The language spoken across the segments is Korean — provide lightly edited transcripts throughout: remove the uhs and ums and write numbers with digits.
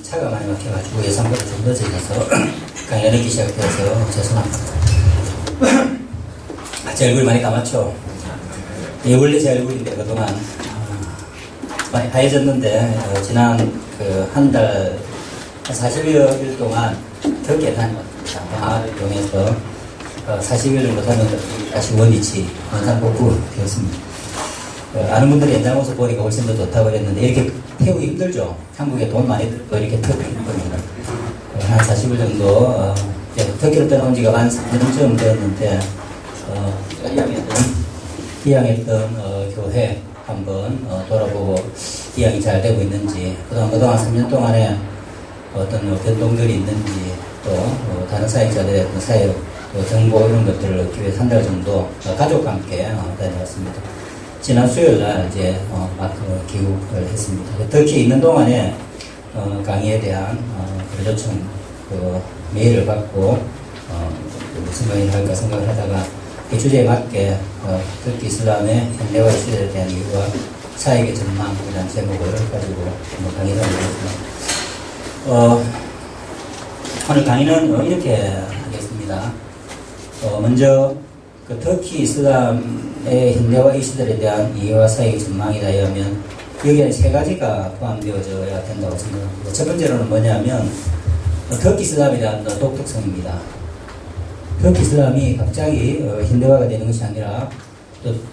차가 많이 막혀가지고 예상보다 좀 늦어져서 강의 늦기 시작해서 죄송합니다. 제 얼굴 많이 감았죠? 예, 원래 제 얼굴인데 그동안 많이 하얘졌는데 지난 한 달, 40여일 동안 격게 다녀왔습니다. 방학을 통해서 40일 정도 다녔는데 다시 원위치 원상복구 되었습니다. 아는 분들이 옛날 모습 보니까 훨씬 더 좋다고 그랬는데 이렇게 태우기 힘들죠. 한국에 돈 많이 들고 이렇게 태우기 힘듭니다. 한 40일 정도 터키로 떠나온 지가 한 3년쯤 되었는데 이양했던 교회 한번 돌아보고 이양이 잘 되고 있는지 그동안 3년 동안에 어떤 변동들이 있는지 또 다른 사역자들의 어떤 사역 정보 이런 것들을 얻기 위해서 한 달 정도 가족과 함께 다녀왔습니다. 지난 수요일날 이제 귀국을 했습니다. 터키에 있는 동안에 강의에 대한 요청 메일을 받고 무슨 강의를 할까 생각을 하다가 이 주제에 맞게 터키 이슬람의 현대화 시대에 대한 이유와 사역의 전망이라는 제목을 가지고 강의를 하겠습니다. 오늘 강의는 이렇게 하겠습니다. 먼저 터키 이슬람의 현대화 이슈들에 대한 이해와 사역의 전망이다 하면 여기에 세 가지가 포함되어져야 된다고 생각합니다. 첫 번째로는 뭐냐면 터키 이슬람에 대한 독특성입니다. 터키 이슬람이 갑자기 현대화가 되는 것이 아니라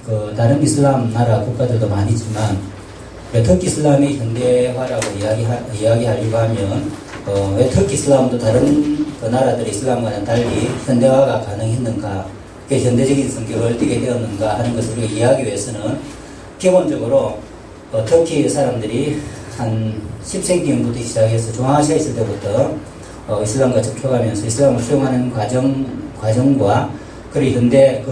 또 다른 이슬람 나라 국가들도 많이 있지만 터키 이슬람이 현대화라고 이야기하려고 하면 왜 터키 이슬람도 다른 나라들의 이슬람과는 달리 현대화가 가능했는가, 현대적인 성격을 띠게 되었는가 하는 것을 이해하기 위해서는 기본적으로 터키 사람들이 한 10세기부터 시작해서 중앙아시아에 있을 때부터 이슬람과 접촉하면서 이슬람을 수용하는 과정과 그리고 현대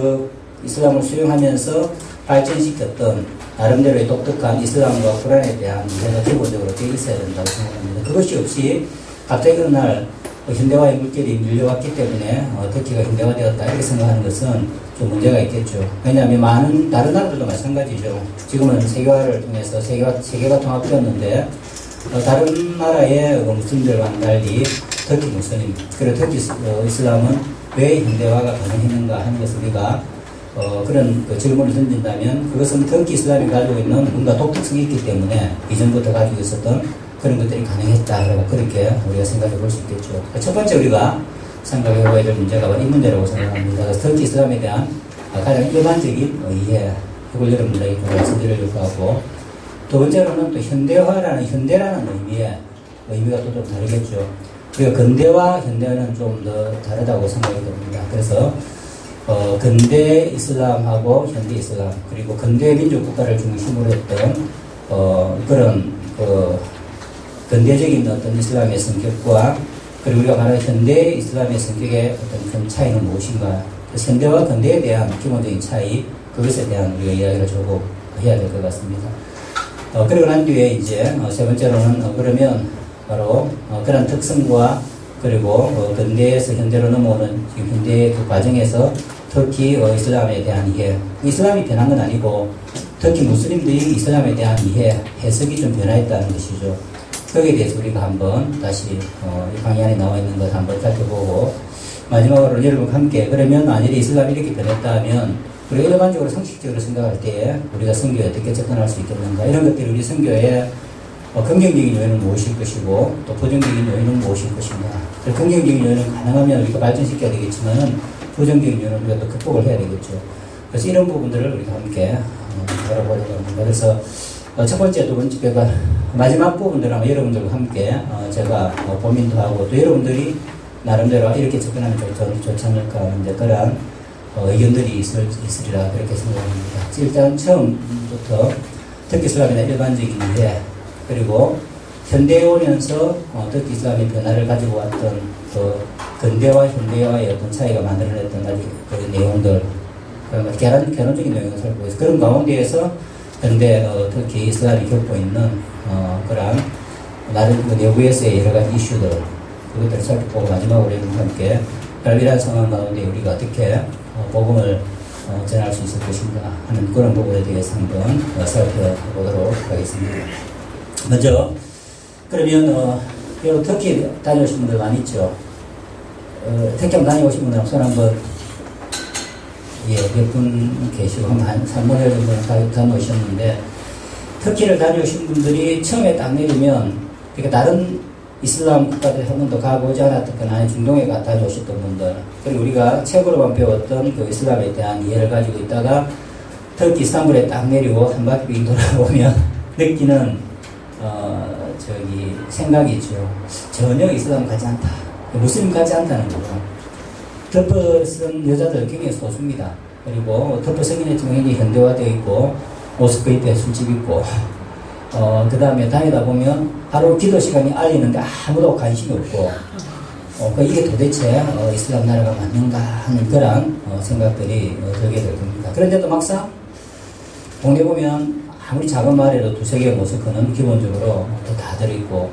이슬람을 수용하면서 발전시켰던 나름대로의 독특한 이슬람과 쿠란에 대한 이해가 기본적으로 되어 있어야 된다고 생각합니다. 그것이 없이 갑자기 어느 날 현대화의 물결이 밀려왔기 때문에 터키가 현대화되었다 이렇게 생각하는 것은 좀 문제가 있겠죠. 왜냐하면 많은 다른 나라들도 마찬가지죠. 지금은 세계화를 통해서 세계가 통합되었는데 다른 나라의 무슬림들과는 달리 터키 무슬림 그리고 터키 이슬람은 왜 현대화가 가능했는가 하는 것을 우리가 그런 질문을 던진다면 그것은 터키 이슬람이 가지고 있는 뭔가 독특성이 있기 때문에 이전부터 가지고 있었던 그런 것들이 가능했다라고 그렇게 우리가 생각해 볼 수 있겠죠. 첫 번째 우리가 생각해 봐야 될 문제가 바로 이 문제라고 생각합니다. 그래서 터키 이슬람에 대한 가장 일반적인 이해, 이걸 여러분들에게 말씀드리려고 하고, 두 번째로는 또 현대라는 의미가 또 좀 다르겠죠. 그리고 근대와 현대는 좀 더 다르다고 생각이 됩니다. 그래서 근대 이슬람하고 현대 이슬람, 그리고 근대 민족 국가를 중심으로 했던 그런 근대적인 어떤 이슬람의 성격과 그리고 우리가 말하는 현대 이슬람의 성격의 어떤 큰 차이는 무엇인가? 현대와 근대에 대한 기본적인 차이, 그것에 대한 우리가 이야기를 조금 해야 될 것 같습니다. 그리고 난 뒤에 이제 세 번째로는 그러면 바로 그런 특성과 그리고 근대에서 현대로 넘어오는 지금 현대의 그 과정에서 터키 이슬람에 대한 이해, 이슬람이 변한 건 아니고 터키 무슬림들이 이슬람에 대한 이해, 해석이 좀 변화했다는 것이죠. 거기에 대해서 우리가 한번 다시 이 강의 안에 나와 있는 것 한번 살펴보고, 마지막으로 여러분과 함께 그러면 만일에 이슬람이 이렇게 변했다 하면 우리가 일반적으로 상식적으로 생각할 때에 우리가 선교에 어떻게 접근할 수 있겠는가, 이런 것들이 우리 선교의 긍정적인 요인은 무엇일 것이고 또 부정적인 요인은 무엇일 것인가. 긍정적인 요인은 가능하면 우리가 발전시켜야 되겠지만은 부정적인 요인은 우리가 또 극복을 해야 되겠죠. 그래서 이런 부분들을 우리가 함께 알아보려고 합니다. 그래서 첫 번째, 두 번째, 그러니까 마지막 부분들은 아마 여러분들과 함께 제가 고민도 하고 또 여러분들이 나름대로 이렇게 접근하면 좋지 않을까 하는데 그런 의견들이 있으리라 그렇게 생각합니다. 일단 처음부터 터키 이슬람에 대한 일반적인 이해, 그리고 현대에 오면서 터키 이슬람의 변화를 가지고 왔던 그 근대와 현대와의 어떤 차이가 만들어냈던 그 내용들, 개론적인 내용을 살펴보고 그런 가운데에서 현대 터키 이슬람이 겪고 있는 그런 나름 그 내부에서의 여러 가지 이슈들, 그것들을 살펴보고 마지막으로 함께 이러한 상황 가운데 우리가 어떻게 복음을 전할 수 있을 것인가 하는 그런 부분에 대해서 한번 살펴보도록 하겠습니다. 먼저 그러면 여러분 터키 다녀오신 분들 많이 있죠. 터키 한번 다녀오신 분들 손 한번, 예, 몇 분 계시고, 한 3분의 1 정도는 다녀오셨는데, 터키를 다녀오신 분들이 처음에 딱 내리면, 그러니까 다른 이슬람 국가들 한 번도 가보지 않았던 아니 중동에 다녀오셨던 분들, 그리고 우리가 책으로만 배웠던 그 이슬람에 대한 이해를 가지고 있다가, 터키 이스탄불에 딱 내리고 한 바퀴 빙 돌아보면, 느끼는, 생각이 있죠. 전혀 이슬람 같지 않다. 무슬림 같지 않다는 거죠. 덮어 쓴 여자들 굉장히 소수입니다. 그리고 덮어 쓰긴 했지만 굉장히 현대화되어 있고, 모스크 옆에 술집 있고, 그 다음에 다니다 보면 하루 기도 시간이 알리는데 아무도 관심이 없고, 이게 도대체 이슬람 나라가 맞는가 하는 그런 생각들이 들게 될 겁니다. 그런데도 막상 동네 보면 아무리 작은 마을에도 두세 개의 모스크는 기본적으로 다 들어있고,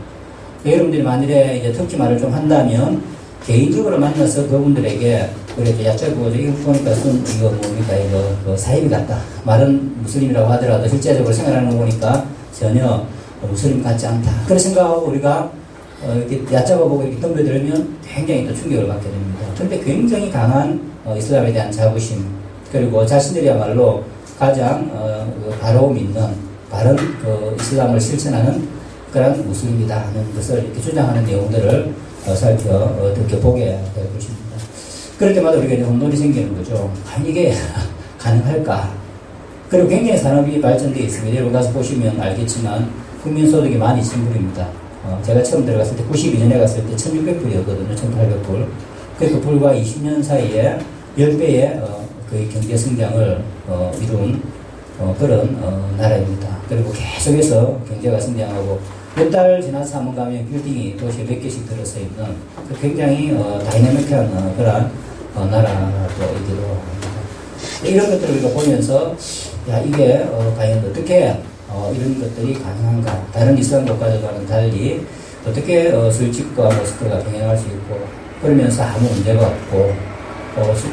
여러분들이 만일에 이제 터키 말을 좀 한다면 개인적으로 만나서 그분들에게 그래도 여쭤보고, 이거 보니까 이거 뭡니까, 이거 사이비 같다. 말은 무슬림이라고 하더라도 실제적으로 생활하는 거 보니까 전혀 무슬림 같지 않다. 그런 생각하고 우리가 이렇게 얕잡아보고 이렇게 덤벼들면 굉장히 또 충격을 받게 됩니다. 그런데 굉장히 강한 이슬람에 대한 자부심, 그리고 자신들이야말로 가장 바로 믿는 바른 이슬람을 실천하는 그런 무슬림이다 하는 것을 이렇게 주장하는 내용들을 느껴보게 될 것입니다. 그럴 때마다 우리가 이제 혼돈이 생기는 거죠. 이게 가능할까? 그리고 굉장히 산업이 발전되어 있습니다. 여러분 가서 보시면 알겠지만 국민소득이 12,000불입니다. 제가 처음 들어갔을 때 92년에 갔을 때 1,600불이었거든요. 1,800불. 그러니까 불과 20년 사이에 10배의 거의 경제 성장을 이룬 그런 나라입니다. 그리고 계속해서 경제가 성장하고 몇 달 지나서 한번 가면 빌딩이 도시에 몇 개씩 들어서 있는 굉장히 다이내믹한 그런 나라이기도 합니다. 이런 것들을 우리가 보면서 이게 과연 어떻게 이런 것들이 가능한가, 다른 이슬람 국가들과는 달리 어떻게 술집과 모스크가 병행할 수 있고, 그러면서 아무 문제가 없고,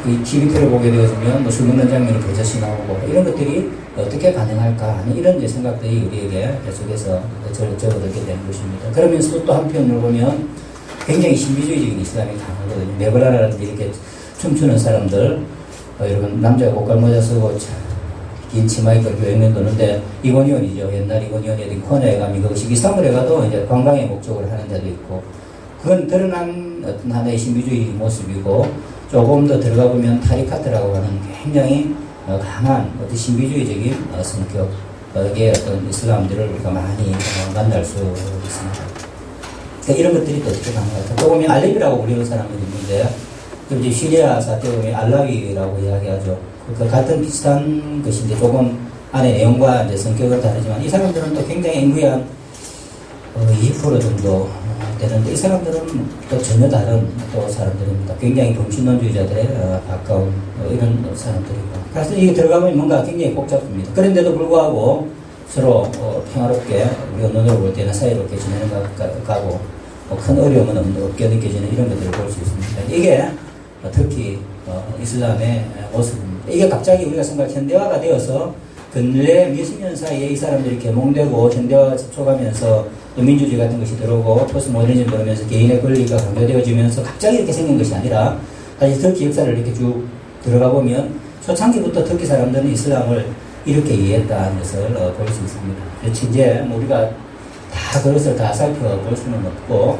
이 TV를 보게 되어지면 술 먹는 장면이 버젓이 나오고, 이런 것들이 어떻게 가능할까 하는 이런 이제 생각들이 우리에게 계속해서 적어들게 되는 것입니다. 그러면서도 또 한편으로 보면 굉장히 신비주의적인 이슬람이 강하거든요. 네버라라든지 이렇게 춤추는 사람들, 여러분 남자가 고깔 모자 쓰고 긴 치마 입고 여행을 도는데, 이고니온이죠. 옛날 이고니온이 어디 코너에 가면 그것이 이스탄불에 가도 이제 관광의 목적으로 하는 데도 있고, 그건 드러난 어떤 하나의 신비주의 모습이고, 조금 더 들어가 보면 타리카트라고 하는 굉장히 강한 어떤 신비주의적인 성격의 어떤 이슬람들을 우리가 많이 만날 수 있습니다. 그러니까 이런 것들이 또 어떻게 가능할까? 또 보면 알레비라고 부르는 사람들이 있는데, 이제 시리아 사태 보면 알라위라고 이야기하죠. 그 같은 비슷한 것인데 조금 안에 내용과 이제 성격은 다르지만, 이 사람들은 또 굉장히 앵무한 2% 정도 되는데, 이 사람들은 또 전혀 다른 또 사람들입니다. 굉장히 범신론주의자들에 가까운 이런 사람들이고, 그래서 이게 들어가면 뭔가 굉장히 복잡합니다. 그런데도 불구하고 서로 평화롭게 우리가 눈으로 볼 때는 사이롭게 지내는 가고 큰 어려움은 없게 느껴지는 이런 것들을 볼 수 있습니다. 이게 특히 이슬람의 모습입니다. 이게 갑자기 우리가 현대화가 되어서 근래 몇십 년 사이에 이 사람들이 개몽되고 현대화가 접촉하면서 민주주의 같은 것이 들어오고 포스트 모더니즘 들어오면서 개인의 권리가 강조되어지면서 갑자기 이렇게 생긴 것이 아니라, 사실 터키 역사를 이렇게 쭉 들어가 보면 초창기부터 터키 사람들은 이슬람을 이렇게 이해했다는 것을 볼 수 있습니다. 그렇지, 이제 우리가 다 그것을 다 살펴볼 수는 없고,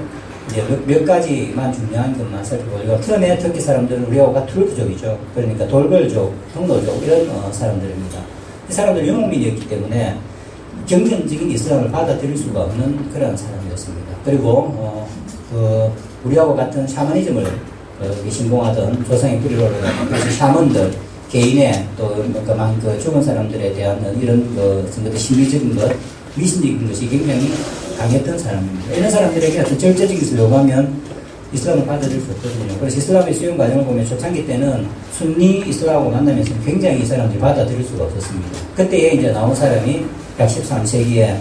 이제 몇 가지만 중요한 것만 살펴보고, 처음에 터키 사람들은 우리하고가 투르크족이죠. 그러니까 돌걸족, 동노족 이런 사람들입니다. 이 사람들은 영국민이었기 때문에 경전적인 이슬람을 받아들일 수가 없는 그런 사람이었습니다. 그리고 우리하고 같은 샤머니즘을 신봉하던 조상의 뿌리로 올라가는 그 샤먼들, 개인의 또 그 죽은 사람들에 대한 이런 신비적인 것, 미신적인 것이 굉장히 강했던 사람입니다. 이런 사람들에게 어떤 절제적인 것을 요구하면 이슬람을 받아들일 수 없거든요. 그래서 이슬람의 수용 과정을 보면 초창기 때는 순니 이슬람하고 만나면서 굉장히 이 사람들이 받아들일 수가 없었습니다. 그때에 이제 나온 사람이 약 13세기에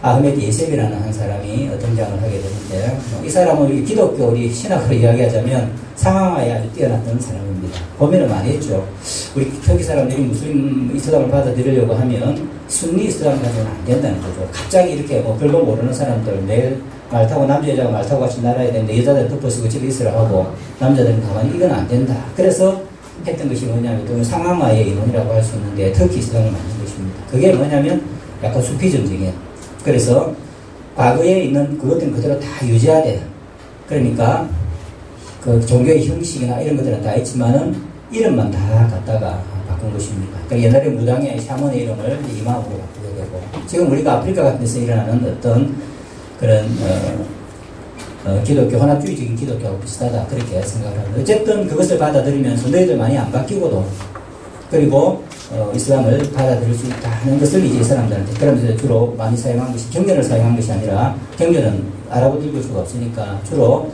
아흐메드 예셉이라는 한 사람이 등장을 하게 되는데, 이 사람은 우리 기독교 우리 신학으로 이야기하자면 상황화에 아주 뛰어났던 사람입니다. 고민을 많이 했죠. 우리 터키 사람들이 무슬림 이슬람을 받아들이려고 하면 순니 이슬람 가지고는 안 된다는 거죠. 갑자기 이렇게 뭐 별거 모르는 사람들 매일 말 타고 남자 여자가 말 타고 같이 날아야 되는데 여자들 덮어쓰고 집에 있으라 하고 남자들은 가만히 이건 안 된다. 그래서 했던 것이 뭐냐면 상황화의 이론이라고 할 수 있는데 터키 이슬람을 만든 것입니다. 그게 뭐냐면 약간 수피즘적인, 그래서 과거에 있는 그것들은 그대로 다 유지하되, 그러니까 그 종교의 형식이나 이런 것들은 다 있지만은 이름만 다 갖다가 바꾼 것입니다. 그러니까 옛날에 무당의 샤먼의 이름을 이마음으로 바꾸게 되고, 지금 우리가 아프리카 같은 데서 일어나는 어떤 그런 기독교, 혼합주의적인 기독교하고 비슷하다, 그렇게 생각을 합니다. 어쨌든 그것을 받아들이면서 너희들 많이 안 바뀌고도, 그리고 이슬람을 받아들일 수 있다 하는 것을 이제 이 사람들한테, 그러면서 주로 많이 사용한 것이 경전을 사용한 것이 아니라, 경전은 알아보들 수가 없으니까 주로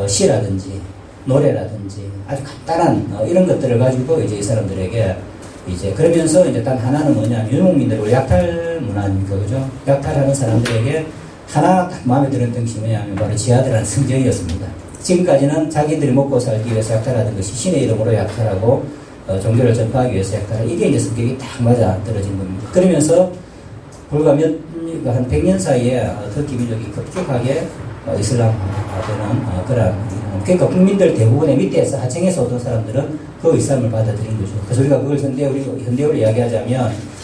시라든지 노래라든지 아주 간단한 이런 것들을 가지고 이제 이 사람들에게 이제, 그러면서 이제 단 하나는 뭐냐, 유목민들 약탈 문화입니까, 그죠? 약탈하는 사람들에게 하나 딱 마음에 들었던 것이 뭐냐면 바로 지하드라는 성경이었습니다. 지금까지는 자기들이 먹고 살기 위해서 약탈하던 것이 신의 이름으로 약탈하고 종교를 전파하기 위해서 약탈하고, 이게 이제 성격이 딱 맞아 떨어진 겁니다. 그러면서 불과 한 100년 사이에 터키 민족이 급격하게 이슬람화되는 그런, 그러니까 국민들 대부분의 밑에서 하층에서 오던 사람들은 그 이슬람을 받아들인 거죠. 그래서 우리가 그걸 현대어로 이야기하자면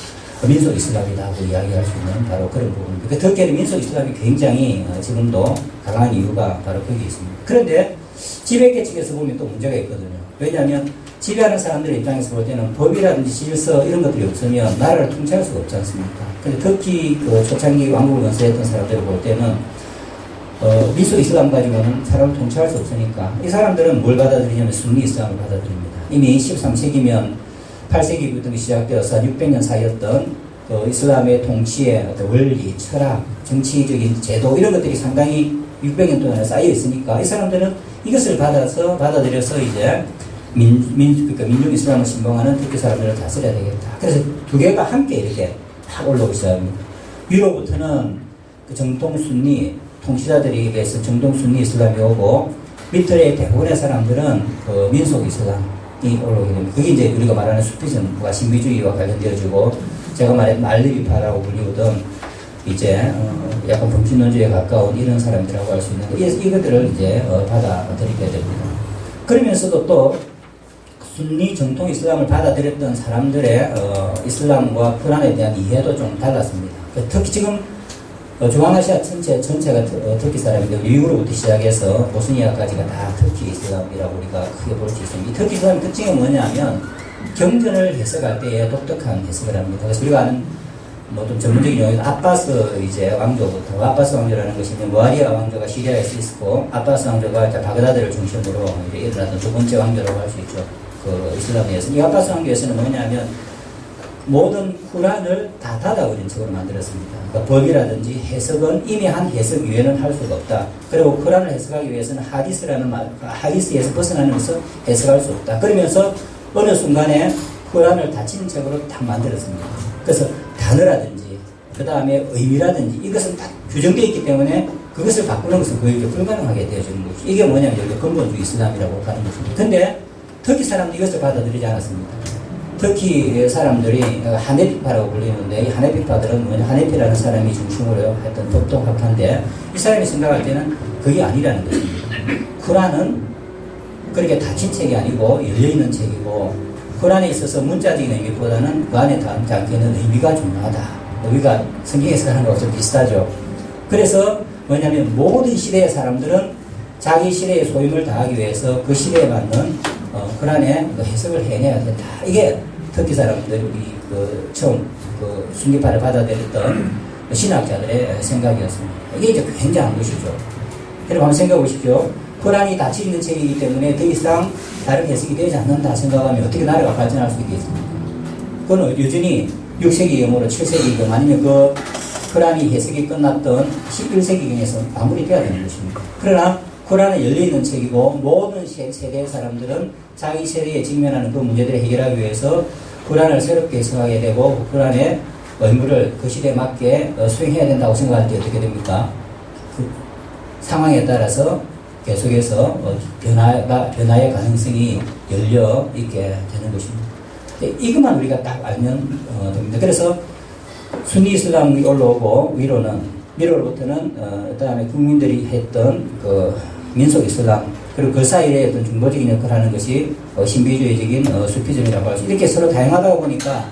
민속 이슬람이라고 이야기할 수 있는 바로 그런 부분입니다. 그 터키의 민속 이슬람이 굉장히 지금도 강한 이유가 바로 거기 있습니다. 그런데 지배계층에서 보면 또 문제가 있거든요. 왜냐하면 지배하는 사람들의 입장에서 볼 때는 법이라든지 질서 이런 것들이 없으면 나라를 통치할 수가 없지 않습니까? 근데 터키 그 초창기 왕국을 건설했던 사람들을 볼 때는 민속 이슬람 가지고는 사람을 통치할 수 없으니까 이 사람들은 뭘 받아들이냐면 순니 이슬람을 받아들입니다. 이미 13세기면 8세기부터 시작되어서 600년 사이였던 그 이슬람의 통치의 어떤 원리, 철학, 정치적인 제도 이런 것들이 상당히 600년 동안에 쌓여 있으니까 이 사람들은 이것을 받아들여서 이제 그러니까 민중 이슬람을 신봉하는 터키 사람들을 다스려야 되겠다. 그래서 두 개가 함께 이렇게 팍 올라오기 시작합니다. 위로부터는 그 정통 순니 통치자들에 의해서 정통 순니 이슬람이 오고, 밑에 대부분의 사람들은 그 민속 이슬람이 올라오게 됩니다. 그게 이제 우리가 말하는 수피즘과 신비주의와 관련되어지고, 제가 말했던 알리비파라고 불리우던 이제 약간 범신론주의에 가까운 이런 사람들이라고 할 수 있는데, 이것들을 이제 받아들이게 됩니다. 그러면서도 또 순니 정통 이슬람을 받아들였던 사람들의 이슬람과 쿠란에 대한 이해도 좀 달랐습니다. 특히 지금 중앙아시아 전체가 터키 사람인데, 미국으로부터 시작해서 보스니아까지가 다 터키 이슬람이라고 우리가 크게 볼 수 있습니다. 이 터키 이슬람의 특징이 뭐냐면 경전을 해석할 때에 독특한 해석을 합니다. 그래서 우리가 아는 뭐 좀 전문적인 용어는 아바스 이제 왕조부터, 아바스 왕조라는 것이 이제 무아리아 왕조가 시리아에서 있었고, 아바스 왕조가 이제 바그다드를 중심으로 이제 일어났던 두 번째 왕조라고 할 수 있죠. 그 이슬람에서 이 아바스 왕조에서는 뭐냐면 모든 쿠란을 다 닫아버린 식으로 만들었습니다. 그러니까 법이라든지 해석은 이미 한 해석 이외에는 할 수가 없다. 그리고 쿠란을 해석하기 위해서는 하디스라는 말, 하디스에서 벗어나면서 해석할 수 없다. 그러면서 어느 순간에 쿠란을 닫힌 책으로 딱 만들었습니다. 그래서 단어라든지 그 다음에 의미라든지 이것은 딱 규정되어 있기 때문에 그것을 바꾸는 것은 거의 불가능하게 되어지는 것이죠. 이게 뭐냐면 여기 근본주의 이슬람이라고 하는 것입니다. 근데 터키 사람들이 이것을 받아들이지 않았습니다. 터키 사람들이 하네피파라고 불리는데, 이 하네피파들은 뭐냐, 하네피라는 사람이 중심으로 했던 법동학파인데, 이 사람이 생각할 때는 그게 아니라는 것입니다. 쿠란은 그렇게 닫힌 책이 아니고 열려있는 책이고, 쿠란에 있어서 문자적인 의미보다는 그 안에 담겨있는 의미가 중요하다. 우리가 성경에서 하는 것과 좀 비슷하죠. 그래서 뭐냐면 모든 시대의 사람들은 자기 시대의 소임을 다하기 위해서 그 시대에 맞는 쿠란의 해석을 해내야 된다. 이게 터키 사람들이 그 처음 그 순리파를 받아들였던 신학자들의 생각이었습니다. 이게 이제 굉장한 것이죠. 여러분 한번 생각해 보십시오. 쿠란이 닫혀 있는 책이기 때문에 더 이상 다른 해석이 되지 않는다 생각하면 어떻게 나라가 발전할 수 있겠습니까? 그건 여전히 6세기 영으로 7세기경 아니면 그 쿠란이 해석이 끝났던 11세기경에서 마무리돼야 되는 것입니다. 그러나 쿠란은 열려있는 책이고, 모든 세대의 사람들은 자기 세대에 직면하는 그 문제들을 해결하기 위해서 쿠란을 새롭게 해석하게 되고, 쿠란의 의무를 그 시대에 맞게 수행해야 된다고 생각할 때 어떻게 됩니까? 그 상황에 따라서 계속해서 변화의 가능성이 열려 있게 되는 것입니다. 이것만 우리가 딱 알면 됩니다. 그래서 순니 이슬람이 올라오고 위로로부터는 그다음에 국민들이 했던 그 민속 이슬람, 그리고 그 사이에 어떤 중보적인 역할을 하는 것이 신비주의적인 수피즘이라고 할 수, 이렇게 서로 다양하다 보니까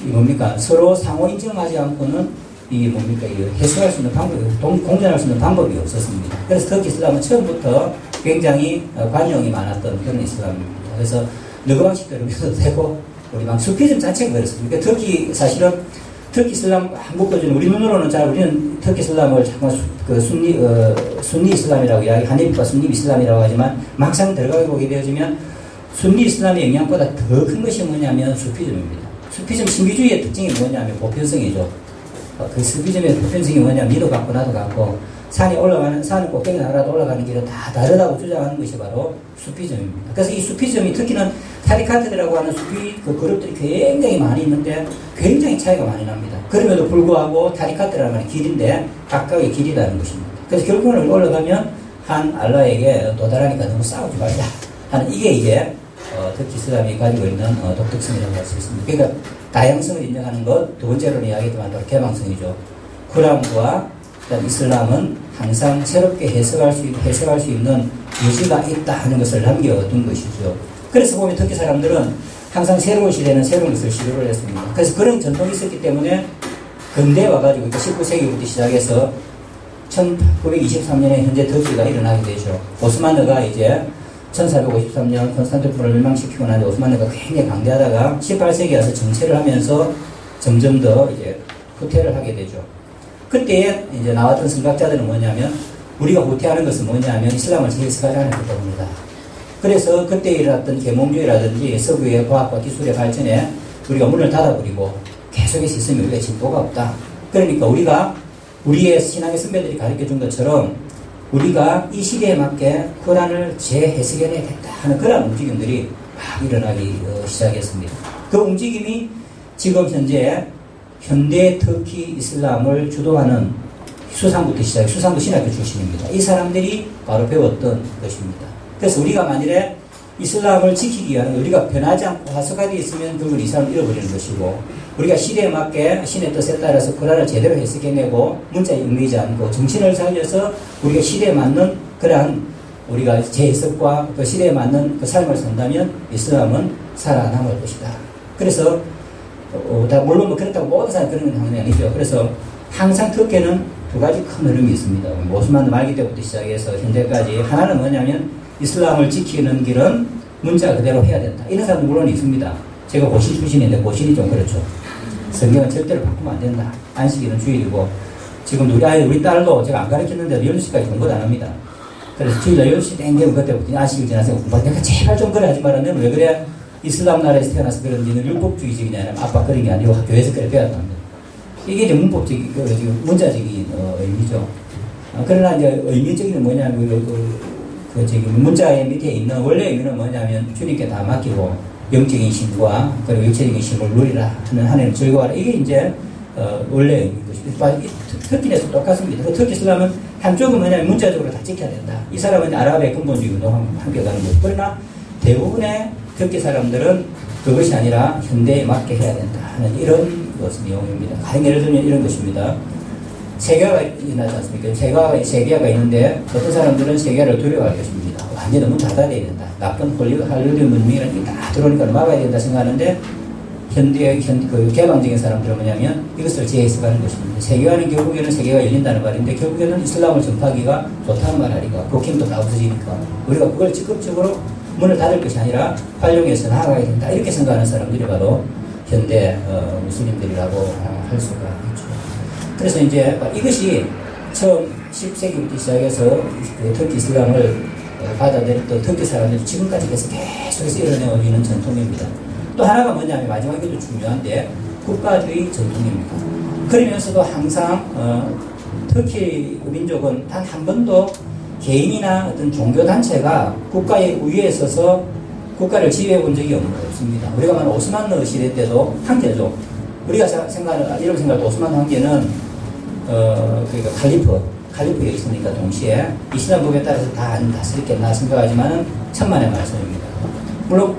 이 뭡니까? 서로 상호 인정하지 않고는 이 뭡니까? 해소할 수 있는 방법이, 공존할 수 있는 방법이 없었습니다. 그래서 터키 이슬람은 처음부터 굉장히 관용이 많았던 그런 이슬람입니다. 그래서 너그방식대로 믿어도 되고, 우리 막 수피즘 자체가 그렇습니다. 그러니까 터키, 사실은 터키 이슬람 한국 거는 우리 눈으로는 우리는 터키 이슬람을 잠깐 그 순니 이슬람이라고 이야기, 하니프와 순니 이슬람이라고 하지만 막상 들어가게 보게 되어지면 순니 이슬람의 영향보다 더 큰 것이 뭐냐면 수피즘입니다. 수피즘 신비주의의 특징이 뭐냐면 보편성이죠. 그 수피즘의 보편성이 뭐냐면 니도 같고 나도 같고, 산을 꼭대기 나라도 올라가는 길은 다 다르다고 주장하는 것이 바로 수피즘입니다. 그래서 이 수피즘이, 특히는 타리카트라고 하는 수피 그 그룹들이 굉장히 많이 있는데 굉장히 차이가 많이 납니다. 그럼에도 불구하고 타리카트라는 말이 길인데 각각의 길이라는 것입니다. 그래서 결국은 올라가면 한 알라에게 도달하니까 너무 싸우지 말자 하는, 이게 이제 터키 이슬람이 가지고 있는 독특성이라고 할 수 있습니다. 그러니까 다양성을 인정하는 것, 두 번째로는 이야기했지만 바로 개방성이죠. 쿠란과 이슬람은 항상 새롭게 해석할 수 있는 여지가 있다 하는 것을 남겨둔 것이죠. 그래서 보면 터키 사람들은 항상 새로운 시대는 새로운 것을 시도를 했습니다. 그래서 그런 전통이 있었기 때문에 근대에 와가지고 19세기부터 시작해서 1923년에 현재 터키가 일어나게 되죠. 오스만르가 이제 1453년 콘스탄티노플을 멸망시키고 나서 오스만르가 굉장히 강대하다가 18세기에 와서 정체를 하면서 점점 더 이제 후퇴를 하게 되죠. 그때 이제 나왔던 선각자들은 뭐냐면, 우리가 후퇴하는 것은 뭐냐면 이슬람을 재해석하지 않았기 때문이다. 그래서 그때 일어났던 계몽주의라든지 서구의 과학과 기술의 발전에 우리가 문을 닫아버리고 계속해서 있으면 우리가 진보가 없다. 그러니까 우리가 우리의 신앙의 선배들이 가르쳐준 것처럼 우리가 이 시대에 맞게 쿠란을 재해석해내야겠다 하는 그런 움직임들이 막 일어나기 시작했습니다. 그 움직임이 지금 현대 터키 이슬람을 주도하는 수상부터 시작해, 수상부 신학교 출신입니다. 이 사람들이 바로 배웠던 것입니다. 그래서 우리가 만일에 이슬람을 지키기 위한, 우리가 변하지 않고 화석화되어 있으면 그걸 이슬람을 잃어버리는 것이고, 우리가 시대에 맞게 신의 뜻에 따라서 쿠란을 제대로 해석해내고 문자에 얽매이지 않고 정신을 살려서 우리가 시대에 맞는 그러한 우리가 재해석과 그 시대에 맞는 그 삶을 산다면 이슬람은 살아남을 것이다. 그래서 물론 뭐 그렇다고 모든 사람이 그런 건 당연히 아니죠. 그래서 항상 터키는 두 가지 큰 흐름이 있습니다. 오스만 말기 때부터 시작해서 현재까지. 하나는 뭐냐면 이슬람을 지키는 길은 문자 그대로 해야 된다. 이런 사람도 물론 있습니다. 제가 고신 출신인데 고신이 좀 그렇죠. 성경은 절대로 바꾸면 안 된다. 안식일은 주일이고, 지금 우리 딸도 제가 안 가르쳤는데 12시까지 공부도 안 합니다. 그래서 주일날 12시 땡기면 그때부터 안식일 지나서 내가 제발 좀 그래 하지 말았는데 왜 그래? 이슬람 나라에서 태어나서 그런지는 율법주의적이냐 아니면 아빠 그런 게 아니고 교회에서 그래 배웠답니다. 이게 이제 문법적인, 문자적인 의미죠. 그러나 이제 의미적인 뭐냐면 문자의 밑에 있는 원래 의미는 뭐냐면 주님께 다 맡기고 영적인 힘과 그리고 육체적인 힘을 누리라 하는 하나님 즐거워라. 이게 이제 원래 의미인 것입니다. 터키에서 똑같습니다. 그 터키 이슬람은 한쪽은 뭐냐면 문자적으로 다 지켜야 된다. 이 사람은 아랍의 근본주의 운동과 함께 가는 거죠. 그러나 대부분의 터키 사람들은 그것이 아니라 현대에 맞게 해야 된다 하는 이런 것의 내용입니다. 가령 예를 들면 이런 것입니다. 세계화가 일어나지 않습니까? 세계화가 있는데 어떤 사람들은 세계화를 두려워할 것입니다. 완전히 너무 닫아야 된다. 나쁜 할리우드 문명이라는 게 다 들어오니까 막아야 된다 생각하는데 그 개방적인 사람들은 뭐냐면 이것을 재해석하는 것입니다. 세계화는 결국에는 세계가 열린다는 말인데 결국에는 이슬람을 전파하기가 좋다는 말 아니까 국힘도 다 없어지니까 우리가 그걸 적극적으로 문을 닫을 것이 아니라 활용해서 나아가야 된다. 이렇게 생각하는 사람들이 바로 현대 무슬림들이라고 할 수가 있죠. 그래서 이제 이것이 처음 10세기부터 시작해서 터키 이슬람을 받아들였던 터키 사람들이 지금까지 계속해서 일어나오는 전통입니다. 또 하나가 뭐냐면 마지막에 도 중요한데 국가주의 전통입니다. 그러면서도 항상 터키 민족은 단 한 번도 개인이나 어떤 종교단체가 국가의 우위에 서서 국가를 지휘해 본 적이 없습니다. 우리가 말하는 오스만르 시대 때도 황제죠. 우리가 생각하는, 이런 생각, 오스만 황제는, 그러니까 칼리프가 있으니까 동시에 이슬람 법에 따라서 다 안 다스렸겠나 생각하지만은 천만의 말씀입니다. 물론,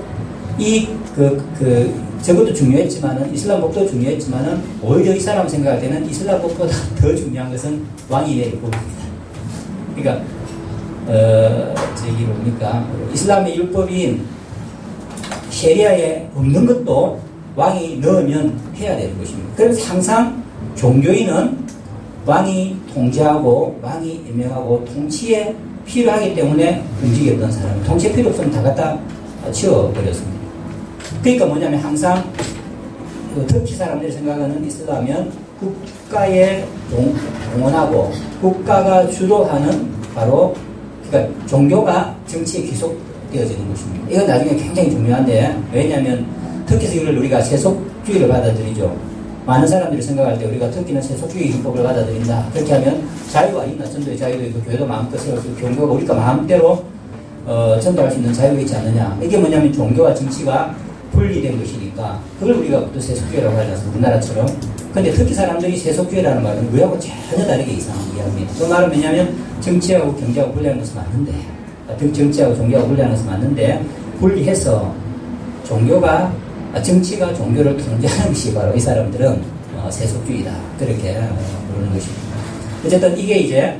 저것도 중요했지만은, 이슬람 법도 중요했지만은, 오히려 이 사람 생각할 때는 이슬람 법보다 더 중요한 것은 왕이 내릴 법입니다. 그러니까, 저기 뭡니까? 이슬람의 율법인 셰리아에 없는 것도 왕이 넣으면 해야 되는 것입니다. 그래서 항상 종교인은 왕이 통제하고 왕이 임명하고 통치에 필요하기 때문에 움직였던 사람, 통치에 필요 없으면 다 갖다 치워버렸습니다. 그러니까 뭐냐면 항상 터키 사람들이 생각하는 이슬람은 국가에 동원하고 국가가 주도하는 바로 그러니까 종교가 정치에 귀속되어지는 것입니다. 이건 나중에 굉장히 중요한데 왜냐하면 터키에서 이걸 우리가 세속주의를 받아들이죠. 많은 사람들이 생각할 때 우리가 터키는 세속주의 율법을 받아들인다. 그렇게 하면 자유가 있나? 전도의 자유도 있고 교회도 마음껏 세울 수 있고 종교가 우리가 마음대로 전도할 수 있는 자유가 있지 않느냐. 이게 뭐냐면 종교와 정치가 분리된 것이니까 그걸 우리가 또 세속주의라고 하지 않습니까? 우리나라처럼. 근데 터키 사람들이 세속주의라는 말은 우리하고 전혀 다르게 이상하게 이해합니다. 그 말은 뭐냐면 정치하고 경제하고 분리하는 것은 맞는데 정치하고 종교하고 분리하는 것은 맞는데 분리해서 종교가 정치가 종교를 통제하는 것이 바로 이 사람들은 세속주의다. 그렇게 부르는 것입니다. 어쨌든 이게 이제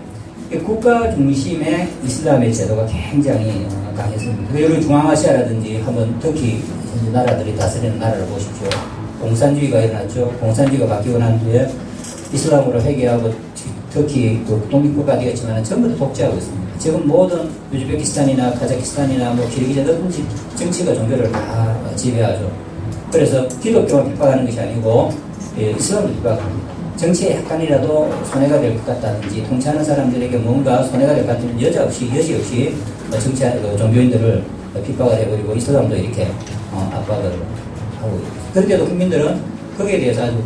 국가 중심의 이슬람의 제도가 굉장히 강했습니다. 여기 중앙아시아라든지 한번 터키 나라들이 다스리는 나라를 보십시오. 공산주의가 일어났죠. 공산주의가 바뀌고 난 뒤에 이슬람으로 회귀하고 터키 독립국가 되었지만 전부 다 독재하고 있습니다. 지금 모든 우즈베키스탄이나 카자흐스탄이나 키르기즈 어떤지 정치가 종교를 다 지배하죠. 그래서 기독교만 핍박하는 것이 아니고 이슬람도 핍박합니다. 정치에 약간이라도 손해가 될 것 같다든지 통치하는 사람들에게 뭔가 손해가 될 것 같으면 여지 없이 종교인들을 핍박을 해버리고 이슬람도 이렇게 압박을 하고 있습니다. 그런데도 국민들은 거기에 대해서 아주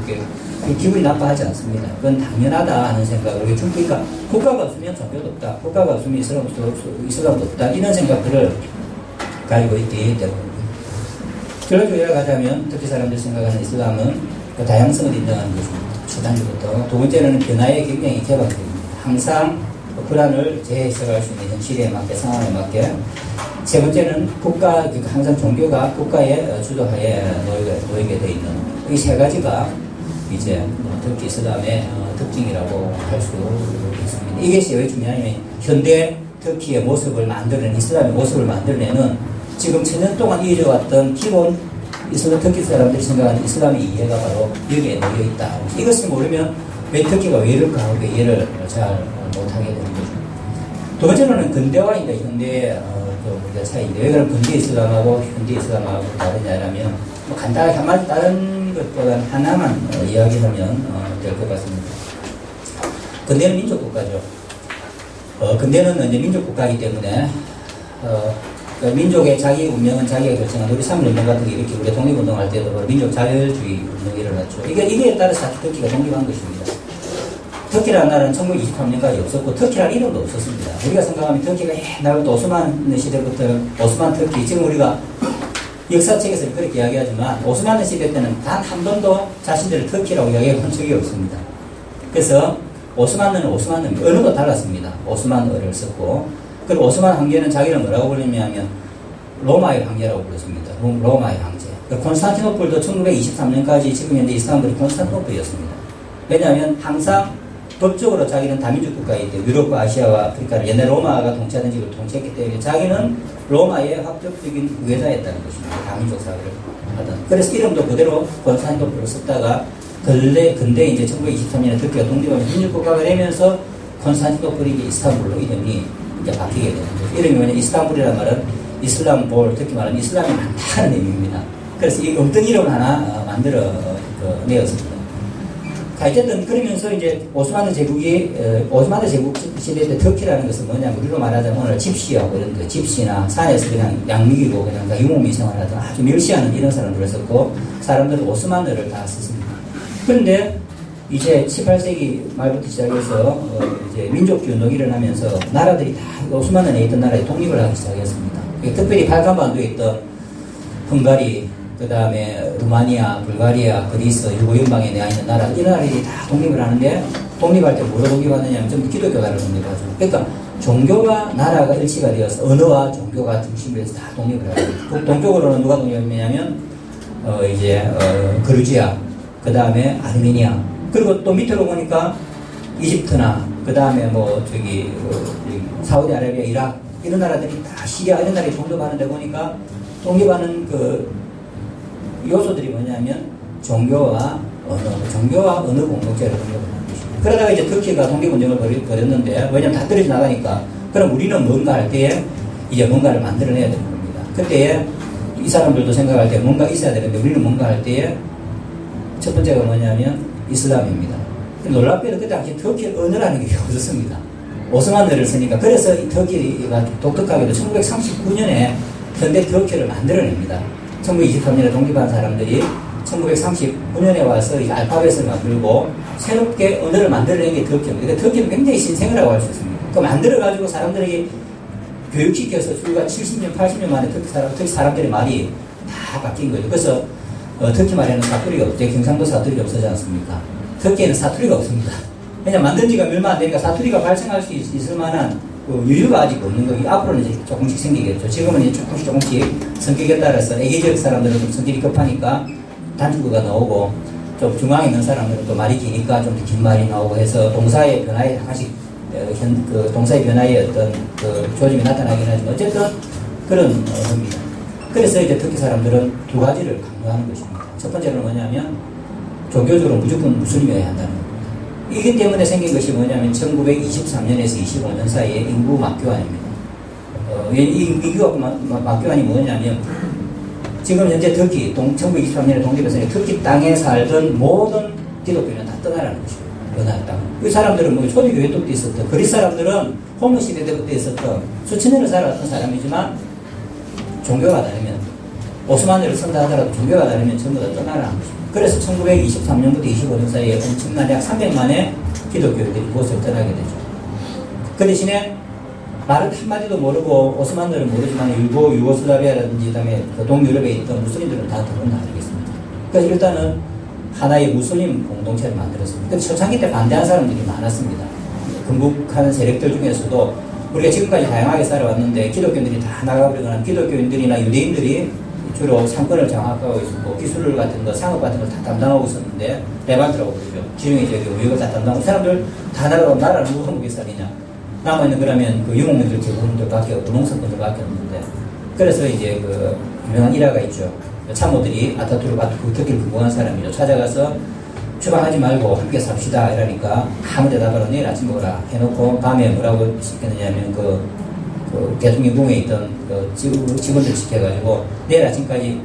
기분이 나빠하지 않습니다. 그건 당연하다 하는 생각을 그러니까 국가가 없으면 종교도 없다. 국가가 없으면 이슬람도 없다. 이런 생각들을 가지고 있기 때문입니다. 결론적으로 이야기하자면 터키 사람들이 생각하는 이슬람은 그 다양성을 인정하는 것입니다. 초단지부터. 두 번째는 변화에 굉장히 개방적입니다. 항상 불안을 재해석할 수 있는 현실에 맞게 상황에 맞게. 세 번째는 항상 종교가 국가의 주도하에 놓이게 되어 있는 이 세 가지가 이제 터키 이슬람의 특징이라고 할 수 있습니다. 이것이 왜 중요하냐면 현대 터키의 모습을 만들어내는 이슬람의 모습을 만들어내는 지금 천년 동안 이어져 왔던 기본 이슬람 터키 사람들이 생각하는 이슬람의 이해가 바로 여기에 놓여 있다. 이것을 모르면 왜 터키가 왜 이럴까 하고 이해를 잘 못하게 되는 거죠. 두 번째로는 근대화인데 현대의 차이인데 왜 그런 근대 이슬람하고 현대 이슬람하고 다르냐면 간단하게 한마디 다른 것보다는 하나만 이야기하면 될 것 같습니다. 근대는 민족국가죠. 근대는 이제 민족국가이기 때문에 민족의 자기 운명은 자기가 결정한 우리 3.1운동 같은 게 이렇게 우리 독립운동할 때도 바로 민족 자율주의 운동이 일어났죠. 이게 따라서 터키가 독립한 것입니다. 터키라는 나라는 1923년까지 없었고 터키라는 이름도 없었습니다. 우리가 생각하면 터키가 옛날부터 오스만 시대부터 오스만 터키 지금 우리가 역사책에서 그렇게 이야기하지만 오스만 시대 때는 단 한 번도 자신들을 터키라고 이야기해 본 적이 없습니다. 그래서 오스만은 언어도 달랐습니다. 오스만어를 썼고 그리고 오스만 황제는 자기를 뭐라고 부르냐면 로마의 황제라고 불렀습니다. 로마의 황제. 콘스탄티노플도 1923년까지 지금 현재 이스탄불이 콘스탄티노플이었습니다. 왜냐하면 항상 법적으로 자기는 다민족 국가이기 때문에 유럽과 아시아와 아프리카를 옛날 로마가 통치하던 지역을 통치했기 때문에 자기는 로마의 합법적인 후계자였다는 것입니다. 다민족 사회를 하던. 그래서 이름도 그대로 콘스탄티노플을 썼다가 근대 이제 1923년에 터키가 독립하면서 민족국가가 되면서 콘스탄티노플이 이제 이스탄불로 이름이 이제 바뀌게 되는 거죠. 이름이 뭐냐 이스탄불이라는 말은 이슬람볼, 특히 말하면 이슬람이 많다는 의미입니다. 그래서 이 어떤 이름을 하나 만들어 내었습니다. 어쨌든 그러면서 이제 오스만의 제국 시대 때 터키라는 것은 뭐냐면 우리로 말하자면 오늘 집시하고 이런 거 집시나 산에서 그냥 양육이고 그냥 유목민 생활하던 아주 멸시하는 이런 사람들을 썼고 사람들은 오스만어를 다 썼습니다. 그런데 이제 18세기 말부터 시작해서 이제 민족주의 운동이 일어나면서 나라들이 다 오스만에 있던 나라에 독립을 하기 시작했습니다. 특별히 발칸반도에 있던 헝가리, 그 다음에 루마니아, 불가리아, 그리스, 유고 연방에 내가 있는 나라, 이 나라들이 다 독립을 하는데, 독립할 때 뭐로 독립하느냐면 전부 기독교가로 독립하죠. 그러니까 종교와 나라가 일치가 되어서 언어와 종교가 중심으로 해서 다 독립을 하죠. 동쪽으로는 누가 독립했냐면 그루지아, 그 다음에 아르메니아, 그리고 또 밑으로 보니까 이집트나 그 다음에 사우디아라비아, 이라크 이런 나라들이 다 시리아 이런 나라에 독립하는데 보니까 독립하는 그 요소들이 뭐냐면 종교와 언어 공동체를 독립을 하는 것입니다. 그러다가 이제 터키가 독립운동을 벌였는데, 왜냐면 다 떨어져 나가니까, 그럼 우리는 뭔가 할 때에 이제 뭔가를 만들어내야 되는 겁니다. 그때에 이 사람들도 생각할 때 뭔가 있어야 되는데, 우리는 뭔가 할 때에 첫 번째가 뭐냐면 이슬람입니다. 놀랍게도 그 당시 터키 언어라는 게 없었습니다. 오스만어를 쓰니까. 그래서 이 터키가 독특하게도 1939년에 현대 터키를 만들어냅니다. 1923년에 독립한 사람들이 1939년에 와서 이 알파벳을 만들고 새롭게 언어를 만들어낸 게 터키입니다. 그러니까 터키는 굉장히 신생이라고 할 수 있습니다. 그 만들어가지고 사람들에게 교육시켜서 불과 70년, 80년 만에 터키 사람들의 말이 다 바뀐 거죠. 그래서 터키 말에는 사투리가 없죠. 경상도 사투리가 없어지 않습니까? 터키에는 사투리가 없습니다. 왜냐면 만든 지가 얼마 안 되니까 사투리가 발생할 수 있을 만한 여유가 아직 없는 거기. 앞으로는 이제 조금씩 생기겠죠. 지금은 이제 조금씩 성격에 따라서 애기적 사람들은 좀 성격이 급하니까 단축어가 나오고, 좀 중앙에 있는 사람들은 또 말이 기니까 좀 더 긴 말이 나오고 해서 동사의 변화에 하나씩 동사의 변화에 어떤 조짐이 나타나긴 하지만 어쨌든 그런 겁니다. 그래서 이제 터키 사람들은 두 가지를 강조하는 것입니다. 첫 번째는 뭐냐면 종교적으로 무조건 무슬림이어야 한다는 겁니다. 이기 때문에 생긴 것이 뭐냐면 1923년에서 25년 사이에 인구 막교환입니다. 이 인구 막교환이 뭐냐면 지금 현재 터키 1923년에 독립해서 터키 땅에 살던 모든 기독교인은 다 떠나라는 것이에요. 떠날 땅. 그 사람들은 뭐 초대교회 때부터 있었던, 그리스 사람들은 호모 시대 때부터 있었던 수천 년을 살아왔던 사람이지만 종교가 다르면, 오스만어를 쓴다 하더라도 종교가 다르면 전부 다 떠나라는 것입니다. 그래서 1923년부터 25년 사이에 엄청난 약 300만의 기독교인들이 그곳을 떠나게 되죠. 그 대신에 말은 한마디도 모르고 오스만어를 모르지만 유고슬라비아라든지 그다음에 동유럽에 있던 무슬림들은 다 더군다나 알겠습니다. 그래서 일단은 하나의 무슬림 공동체를 만들었습니다. 근데 초창기 때 반대하는 사람들이 많았습니다. 건국하는 세력들 중에서도 우리가 지금까지 다양하게 살아왔는데 기독교인들이 다 나가버리거나 기독교인들이나 유대인들이 주로 상권을 장악하고 있었고 기술 같은 거, 상업 같은 걸 다 담당하고 있었는데, 레반트라고 그러죠. 지중해 지역의 우역을 다 담당하고, 사람들 다 나가고 나라를 누가 한국에 살리냐. 남아있는 그러면 그 유목민들, 제국민들밖에 없고 농산권들밖에 없는데, 그래서 이제 그 유명한 일화가 있죠. 참모들이 아타투르크 터키를 근무한 사람이죠. 찾아가서 추방하지 말고 함께 삽시다 이러니까 아무 대답을 안 내일 아침 오라 해놓고 밤에 뭐라고 시켰느냐면 그 대통령궁에 있던 그 직원들 시켜가지고 내일 아침까지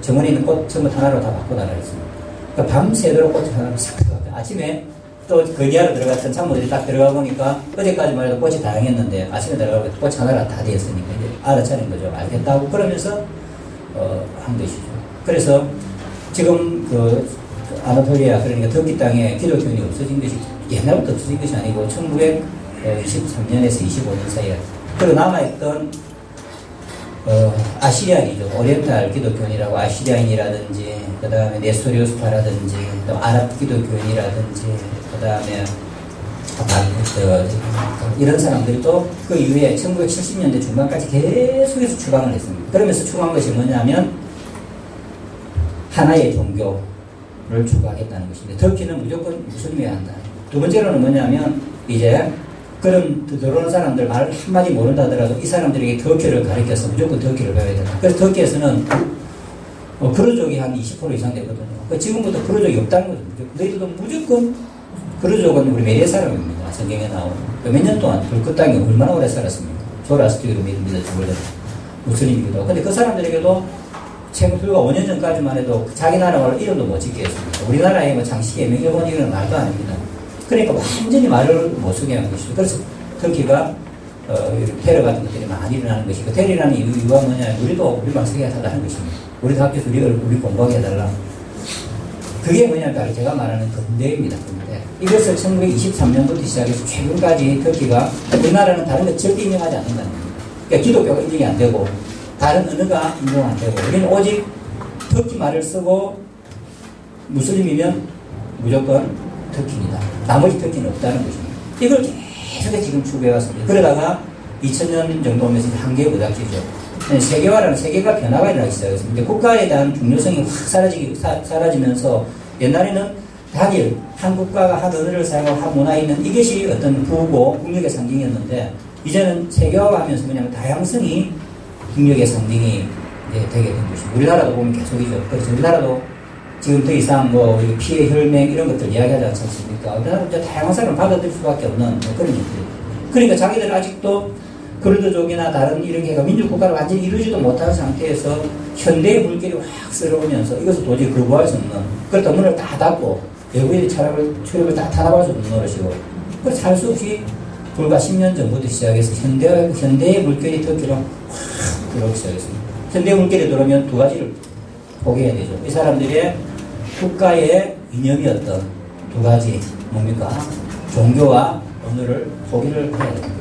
정원에 있는 꽃 전부 하나로 다 바꿔달라 했습니다. 그러니까 밤새도록 꽃을 하나로 싹 들어갔다. 아침에 또 건의하러 들어갔던 참모들이 딱 들어가 보니까 어제까지만 해도 꽃이 다양했는데 아침에 들어가고 꽃이 하나가 다 되었으니까 이제 알아차린 거죠. 알겠다고 그러면서 한 것이죠. 그래서 지금 아나톨리아, 그러니까 터키 땅에 기독교인이 없어진 것이 옛날부터 없어진 것이 아니고 1923년에서 25년 사이에, 그리고 남아있던 아시리안이죠. 오리엔탈 기독교인이라고 아시리안이라든지 그 다음에 네스토리오스파라든지 또 아랍 기독교인이라든지 그 다음에 이런 사람들이 또 그 이후에 1970년대 중반까지 계속해서 추방을 했습니다. 그러면서 추방한 것이 뭐냐면 하나의 종교를 추구하겠다는 것입니다. 터키는 무조건 무슬림이어야 한다. 두 번째로는 뭐냐면 이제 그런 들어오는 사람들 말 한마디 모른다 하더라도 이 사람들에게 터키를 가르쳐서 무조건 터키를 배워야 된다. 그래서 터키에서는 그루족이 한 20% 이상 되거든요. 지금부터 그루족이 없다는 거죠. 너희들도 무조건 그루족은 우리 메리의 사람입니다. 성경에 나오는. 몇 년 동안 불끝 땅에 얼마나 오래 살았습니까? 조라스트기로 믿어서 원래 무슬림이기도 하고. 근데 그 사람들에게도 최근 불과 5년 전까지만 해도 자기 나라 말로 이름도 못 짓게 했습니다. 우리나라에 뭐 장시계, 명예본 이런 말도 아닙니다. 그러니까 완전히 말을 못 쓰게 한 것이죠. 그래서 터키가 테러 같은 것들이 많이 일어나는 것이고, 그 테러라는 이유가 뭐냐, 우리도 우리 말 쓰게 해달라는 것입니다. 우리도 학교에서 우리 공부하게 해달라. 그게 뭐냐면 제가 말하는 근대입니다. 근대. 이것을 1923년부터 시작해서 최근까지 터키가 우리나라는 다른 거 절대 인정하지 않는다는 겁니다. 그러니까 기독교가 인정이 안 되고 다른 언어가 인정 안 되고, 우리는 오직 터키 말을 쓰고 무슬림이면 무조건 터키입니다. 나머지 터키는 없다는 것입니다. 이걸 계속 지금 추구해왔습니다. 그러다가 2000년 정도 오면서 한계에 부닥치죠. 세계화라는 세계가 변화가 일어나기 시작했습니다. 국가에 대한 중요성이 확 사라지면서 옛날에는 단일, 한 국가가 한 언어를 사용하고 한 문화에 있는 이것이 어떤 부고 국력의 상징이었는데 이제는 세계화가 하면서 뭐냐면 다양성이 국력의 상징이 되게 된 것입니다. 우리나라도 보면 계속이죠. 그래서 우리나라도 지금 더 이상 뭐 피해, 혈맹 이런 것들 이야기하지 않습니까? 우리나라도 이제 다양한 사람을 받아들일 수밖에 없는 그런 일들이. 그러니까 자기들은 아직도 크루드족이나 다른 이렇게 민주국가를 완전히 이루지도 못한 상태에서 현대의 물결이 확 쓸어오면서 이것을 도저히 거부할 수 없는, 그렇다 문을 다 닫고 외국인의 출입을 다 탄압할 수 없는 노릇이고, 그래서 할 수 없이 불과 10년 전부터 시작해서 현대의 물결이 터키로 확 들어오기 시작했습니다. 현대의 물결이 들어오면 두 가지를 포기해야 되죠. 이 사람들의 국가의 이념이었던 두 가지, 뭡니까? 종교와 언어를 포기를 해야 되는 것입니다.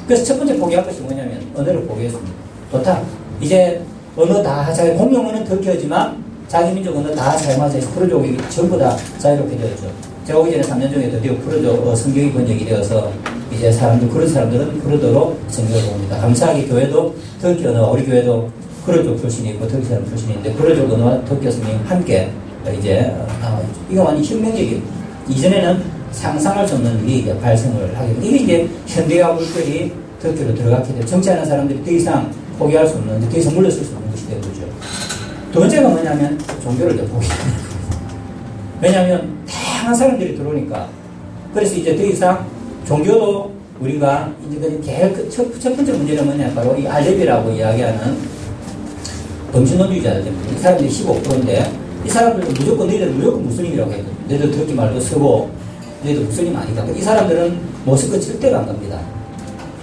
그래서 첫 번째 포기할 것이 뭐냐면 언어를 포기했습니다. 좋다. 이제 언어 다 하자. 공용 언어는 터키어지만 자기 민족 언어 다 사용하자. 크루족이 전부 다 자유롭게 되었죠. 제가 오기 전에 3년 전에 드디어 크루족 성경이 번역이 되어서 이제 그런 사람들은 크루도로 성경을 봅니다. 감사하게 교회도 터키 언어와 우리 교회도 크루족 출신이 있고 터키 사람 출신이 있는데 크루족 언어와 터키 성경이 함께 이제 나와있죠. 이거 완전 혁명적인, 이전에는 상상할 수 없는 일이 이제 발생을 하게 됩니다. 이게 이제 현대화 물결이 터키로 들어갔기 때문에 정치하는 사람들이 더 이상 포기할 수 없는, 더 이상 물러설 수 없는 것이 되어보죠. 두 번째가 뭐냐면 종교를 이제 포기합니다. 왜냐하면 다양한 사람들이 들어오니까. 그래서 이제 더 이상 종교도 우리가 이제 제일 첫 번째 문제는 뭐냐, 바로 이 알레비라고 이야기하는 범신론주의자들입니다. 이 사람들이 15%인데 이 사람들은 너희들은 무조건 무슬림이라고 했거든요. 너희들 터키 말도 쓰고 너희들 무슬림 아니다. 이 사람들은 모스크 절대로 안 갑니다.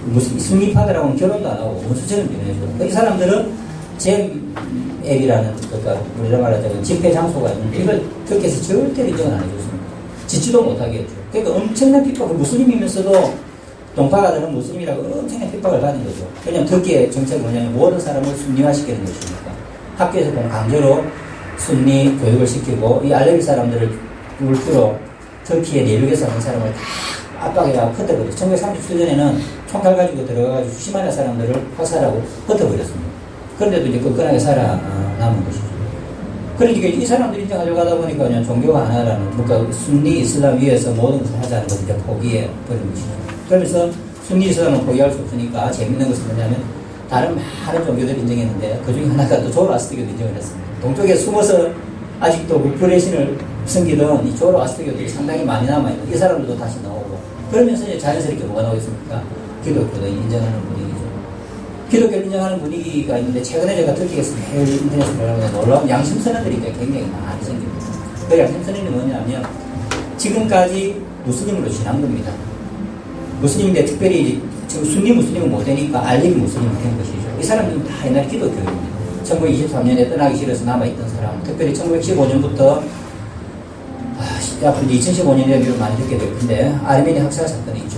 무슨 순리파들하고는 결혼도 안 하고 원수처럼 지내죠. 이 사람들은 잼앱이라는, 그러니까 우리가 말하자면 집회 장소가 있는데 이걸 터키에서 절대로 인정을 안 해줬습니다. 짓지도 못하게 했죠. 그러니까 엄청난 핍박을, 무슬림이면서도 동파가 되는 무슬림이라고 엄청난 핍박을 받는 거죠. 왜냐하면 터키의 정책이 뭐냐면 모든 사람을 순리화시키는 것이니까. 학교에서 보면 강제로 순리 교육을 시키고 이 알레비 사람들을 주로 터키의 내륙에 사는 사람을 다 압박해가 흩어버렸죠. 1937년에는 총칼 가지고 들어가가지고 수십만의 사람들을 학살하고 흩어버렸습니다. 그런데도 이제 끈끈하게 살아남은 것이죠. 그러니까 이 사람들이 이제 가져가다 보니까 그냥 종교가 하나라는, 그러니까 순리 이슬람 위에서 모든 것을 하자는 것을 이제 포기해 버린 것이죠. 그러면서 순리 이슬람은 포기할 수 없으니까 재밌는 것은 뭐냐면 다른 많은 종교들을 인정했는데 그 중에 하나가 또 조로아스터교도 인정을 했습니다. 동쪽에 숨어서 아직도 그 불의신을 섬기던 이 조로아스터교들이 상당히 많이 남아있는, 이 사람들도 다시 나오고, 그러면서 이제 자연스럽게 뭐가 나오겠습니까? 기독교도 인정하는 분위기죠. 기독교를 인정하는 분위기가 있는데 최근에 제가 터키에서 해외 인터넷을 보려면 놀라운 양심선언들이 굉장히 많이 생깁니다. 그 양심선언이 뭐냐면 지금까지 무슬림으로 지난 겁니다. 무슬림인데 특별히 지금 순리 무슬림은 못 되니까 알레비 무슬림이 된 것이죠. 이 사람들은 다 옛날 기독교입니다. 1923년에 떠나기 싫어서 남아있던 사람, 특별히 1915년부터 앞으로 2015년에 비록 많이 듣게 될 텐데 아르메니아 학살 사건이 있죠.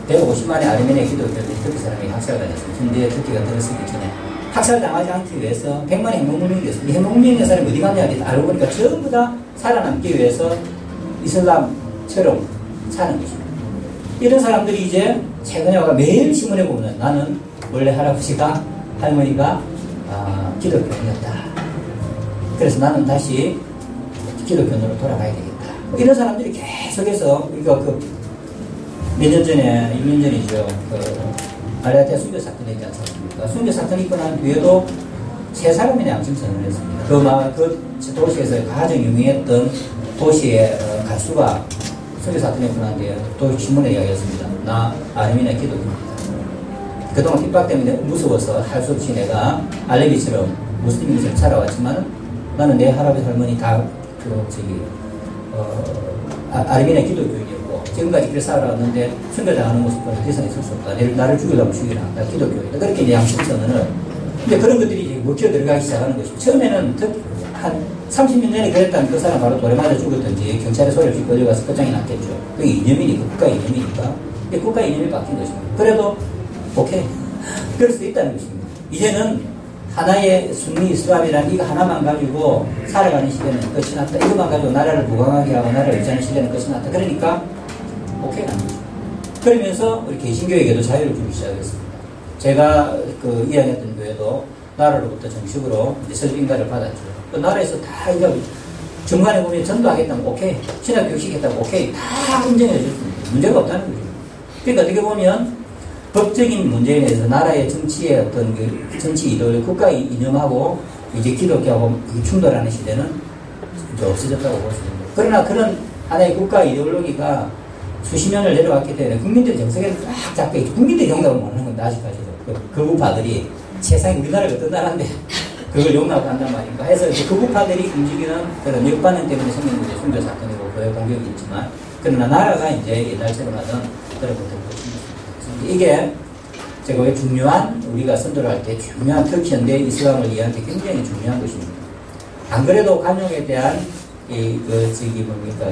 150만의 아르메니아 기독교인들이 터키 사람이 학살당했습니다. 현대 터키가 들어서기 전에 학살당하지 않기 위해서 100만의 행동문명이 됐습니다. 이 행동문명의 사람이 어디 갔냐 알고 보니까 전부 다 살아남기 위해서 이슬람처럼 사는 것입니다. 이런 사람들이 이제 최근에 와가 매일 신문에 보면 나는 원래 할아버지가 할머니가 기독교인이었다. 그래서 나는 다시 기독교인으로 돌아가야 되겠다. 이런 사람들이 계속해서 이거 몇 년 전에, 6년 전이죠. 아리아티아 순교 사건이 있지 않습니까? 순교 사건이 있고 난 뒤에도 세 사람의 양심선언을 했습니다. 그 도시에서 가장 유명했던 도시의 가수가 순교 사건이 있고 난 뒤에 또 신문에 이야기했습니다. 나 아르메니아 기독교입니다. 그동안 핍박 때문에 무서워서 할 수 없이 내가 알레비처럼 무슬림처럼 살아왔지만 나는 내 할아버지 할머니 다 아르메니아 기독교인이었고 지금까지 그렇게 살아왔는데 순교당하는 모습을 더 이상 있을 수 없다. 나를 죽이려면 죽이라. 나 기독교인이다. 그렇게 이제 양심선언을. 근데 그런 것들이 이제 먹혀 들어가기 시작하는 것이죠. 처음에는 한 30년 전에 그랬다면 그 사람 바로 돌에 맞아 죽었든지 경찰의 소리 없이 끌려가서 끝장이 났겠죠. 그게 이념이니까, 국가 이념이니까. 국가 이념이 바뀐 것입니다. 그래도 오케이. 그럴 수 있다는 것입니다. 이제는 하나의 순위 이슬람이라는 이거 하나만 가지고 살아가는 시대는 끝이 났다. 이것만 가지고 나라를 부강하게 하고 나라를 유지하는 시대는 끝이 났다. 그러니까 오케이 안 거죠. 그러면서 우리 개신교에게도 자유를 주기 시작했습니다. 제가 그 이양했던 교회도 나라로부터 정식으로 이제 설빙가를 받았죠. 그 나라에서 다 이거 정관에 보면 전도하겠다면 오케이, 신학교육시켰다면 오케이, 다 인정해 줬습니다. 문제가 없다는 거죠. 그러니까 어떻게 보면 법적인 문제에 대해서 나라의 정치의 어떤 그 정치 이도를 국가에 이념하고 이제 기독교하고 충돌하는 시대는 이제 없어졌다고 볼 수 있습니다. 그러나 그런 하나의 국가 이데올로기가 수십 년을 내려왔기 때문에 국민들의 정서에는 쫙 잡혀 있죠. 국민들이 용납을 못하는 건데 아직까지도. 그 우파들이 세상에 우리나라가 어떤 나라인데 그걸 용납을 한단 말입니까? 해서 그 우파들이 움직이는 그런 역반응 때문에 생긴 문제, 순교 사건이고 교회 공격이 있지만 그러나 나라가 이제 옛날처럼 하던 그런 것들을 보십니다. 이게 제가 왜 중요한 우리가 선도를 할 때 중요한 특히 현대 이슬람을 이해하는 게 굉장히 중요한 것입니다. 안 그래도 간용에 대한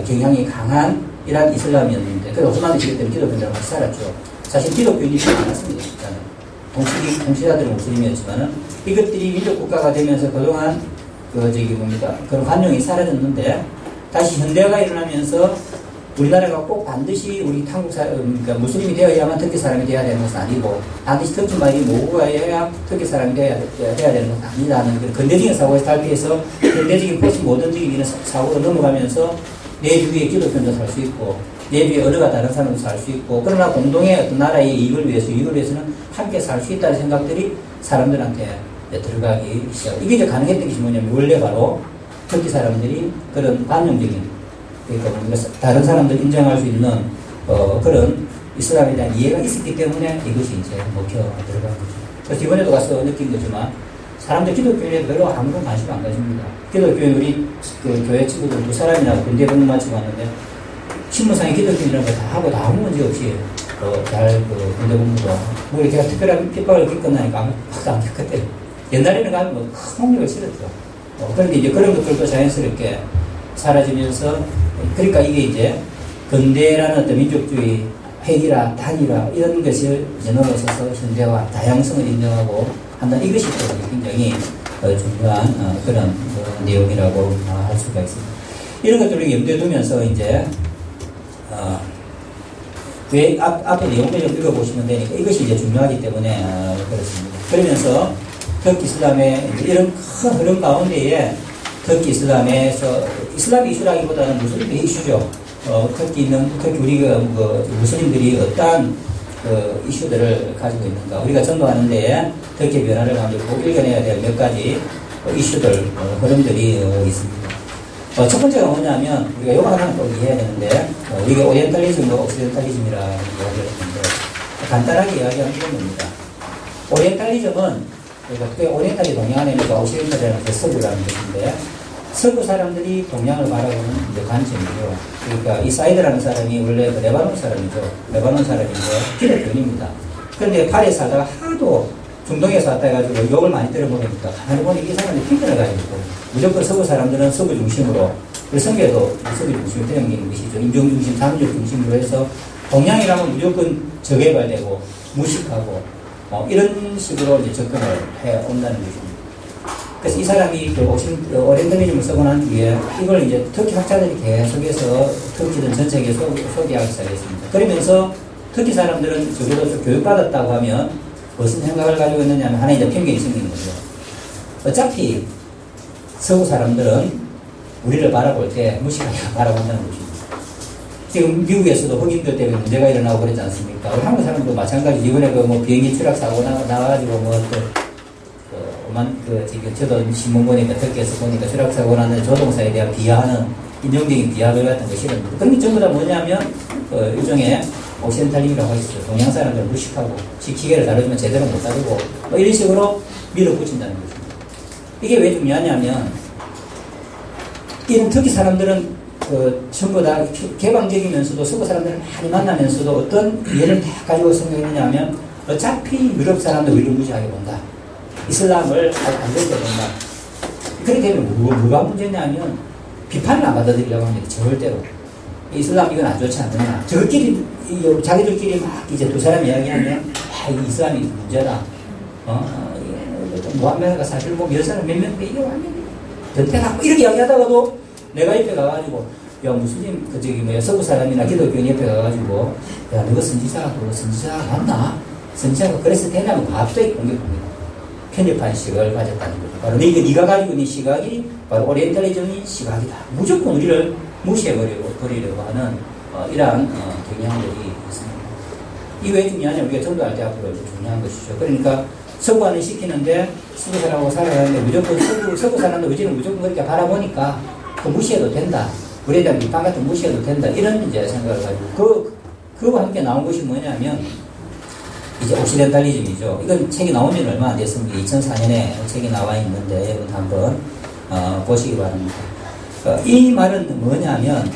경향이 강한 이란 이슬람이었는데 그 오스만의 시대 때는 기독교인들하고 같이 살았죠. 사실 기독교인이 많았습니다. 통치자들은 무슬림이었지만은 이것들이 민족 국가가 되면서 그동안 그런 관용이 사라졌는데 다시 현대화가 일어나면서 우리나라가 꼭 반드시 우리 그러니까 무슬림이 되어야만 터키 사람이 되어야 되는 것은 아니고 반드시 터키 말이 모국가 해야 터키 사람이 되어야 되는 것은 아니라는 그런 근대적인 사고에서 탈피해서 현대적인 포스트 모던적인 이런 사고로 넘어가면서 내 주위에 기독교인도 살 수 있고 내 주위에 언어가 다른 사람도 살 수 있고 그러나 공동의 어떤 나라의 이익을 위해서는 함께 살 수 있다는 생각들이 사람들한테 들어가기 시작. 이게 이제 가능했던 것이 뭐냐면 원래 바로 터키 사람들이 그런 관용적인 그러니까 다른 사람들 인정할 수 있는 그런 이슬람에 대한 이해가 있었기 때문에 이것이 이제 먹혀 들어간 거죠. 그래서 이번에도 가서 느낀 거지만 사람들 기독교인에 별로 아무런 관심 안 가집니다. 기독교인 우리 그 교회 친구들 두 사람이나 군대 복무 마치고 왔는데 신문상에 기독교인이라는 거 다 하고 다 아무 문제 없이 잘 군대 복무도 뭐 제가 특별한 핍박을 겪었나니까 아무것도 안 겪었대요. 옛날에는 가면 큰 폭력을 치렀죠. 그런데 이제 그런 것들도 자연스럽게 사라지면서 그러니까 이게 이제 근대라는 어떤 민족주의 회의라 단일화 이런 것을 이제 넘어서서 현대화 다양성을 인정하고 한다는 이것이 굉장히 중요한 그런 내용이라고 할 수가 있습니다. 이런 것들을 염두에 두면서 이제 왜 앞에 내용을 좀 읽어보시면 되니까 이것이 이제 중요하기 때문에 그렇습니다. 그러면서 터키 이슬람의 이런 큰 흐름 가운데에 터키 이슬람에서 이슬람 이슈라기보다는 무슬림 이슈죠. 터키 우리 무슬림들이 어떠한 이슈들을 가지고 있는가. 우리가 전도하는데 터키의 변화를 가지고 꼭 읽어내야 될 몇 가지 이슈들, 흐름들이 있습니다. 첫 번째가 뭐냐면 우리가 요거 하나는 꼭 이해해야 되는데 우리가 오리엔탈리즘과 옥시덴탈리즘이라는 이야기를 했는데 간단하게 이야기하는 이런 겁니다. 오리엔탈리즘은 그러니까 오리엔탈이 동양안에 있는 옥시덴탈이라는 게 서구라는 것인데 서구 사람들이 동양을 바라보는 이제 관점이죠. 그러니까 이 사이드라는 사람이 원래 레바논 사람이죠. 레바논 사람인데 기독교인입니다. 그런데 파리에 살다가 하도 중동에서 왔다 해가지고 욕을 많이 들어보니까 가만히 보니 이 사람이 편견을 가지고 무조건 서구 사람들은 서구 중심으로 그래서 성계도 서구 중심으로 되는 것이죠. 인종 중심, 상족 중심으로 해서 동양이라면 무조건 저개발되고 무식하고 이런 식으로 이제 접근을 해 온다는 것입니다. 그래서 이 사람이 오리엔탈리즘을 쓰고 난 뒤에 이걸 이제 터키 학자들이 계속해서 터키든 전 세계에 소개하기 시작했습니다. 그러면서 터키 사람들은 적어도 좀 교육받았다고 하면 무슨 생각을 가지고 있느냐 하면 하나의 이제 편견이 생기는 거죠. 어차피 서구 사람들은 우리를 바라볼 때 무식하게 바라본다는 것입니다. 지금 미국에서도 흑인들 때문에 문제가 일어나고 그랬지 않습니까? 우리 한국 사람도 마찬가지. 이번에 비행기 추락 사고 나와가지고 지금 저도 신문 보니까 터키에서 보니까 추락 사고 나는 조종사에 대한 비하하는 인종적인 비하들 같은 거 싫었는데 그런 게 전부 다 뭐냐면 일종의 옥시덴탈리즘이라고 있어요. 동양 사람들 무식하고 기계를 다루지만 제대로 못 다루고 이런 식으로 밀어붙인다는 것입니다. 이게 왜 중요하냐면 이런 터키 사람들은 전부 다 개방적이면서도 서구 사람들을 많이 만나면서도 어떤 이해를 다 가지고 생각했느냐 하면 어차피 유럽 사람도 우리를 무지하게 본다. 이슬람을 안 되게 본다. 그렇게 되면 뭐가 문제냐면 비판을 안 받아들이려고 합니다. 절대로. 이슬람 이건 안 좋지 않느냐. 자기들끼리 막 이제 두 사람 이야기하면 이 이슬람이 문제다. 무함메다가 사실 뭐 여사는 몇몇 배, 이거 완전히 변태가 이렇게 이야기하다가도 내가 옆에 가가지고, 야, 무슬림, 서구 사람이나 기독교인 옆에 가가지고, 야, 너가 선지자가 맞나? 선지자가 그래서 되냐면 갑자기 공격합니다. 편협한 시각을 가졌다는 거죠. 바로 네가 가지고 있는 시각이 바로 오리엔탈리즘의 시각이다. 무조건 우리를 무시해버리려고 하는 이러한 경향들이 있습니다. 이 왜 중요하냐? 우리가 전도할 때 앞으로 중요한 것이죠. 그러니까 서구화는 시키는데 서구 사람하고 살아가는데 무조건 서구 사람도 우리는 무조건 그렇게 바라보니까 그 무시해도 된다. 우리에 대한 비판 같은 무시해도 된다. 이런 이제 생각을 가지고 그와 함께 나온 것이 뭐냐면 이제 옥시덴탈리즘이죠. 이건 책이 나온 지는 얼마 안 됐습니다. 2004년에 책이 나와 있는데 여러분 한번 보시기 바랍니다. 이 말은 뭐냐면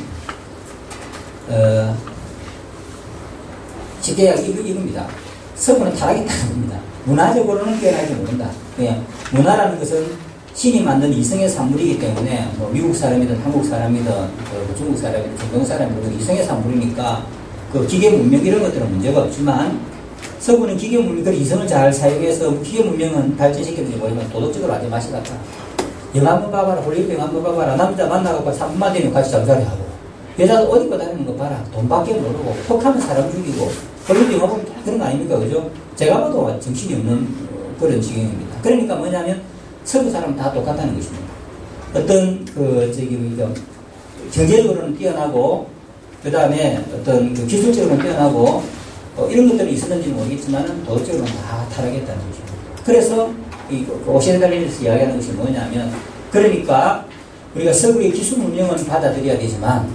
쉽게 이겁니다. 서구는 타락했다는 겁니다. 문화적으로는 깨어나지 모른다. 그냥 문화라는 것은 신이 만든 이성의 산물이기 때문에 뭐 미국 사람이든 한국 사람이든 중국 사람이든 중동 사람이든 이성의 산물이니까 그 기계 문명 이런 것들은 문제가 없지만 서구는 기계 문명, 그 이성을 잘 사용해서 기계 문명은 발전시켰는지 모르지만 도덕적으로 아주 맛이 같다. 영화 한번 봐봐라, 홀리우드 영화 한번 봐봐라. 남자 만나고 3분만 되면 같이 잠자리 하고 여자도 옷 입고 다니는 거 봐라. 돈밖에 모르고 톡하면 사람 죽이고 홀리우드 영화 보면 다 그런 거 아닙니까? 그죠? 제가 봐도 정신이 없는 그런 지경입니다. 그러니까 뭐냐면 서구 사람은 다 똑같다는 것입니다. 어떤 경제적으로는 뛰어나고 그 다음에 어떤 기술적으로는 뛰어나고 이런 것들이 있었는지는 모르겠지만 도덕적으로는 다 타락했다는 것입니다. 그래서 이 옥시덴탈리즘에서 이야기하는 것이 뭐냐면 그러니까 우리가 서구의 기술 문명은 받아들여야 되지만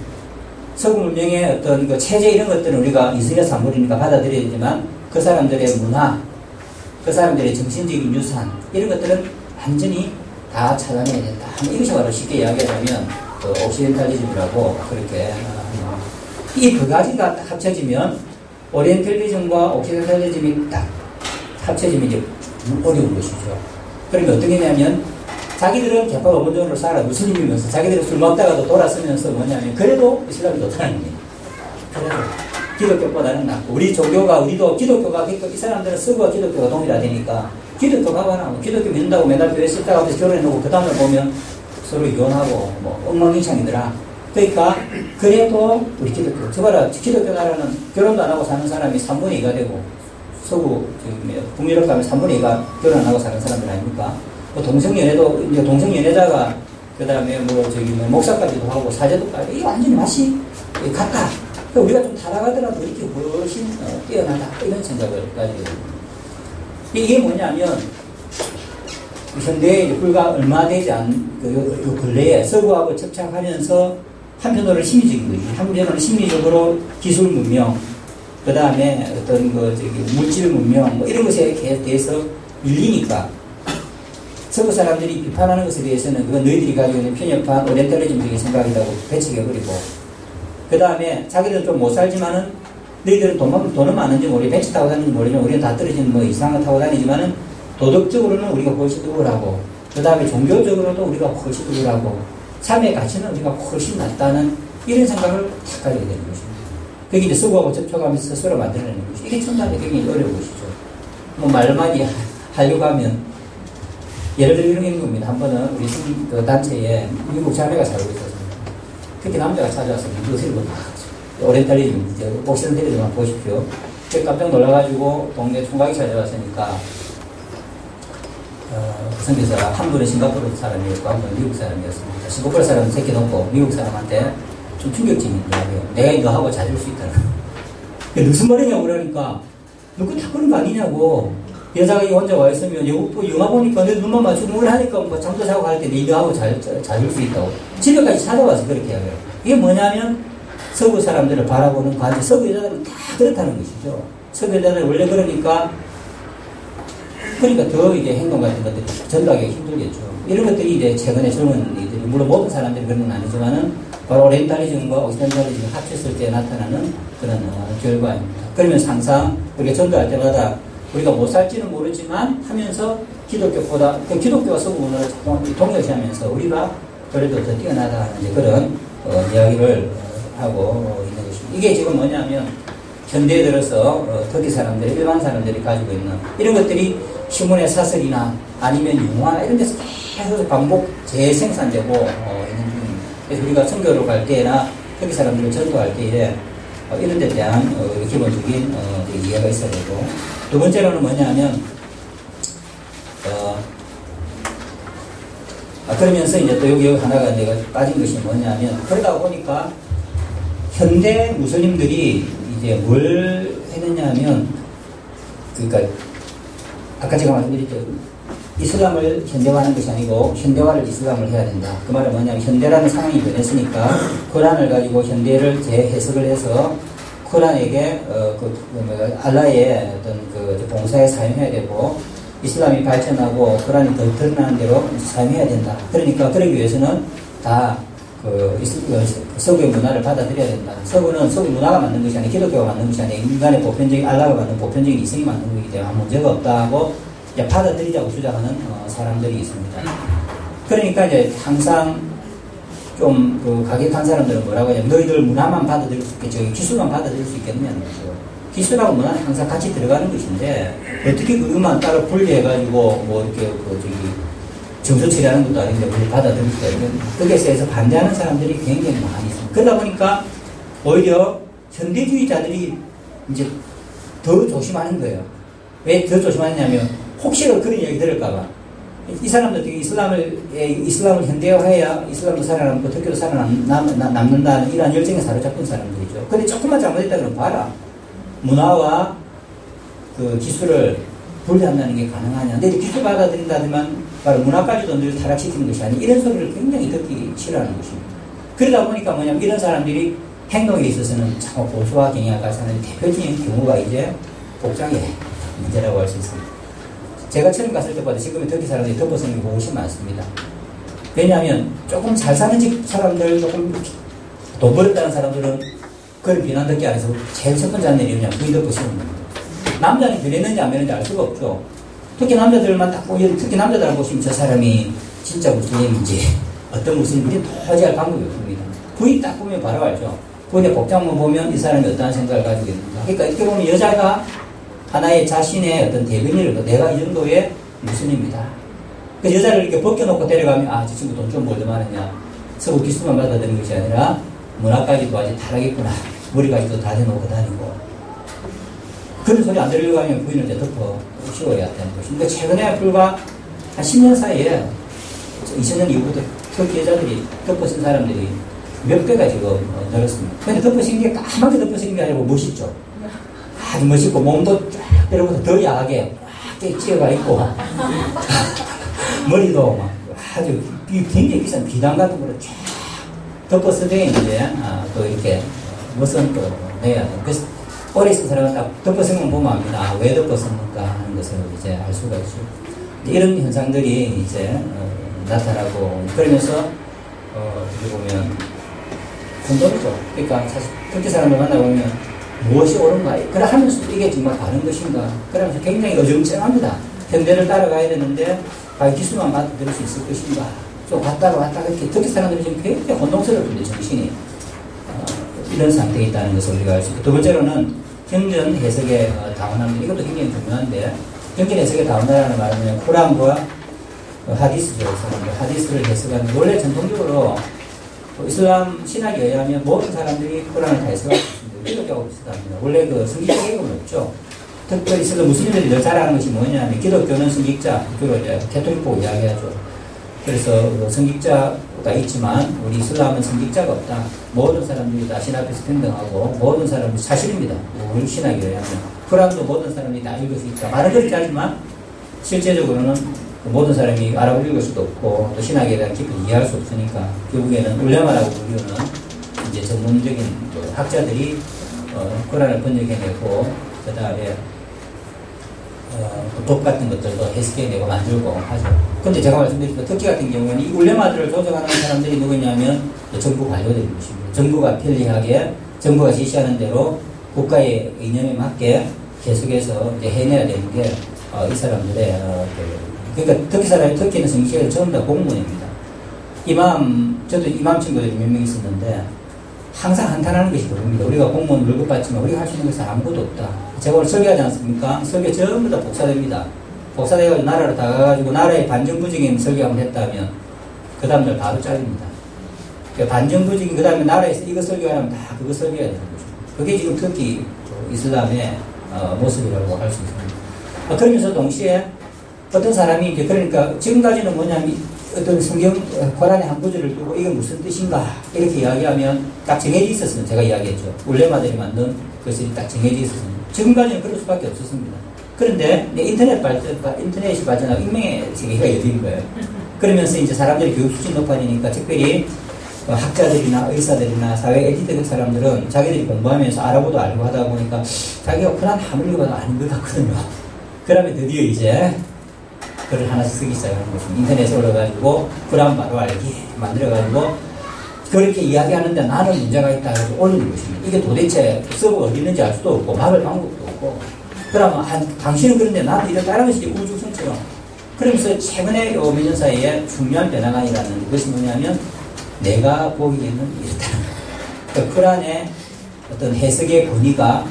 서구 문명의 어떤 그 체제 이런 것들은 우리가 이성의 산물이니까 받아들여야 되지만 그 사람들의 문화, 그 사람들의 정신적인 유산 이런 것들은 완전히 다 차단해야 된다. 이것이 바로 쉽게 이야기하자면 옥시덴탈리즘이라고 그렇게 이 두 가지가 딱 합쳐지면 오리엔탈리즘과 옥시덴탈리즘이 딱 합쳐지면 이제 어려운 것이죠. 그러니까 어떻게 되냐면 자기들은 개파 어본전으로 살아 무슬림이면서 자기들은 술 먹다가도 돌아서면서 뭐냐면 그래도 이슬람이 좋다는 겁니다. 그래도 기독교보다는 낫고 우리도 기독교가 이 사람들은 서구와 기독교가 동일하다니까 기독교 가봐라. 기독교 믿는다고 맨날 교회 있다가 결혼해놓고 그 다음에 보면 서로 이혼하고 뭐 엉망진창이더라. 그러니까 그래도 우리 기독교 저봐라 기독교 나라는 결혼도 안 하고 사는 사람이 3분의 2가 되고 서구 북유럽 가면 3분의 2가 결혼 안 하고 사는 사람들 아닙니까? 뭐 동성연애도 이제 동성연애자가 그 다음에 목사까지도 하고 사제도 깔고 이게 완전히 맛이 같다. 그러니까 우리가 좀 타락하더라도 이렇게 훨씬 뛰어나다 이런 생각을 가지게 됩니다. 이게 뭐냐면 현대에 불과 얼마 되지 않은 그 근래에 서구하고 접착하면서 한편으로는 심리적인 거지. 한편으로는 심리적으로 기술 문명, 그 다음에 어떤 물질 문명, 뭐 이런 것에 대해서 밀리니까 서구 사람들이 비판하는 것에 대해서는 그건 너희들이 가지고 있는 편협한 오리엔탈리즘적인 생각이라고 배척해버리고, 그 다음에 자기들은 좀 못 살지만은 너희들은 돈은 많은지 모르겠고, 벤츠 타고 다니는지 모르지만 우리는 다 떨어지는 뭐 이상한 거 타고 다니지만은 도덕적으로는 우리가 훨씬 우월하고, 그 다음에 종교적으로도 우리가 훨씬 우월하고, 삶의 가치는 우리가 훨씬 낫다는 이런 생각을 탁 가지게 되는 것입니다. 그게 이제 서구하고 접촉하면서 스스로 만들어내는 것이죠. 이게 청소하기 굉장히 어려운 것이죠. 뭐 말만이 하려고 하면, 예를 들어 이런 게 있는 겁니다. 한 번은 우리 그 단체에 미국 자매가 살고 있었습니다. 특히 남자가 찾아와서 이것을 보다 오리엔탈리즘, 이제 옥시덴탈리즘만 보십시오. 깜짝 놀라가지고 동네 총각이 찾아왔으니까 그 선교사가 한 분은 싱가포르 사람이었고 한 분은 미국 사람이었습니다. 싱가포르 사람은 새끼 놓고 미국 사람한테 좀 충격적인 이야기예요. 내가 너하고 잘 될 수 있다는 거. 무슨 말이냐고 그러니까 너 그거 다 그런 거 아니냐고. 여자가 혼자 와 있으면 영화 보니까 내 눈만 맞추고 뭘 하니까 뭐 잠도 자고 할 때 너하고 잘 될 수 있다고. 집에까지 찾아와서 그렇게 이야기해요. 이게 뭐냐면 서구 사람들을 바라보는 관점, 서구 여자들은 다 그렇다는 것이죠. 서구 여자들은 원래 그러니까 더 이제 행동 같은 것들이 전달하기 힘들겠죠. 이런 것들이 이제 최근에 젊은 이들이, 물론 모든 사람들이 그런 건 아니지만은 바로 오리엔탈리즘과 옥시덴탈리즘이 합쳤을 때 나타나는 그런 결과입니다. 그러면서 항상 우리가 전도할 때마다 우리가 못 살지는 모르지만 하면서 기독교보다, 기독교와 서구 문화를 동일시하면서 우리가 그래도 더 뛰어나다 하는 이제 그런 이야기를 하고 있는 것입니다. 이게 지금 뭐냐면 현대에 들어서 터키 사람들이, 일반 사람들이 가지고 있는 이런 것들이 신문의 사설이나 아니면 영화 이런 데서 계속 반복 재생산되고 있는 중입니다. 그래서 우리가 선교로 갈 때나 터키 사람들을 전도할 때에 이런 데 대한 기본적인 이해가 있어야 되고, 두 번째로는 뭐냐면 그러면서 이제 또 여기 하나가 내가 빠진 것이 뭐냐면, 그러다 보니까 현대 무슬림들이 이제 뭘 했느냐 하면, 그러니까 아까 제가 말씀드렸죠. 이슬람을 현대화하는 것이 아니고 현대화를 이슬람을 해야 된다. 그 말은 뭐냐면 현대라는 상황이 변했으니까 코란을 가지고 현대를 재해석을 해서 코란에게 알라의 어떤 그 봉사에 사용해야 되고, 이슬람이 발전하고 코란이 더 드러나는 대로 사용해야 된다. 그러니까 그러기 위해서는 다 서구의 문화를 받아들여야 된다. 서구는 서구 문화가 맞는 것이 아니라 기독교가 맞는 것이 아니라 인간의 보편적인, 알라가 맞는 보편적인 이성이 맞는 거기 때문에 아무 문제가 없다 하고 이제 받아들이자고 주장하는 사람들이 있습니다. 그러니까 이제 항상 좀 가격한 사람들은 뭐라고 하냐면, 너희들 문화만 받아들일 수 있겠죠, 기술만 받아들일 수 있겠느냐는 거죠. 기술하고 문화는 항상 같이 들어가는 것인데 어떻게 그것만 따로 분리해가지고 뭐 이렇게 정서 처리하는 것도 아닌데 우리 받아들일 수가 있는, 거기에 대해서 반대하는 사람들이 굉장히 많이 있습니다. 그러다 보니까 오히려 현대주의자들이 이제 더 조심하는 거예요. 왜 더 조심하느냐면, 혹시라도 그런 얘기 들을까봐. 이 사람들이 이슬람을 현대화해야 이슬람도 살아남고 터키도 살아남는다는 이러한 열정에 사로잡힌 사람들이죠. 근데 조금만 잘못했다 그러면 봐라. 문화와 그 기술을 분리한다는 게 가능하냐. 근데 기술 받아들인다지만 바로 문화까지도 늘 타락시키는 것이 아니, 이런 소리를 굉장히 듣기 싫어하는 것입니다. 그러다 보니까 뭐냐면 이런 사람들이 행동에 있어서는 참 보수와 경향을 가지는 대표적인 경우가 이제 복장의 문제라고 할 수 있습니다. 제가 처음 갔을 때보다 지금의 터키 사람들이 덮어쓰는 게 훨씬 많습니다. 왜냐하면 조금 잘 사는 집 사람들, 조금 돈 벌었다는 사람들은 그런 비난 듣기 안에서 제일 첫 번째 하는 일이 그냥 부인 덮어쓰는 겁니다. 남자는 변했는지 안 변했는지 알 수가 없죠. 특히 남자들만 딱 보면, 특히 남자들만 보시면 저 사람이 진짜 무슬림인지 어떤 무슬림인지 도저히 알 방법이 없습니다. 부인 딱 보면 바로 알죠. 부인의 복장만 보면 이 사람이 어떠한 생각을 가지고 있는가. 그러니까 이렇게 보면 여자가 하나의 자신의 어떤 대변인을, 내가 이 정도의 무슬림이다. 그 여자를 이렇게 벗겨놓고 데려가면, 아, 저 친구 돈 좀 벌더만 하냐. 서구 기술만 받아들이는 것이 아니라 문화까지도 아직 타락했구나. 머리까지도 다 대놓고 다니고. 그런 소리 안 들으려고 하면 부인을 이제 덮어 씌워야 되는 것입니다. 최근에 불과 한 10년 사이에 2000년 이후부터 터키 여자들이 덮어 쓴 사람들이 몇 배가 지금 늘었습니다. 근데 덮어 쓴 게 까맣게 덮어 쓴 게 아니고 멋있죠. 아주 멋있고 몸도 쫙 때려서 더 야하게 쫙 찌어가 있고 머리도 막 아주 굉장히 비싼 비단 같은 거를 쫙 덮어 쓰되 이제 또 이렇게 멋은 또 내야 돼. 그래서 오래 있은 사람은 딱 덮어 쓴 건 보면 압니다. 왜 덮어 썼는가 하는 것을 이제 알 수가 있죠. 이런 현상들이 이제 나타나고, 그러면서 어떻게 보면 혼돈이죠. 그러니까 사실 터키 사람을 만나보면 무엇이 옳은가? 그래 하면서 이게 정말 바른 것인가? 그러면서 굉장히 어정쩡합니다. 현대를 따라가야 되는데 과연 기술만 받아들일 수 있을 것인가? 좀 왔다가 이렇게 터키 사람들이 지금 굉장히 혼동스럽던데 정신이 이런 상태에 있다는 것을 우리가 알 수 있고, 두 번째로는 경전 해석의 다원함. 이것도 굉장히 중요한데, 경전 해석의 다원함이라는 말은 코란과 하디스죠. 하디스를 해석하는, 원래 전통적으로 이슬람 신학에 의하면 모든 사람들이 코란을 다 해석할 수 있습니다. 기독교하고 비슷합니다. 원래 그 성직자 계급은 없죠. 특별히 이슬람 무슬림들이 늘 잘하는 것이 뭐냐면, 기독교는 성직자, 주로 이제 캐톨릭 이야기하죠. 그래서 성직자가 있지만 우리 이슬람은 성직자가 없다. 모든 사람들이 다 신 앞에서 평등하고 모든 사람들이 사실입니다. 우리 신학에 의하면. 쿠란도 모든 사람들이 다 읽을 수 있다. 말은 그렇게 하지만 실제적으로는 모든 사람이 알아볼 읽을 수도 없고 또 신학에 대한 깊이 이해할 수 없으니까 결국에는 울레마라고 부르는 이제 전문적인 학자들이 쿠란을 번역해내고 그 다음에 독 같은 것들도 해석해내고 만들고 하죠. 근데 제가 말씀드렸지만 터키 같은 경우에는 이 울레마들을 조정하는 사람들이 누구냐면 정부 관료들인 것입니다. 정부가 편리하게 정부가 지시하는 대로 국가의 이념에 맞게 계속해서 이제 해내야 되는 게 이 사람들의 그러니까 터키는 성직자들 전부 다 공무원입니다. 저도 이맘 친구들이 몇 명 있었는데 항상 한탄하는 것이 그겁니다. 우리가 공무원 월급 받지만 우리가 할 수 있는 것은 아무것도 없다. 제가 오늘 설계하지 않습니까? 설계 전부 다 복사됩니다. 복사돼가지고 나라로 다 가가지고 나라의 반정부적인 설교 한번 했다면 그 다음날 바로 잘립니다. 그러니까 반정부적인 그 다음에 나라에서 이거 설교하면 다 그거 설교해야 되는 거죠. 그게 지금 특히 이슬람의 모습이라고 할 수 있습니다. 그러면서 동시에 어떤 사람이 이제 그러니까 지금까지는 뭐냐면 어떤 성경 코란의 한 구절을 두고 이게 무슨 뜻인가 이렇게 이야기하면 딱 정해져 있었으면 제가 이야기했죠. 울레마들이 만든 것이 딱 정해져 있었으면 지금까지는 그럴 수밖에 없었습니다. 그런데 인터넷이 발전하고 익명의 세계가 열린 거예요. 그러면서 이제 사람들이 교육 수준 높아지니까 특별히 학자들이나 의사들이나 사회 에디트 사람들은 자기들이 공부하면서 알아보도 알고 하다 보니까 자기가 코란 아무리 봐도 아닌 것 같거든요. 그러면 드디어 이제 글을 하나씩 쓰기 시작하는 것입니다. 인터넷에 올려가지고 코란 바로 알기 만들어가지고 그렇게 이야기하는데 나는 문제가 있다 해서 올리는 것입니다. 이게 도대체 서버가 어디 있는지 알 수도 없고 막을 방법도 없고 그러면 당신은 그런데 나는 이렇다는 것이 우주성처럼 그러면서 최근에 몇 년 사이에 중요한 변화가 일어나는 것이 뭐냐면 내가 보기에는 이렇다는 거예요. 그러니까 코란의 어떤 해석의 권위가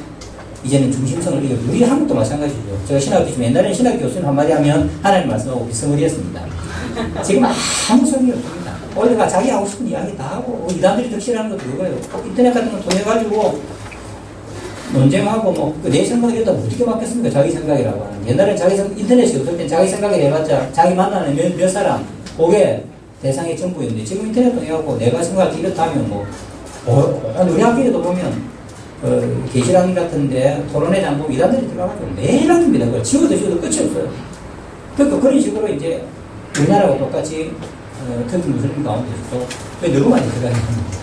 이제는 중심성을 이겨. 우리 한국도 마찬가지죠. 제가 신학 교수님, 옛날에는 신학 교수님 한마디 하면 하나님 말씀하고 비스무리했습니다. 지금 아무 소용이 없습니다. 원래가 자기 하고 싶은 이야기 다 하고, 이단들이 득실하는 것도 그거예요. 인터넷 같은 거 통해가지고 논쟁하고 내 생각을 갖다 어떻게 바뀌었습니까? 자기 생각이라고 하는. 옛날엔 인터넷이 없을 땐 자기 생각을 해봤자 자기 만나는 몇 사람, 그게 대상의 전부였는데 지금 인터넷 통해갖고 내가 생각할 때 이렇다 하면 우리 학교에도 보면 계시랑 같은데 토론회장 보면 이단들이 들어가가지고 매일 합니다. 그걸 지워도 끝이 없어요. 그러니까 그런 식으로 이제 우리나라하고 똑같이 특히 무슬림 가운데서도 너무 많이 들어가는 겁니다.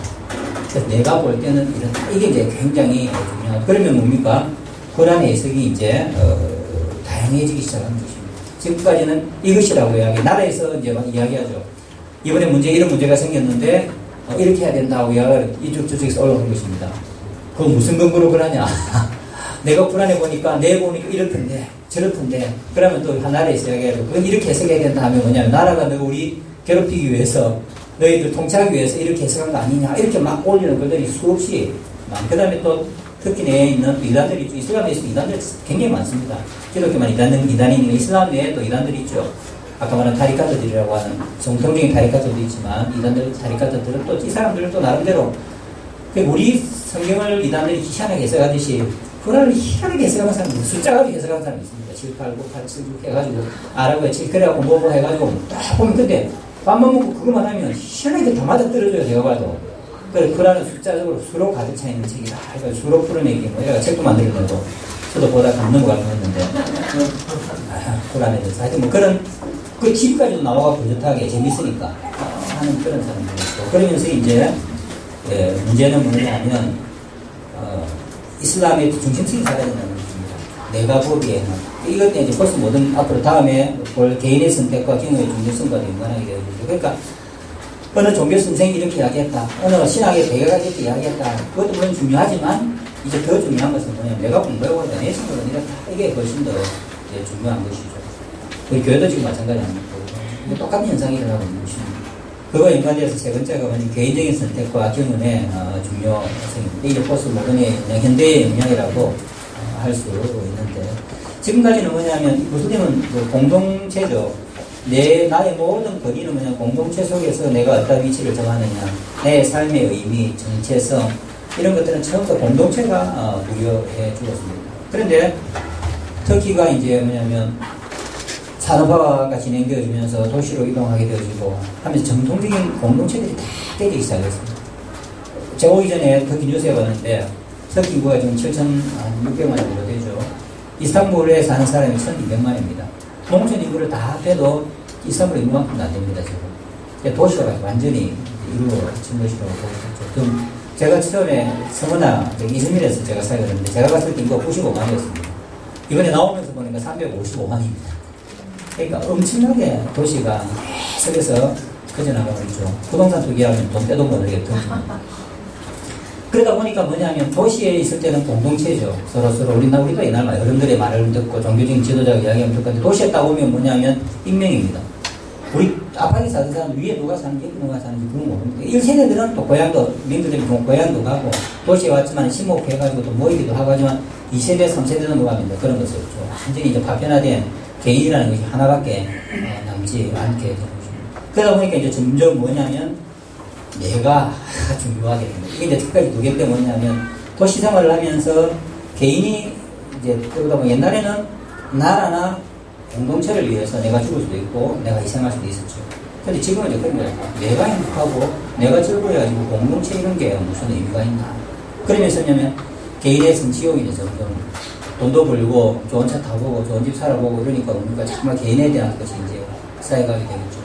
그래서 내가 볼 때는 이게 이제 굉장히 중요하다. 그러면 뭡니까? 코란의 해석이 이제 다양해지기 시작하는 것입니다. 지금까지는 이것이라고 이야기, 나라에서 이제 막 이야기하죠. 이번에 이런 문제가 생겼는데 이렇게 해야 된다고 이쪽 저쪽에서 올라오는 것입니다. 그건 무슨 근거로 그러냐? 내가 불안해 보니까 이렇던데 저렇던데 그러면 또 하나라에서 이야기하고 그건 이렇게 해석해야 된다 하면 뭐냐면 나라가 너 우리 괴롭히기 위해서 너희들 통치하기 위해서 이렇게 해석한 거 아니냐 이렇게 막 올리는 것들이 수없이 그 다음에 또 특히 내에 있는 이단들이 있죠. 이슬람에 있으면 이단들이 굉장히 많습니다. 기독교만 이단이 이슬람 내에 또 이단들이 있죠. 아까 말한 타리카트들이라고 하는 정통적인 타리카트도 있지만 이단들 타리카트들은 또 이 사람들은 또 나름대로 우리 성경을 이단들이 희한하게 해석하듯이 코란을 희한하게 해석하는 사람이 숫자 가지고 해석하는 사람이 있습니다. 7, 8, 9, 8, 7, 6 해가지고 아랍어에 7 그래갖고 뭐 해가지고 딱 보면 근데 밥만 먹고 그것만 하면 희한하게 다 맞아떨어져요. 제가 봐도. 그래서 코란은 숫자적으로 수로 가득 차 있는 책이다. 그래서 수로 풀어내기 뭐 이래가 책도 만들어내고 저도 보다가 넘어가고 했는데 코란에 대해서 하여튼 뭐 그런 그 집까지도 나와가 뿌듯하게 재밌으니까 하는 그런 사람들이 있고 그러면서 이제 문제는 뭐냐면 이슬람의 중심성이 살아야 된다는 것입니다. 내가 보기에는 이것 때문에 벌써 모든 앞으로 다음에 볼 개인의 선택과 경험의 중요성과도 연관하게 되어 있죠. 그러니까 어느 종교 선생이 이렇게 이야기했다. 어느 신학의 배경가 이렇게 이야기했다. 그것도 물론 중요하지만 이제 더 중요한 것은 뭐냐면 내가 공부해보고 내 생각은 이렇다. 이게 훨씬 더 중요한 것이죠. 우리 교회도 지금 마찬가지 아닙니까? 똑같은 현상이 일어나고 있는 것입니다. 그거와 연관되어서 세 번째가 뭐냐면 개인적인 선택과 경험의 중요성입니다. 이게 포스트 모던의 현대의 영향이라고 할 수 있는데 지금까지는 뭐냐면 무슬림은 공동체죠. 나의 모든 권위는 뭐냐 공동체 속에서 내가 어떤 위치를 정하느냐 내 삶의 의미, 정체성 이런 것들은 처음부터 공동체가 부여해 주었습니다. 그런데 터키가 이제 뭐냐면 산업화가 진행되어지면서 도시로 이동하게 되어지고 하면서 정통적인 공동체들이 다 깨지기 시작했습니다. 제가 오기 전에 터키 뉴스에 봤는데 터키 인구가 지금 7,600만 정도 되죠. 이스탄불에 사는 사람이 1,200만입니다. 농촌 인구를 다 합해도 이스탄불 인구만큼도 안 됩니다. 지금. 도시가 완전히 이루어진 것이라고 보고 있죠. 제가 처음에 서머나 이즈밀에서 제가 살게 됐는데 제가 갔을 때 인구가 95만이었습니다. 이번에 나오면서 보니까 355만입니다. 그러니까 엄청나게 도시가 계속해서 커져나가고 있죠. 부동산 투기하면 돈 떼도 모르겠죠. 그러다 보니까 뭐냐면 도시에 있을 때는 공동체죠. 서로서로 우리도 옛날 어른들의 말을 듣고 종교적인 지도자가 이야기하면 듣고 도시에 딱 오면 뭐냐면 익명입니다. 우리 아파트 사는 사람 위에 누가 사는지 옆에 누가 사는지 그건 모릅니다. 1세대들은 또 고향도 민들들이 고향도 가고 도시에 왔지만 심호흡해가지고 또 모이기도 하고 하지만 2세대 3세대는 누가 합니다. 그런 것이 없죠. 완전히 이제 파편화된 개인이라는 것이 하나밖에 남지 않게 되는 것입니다. 그러다 보니까 이제 점점 뭐냐면 내가 중요하게 됩니다. 이게 이제 특별히 두 개인데 뭐냐면 도시 생활을 하면서 개인이 이제 그러다 보면 옛날에는 나라나 공동체를 위해서 내가 죽을 수도 있고 내가 희생할 수도 있었죠. 근데 지금은 이제 그런 거예요. 내가 행복하고 내가 즐거워야지고 공동체 이런 게 무슨 의미가 있나. 그러면서냐면 개인의 성취욕이 이제 점점 돈도 벌고 좋은 차 타보고 좋은 집 살아보고 이러니까 우리가 정말 개인에 대한 것이 이제 쌓여가게 되겠죠.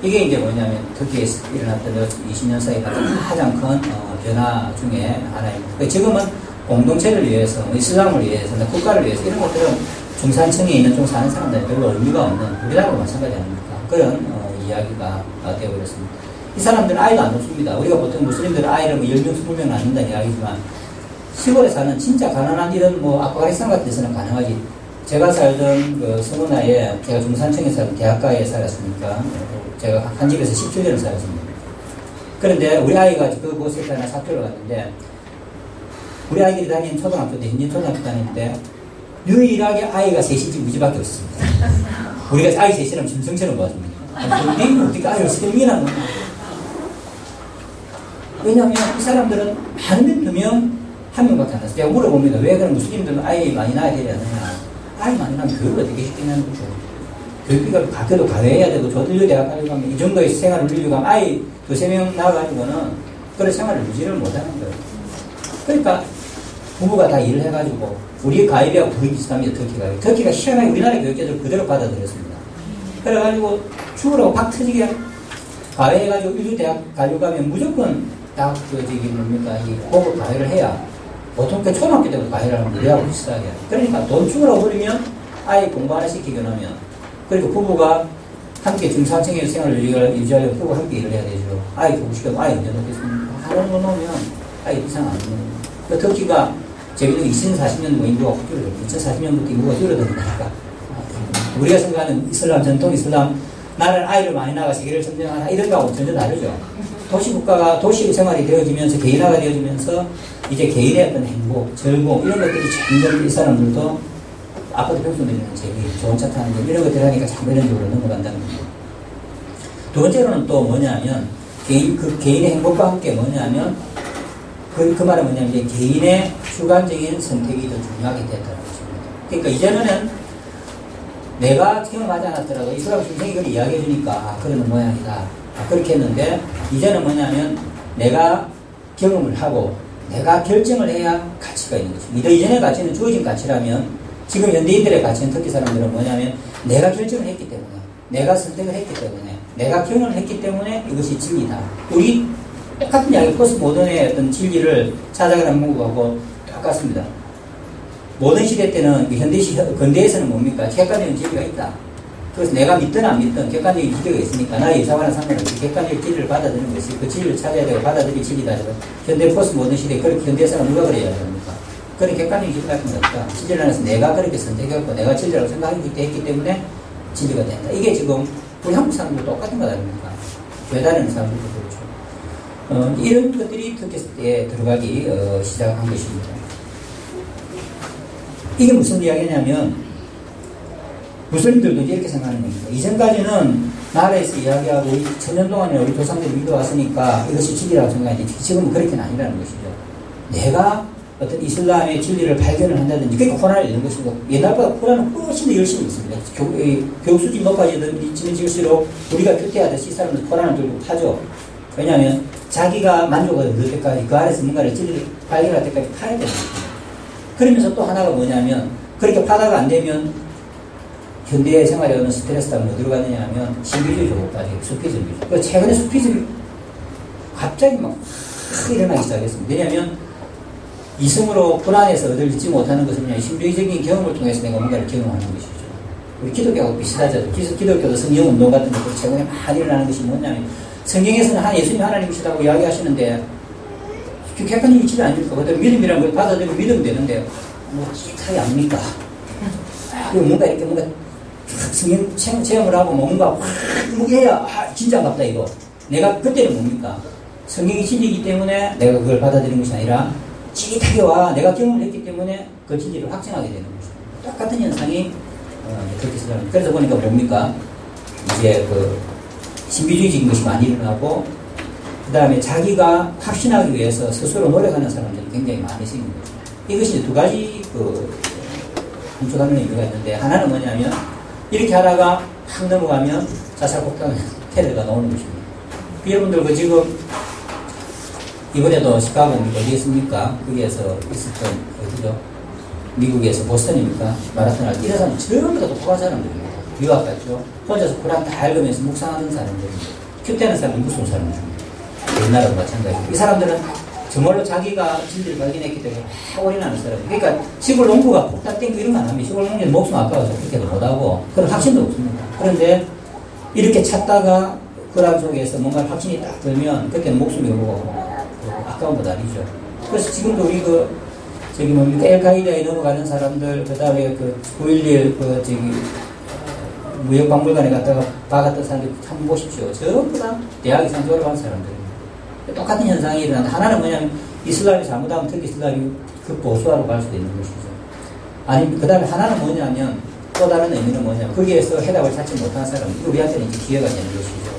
이게 이제 뭐냐면 터키에 일어났던 20년 사이 가장 큰 변화 중에 하나입니다. 지금은 공동체를 위해서, 이슬람을 위해서, 국가를 위해서 이런 것들은 중산층에 있는 좀 사는 사람들은 별로 의미가 없는 우리나라도 마찬가지 아닙니까? 그런 이야기가 되어버렸습니다. 이 사람들은 아이도 안 놓습니다. 우리가 보통 무슬림들은 아이를 뭐 10명, 20명 낳는다는 이야기지만 시골에 사는 진짜 가난한 이런 뭐 아프가니스탄 같은 데서는 가능하지. 제가 살던 그 서문화에 제가 중산층에 살던 대학가에 살았으니까 제가 한 집에서 17년을 살았습니다. 그런데 우리 아이가 그곳에 하나 학교를 갔는데 우리 아이들이 다니는 초등학교 때, 현진 초등학교 다니는데 유일하게 아이가 셋이지 우리 집밖에 없습니다. 우리가 아이 셋이라면 짐승처럼 봐줍니다. 근데 어떻게 아이를 세 명이나 놓는 거예요? 왜냐하면 이 사람들은 한 명, 두 명, 한 명밖에 안 났어요. 제가 물어봅니다. 왜 그런 무슬림들은 아이 많이 낳아야 되지 않느냐. 아이 많이 낳으면 교육을 어떻게 시키냐는 거죠. 교육비가 학교도 가해야 되고 저들도 대학 가려고 하면 이 정도의 생활을 누리려고 하면 아이 두세 명 낳아가지고는 그런 생활을 유지를 못하는 거예요. 그러니까 부부가 다 일을 해가지고 우리의 가입이하고 거의 비슷합니다. 터키가. 터키가 희한하게 우리나라 교육제도를 그대로 받아들였습니다. 그래가지고 죽으라고 박 터지게 가해해가지고 일주 대학 가려고 하면 무조건 다 뭡니까 이 고급 가해를 해야 보통 그 초등학교 때부터 가해를 하면 우리하고 비슷하게. 그러니까 돈 죽으라고 버리면 아이 공부 하나 시키고 나면 그리고 부부가 함께 중산층의 생활을 유지하려고 부부 함께 일을 해야 되죠. 아이 보고 싶으면 아이 언제 놓겠습니까? 하루는 놓으면 아이 이상 안 놓는. 그 터키가 제비는 2040년도 인구가 확 줄어들고 2040년부터 인구가 줄어드니까 우리가 생각하는 이슬람 전통 이슬람 나는 아이를 많이 낳아 세계를 점령하나 이런 거하고 전혀 다르죠. 도시국가가 도시 생활이 되어지면서 개인화가 되어지면서 이제 개인의 어떤 행복, 즐거움 이런 것들이 점점 이 사람들도 아파트 평수 내리는 재미, 좋은 차 타는 재미 이런 것들 하니까 참 이런 쪽으로 넘어간다는 겁니다. 두 번째로는 또 뭐냐면 개인의 행복과 함께 뭐냐면 그 말은 뭐냐면 이제 개인의 주관적인 선택이 더 중요하게 됐다는 것입니다. 그러니까 이제는 내가 경험하지 않았더라도 이슬람 선생이 그걸 이야기해 주니까 그런 모양이다. 그렇게 했는데 이제는 뭐냐면 내가 경험을 하고 내가 결정을 해야 가치가 있는 것입니다. 이전의 가치는 주어진 가치라면 지금 현대인들의 가치는 터키 사람들은 뭐냐면 내가 결정을 했기 때문에 내가 선택을 했기 때문에 내가 경험을 했기 때문에 이것이 진리다. 우리 똑같은 이야기 포스트 모던의 어떤 진리를 찾아가는 문구하고 똑같습니다. 모던 시대 때는 근대에서는 뭡니까? 객관적인 진리가 있다. 그래서 내가 믿든 안 믿든 객관적인 진리가 있으니까 나의 의사와는 상관없이 객관적인 진리를 받아들이는 것이 그 진리를 찾아야 되고 받아들일 진리다. 현대 포스트 모던 시대에 그렇게 현대에서는 누가 그래야 됩니까? 그런 객관적인 진리 같은 거 없다. 진리를 안에서 내가 그렇게 선택했고 내가 진리라고 생각했기 때문에 진리가 된다. 이게 지금 우리 한국 사람들도 똑같은 것 아닙니까? 배달하는 사람들도 그렇죠. 이런 것들이 터키에 들어가기 시작한 것입니다. 이게 무슨 이야기냐면 무슬림들도 이렇게 생각하는 겁니다. 이전까지는 나라에서 이야기하고 천년 동안이나 우리 조상들이 믿어왔으니까 이것이 진리라고 생각했는데 지금은 그렇게는 아니라는 것이죠. 내가 어떤 이슬람의 진리를 발견을 한다든지 그게 호란을 이런 것이고 옛날보다 호란은 훨씬 더 열심히 있습니다. 교육 수준이 높아지면질수록 우리가 교태하듯이 이 사람들 호란을 들고 파죠. 왜냐하면 자기가 만족을 얻을 때까지 그 안에서 뭔가를 진리를 발견할 때까지 파야 되는 거죠. 그러면서 또 하나가 뭐냐면 그렇게 파다가 안 되면 현대의 생활에 오는 스트레스 때문에 어디로 가느냐 하면 신비주의 쪽으로 빠져요. 수피즘이죠. 최근에 수피즘이 갑자기 막 일어나기 시작했습니다. 왜냐하면 이성으로 불안해서 얻지 못하는 것은 그냥 신비적인 경험을 통해서 내가 뭔가를 경험하는 것이죠. 우리 기독교하고 비슷하죠. 기독교도 성령 운동 같은 것도 최근에 많이 일어나는 것이 뭐냐면 성경에서는 예수님 하나님이시다고 이야기하시는데 객관적인 진리 아닙니까? 그대로 믿음이라는 걸 받아들이고 믿으면 되는데 뭐 기타이 압니까? 그리고 뭔가 이렇게 뭔가 성경 체험을 하고 뭔가 확 해야 진짜 같다 이거. 내가 그때는 뭡니까? 성경이 진리이기 때문에 내가 그걸 받아들이는 것이 아니라 찌릿하게 와 내가 경험을 했기 때문에 그 진리를 확증하게 되는 거죠. 똑같은 현상이 그렇게 쓰는. 그래서 보니까 뭡니까? 이제 그 신비주의적인 것이 많이 일어나고 그 다음에 자기가 확신하기 위해서 스스로 노력하는 사람들이 굉장히 많이 생긴 거죠. 이것이 두 가지 함축하는 의미가 있는데 하나는 뭐냐면 이렇게 하다가 확 넘어가면 자살 폭탄 테러가 나오는 것입니다. 여러분들 그 지금 이번에도 시카고 어디 있습니까? 거기에서 있었던 어디죠? 미국에서 보스턴입니까? 마라톤 할 때 이런 사람들 전부 다 독한 사람들입니다. 유학 갔죠. 혼자서 쿠란 다 읽으면서 묵상하는 사람들입니다. 큐대하는 사람은 무서운 사람들입니다. 옛날하고 마찬가지고 이 사람들은 정말로 자기가 진리를 발견했기 때문에 막 올인하는 사람. 그러니까 시골 농부가 폭탄 땡기고 이런 거 안 합니다. 시골 농부는 목숨 아까워서 그렇게도 못하고 그런 확신도 없습니다. 그런데 이렇게 찾다가 그런 속에서 뭔가 확신이 딱 들면 그때는 목숨이 아까운 것 아니죠. 그래서 지금도 우리 저기 뭡니까 엘카이다에 넘어가는 사람들 그 다음에 9.11 무역박물관에 갔다가 박았던 사람들 한번 보십시오. 전부 다 대학 이상 졸업한 사람들입니다. 똑같은 현상이 일어나는데 하나는 뭐냐면 이슬람이 잘못하면 특히 이슬람이 보수화로 갈 수도 있는 것이죠. 아니 그 다음에 하나는 뭐냐면 또 다른 의미는 뭐냐면 거기에서 해답을 찾지 못한 사람 우리한테는 이제 기회가 되는 것이죠.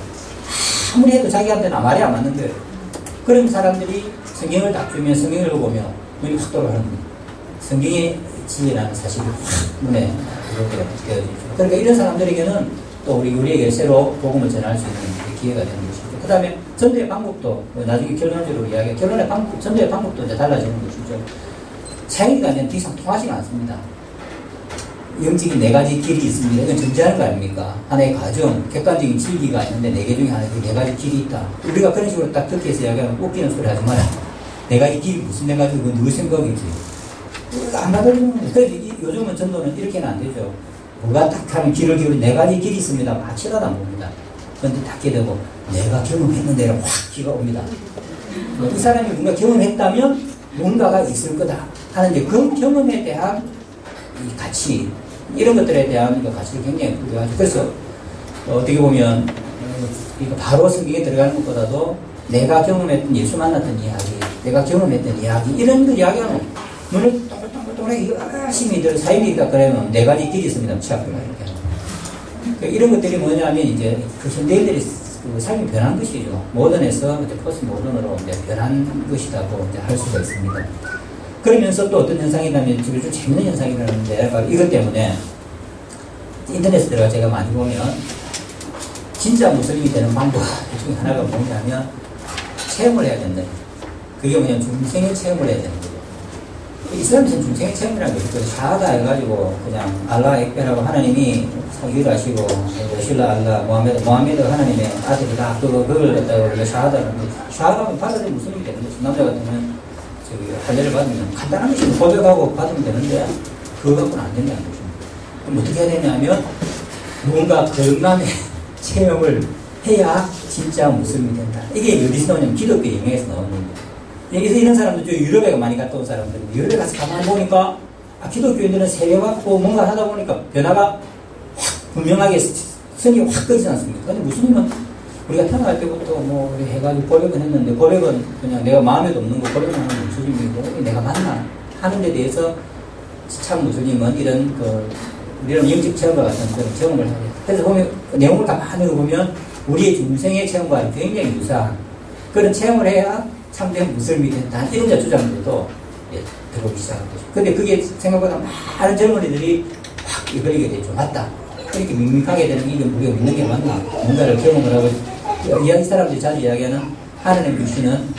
아무리 해도 자기한테는 말이 안 맞는 거예요. 그런 사람들이 성경을 딱 주면 성경을 보면 눈이 확 돌아가는 거예요. 성경의 진리라는 사실이 확 눈에 이렇게 되어지죠. 그러니까 이런 사람들에게는 또 우리에게 새로 복음을 전할 수 있는 기회가 되는 것이죠. 그 다음에 전도의 방법도 나중에 결론적으로 전도의 방법도 이제 달라지는 것이죠. 차이가 더 이상 통하지가 않습니다. 영적인 네 가지 길이 있습니다. 이건 존재하는 거 아닙니까? 하나의 과정, 객관적인 진리가 있는데 네 개 중에 하나, 그 네 가지 길이 있다. 우리가 그런 식으로 딱 터키에서 이야기하면 웃기는 소리 하지 마라. 네 가지 길이 무슨 네 가지, 그건 누구 생각이지? 우리가 안 받아들이는 거예요. 그래서 요즘은 전도는 이렇게는 안 되죠. 뭐가 딱 하면 길을 기울이 네 가지 길이 있습니다. 막 쳐다도 안 봅니다. 그런데 닿게 되고, 내가 경험했는데 확 기가 옵니다. 이 사람이 뭔가 경험했다면 뭔가가 있을 거다 하는 이제 그 경험에 대한 이 가치, 이런 것들에 대한 가치를 굉장히 부여하죠. 그래서 어떻게 보면 이거 바로 성경에 들어가는 것보다도 내가 경험했던 예수 만났던 이야기, 내가 경험했던 이야기 이런 걸 이야기하면 눈을 동글동글동글 열심히 사입니까? 그러면 네 가지 길이 있습니다. 취합교가 이렇게. 그러니까 이런 것들이 뭐냐면 이제 그 현대인들이 삶이 변한 것이죠. 모던에서 이제 포스트 모던으로 이제 변한 것이라고 이제 할 수가 있습니다. 그러면서 또 어떤 현상이라면 지금 좀 재밌는 현상이 일어나는데 바로 이것 때문에 인터넷에 들어가 제가 많이 보면 진짜 무슬림이 되는 방법 중에 하나가 뭐냐면 체험을 해야 된다. 그게 뭐냐면 중생의 체험을 해야 되는 거죠. 이슬람에서는 중생의 체험이라는 게 있고 샤하다 해가지고 그냥 알라 액베라고 하나님이 유일하시고 여실라 알라 모하메드 하나님의 아들이다. 그걸 갖다가 샤하다라는 거. 샤하다면 받아들이면 무슬림이 되는 거죠. 남자 같으면 할례를 받으면 간단한 것이 고백하고 받으면 되는데 그거 갖고는 안 된다는 거죠. 그럼 어떻게 해야 되냐면 뭔가 거듭남의 체험을 해야 진짜 무슬림이 된다. 이게 어디서 나오냐면 기독교 영역에서 나오는 겁니다. 여기서 이런 사람들 유럽에 많이 갔다 온 사람들 유럽에 가서 가만히 보니까 기독교인들은 세례받고 뭔가 하다 보니까 변화가 확 분명하게 선이 확 끄지 않습니까? 근데 무슬림은 우리가 태어날 때부터 뭐 해가지고 고백은 했는데 고백은 그냥 내가 마음에도 없는 거 고백만 하는 무슬림이고 내가 맞나 하는 데 대해서 참 무슬림은 이런 우리는 영적 체험과 같은 그런 체험을 하게 돼요. 그래서 보면 내용을 가만히 보면 우리의 중생의 체험과 굉장히 유사한 그런 체험을 해야 참된 무슬림이 된다. 이런 주장들도 들어오기 시작한 거죠. 근데 그게 생각보다 많은 젊은이들이 확 이걸리게 되죠. 맞다. 그렇게 밋밋하게 되는 이게 우리가 믿는 게 맞나? 뭔가를 경험을 하고 이 사람들이 자주 이야기하는 하나님 주시는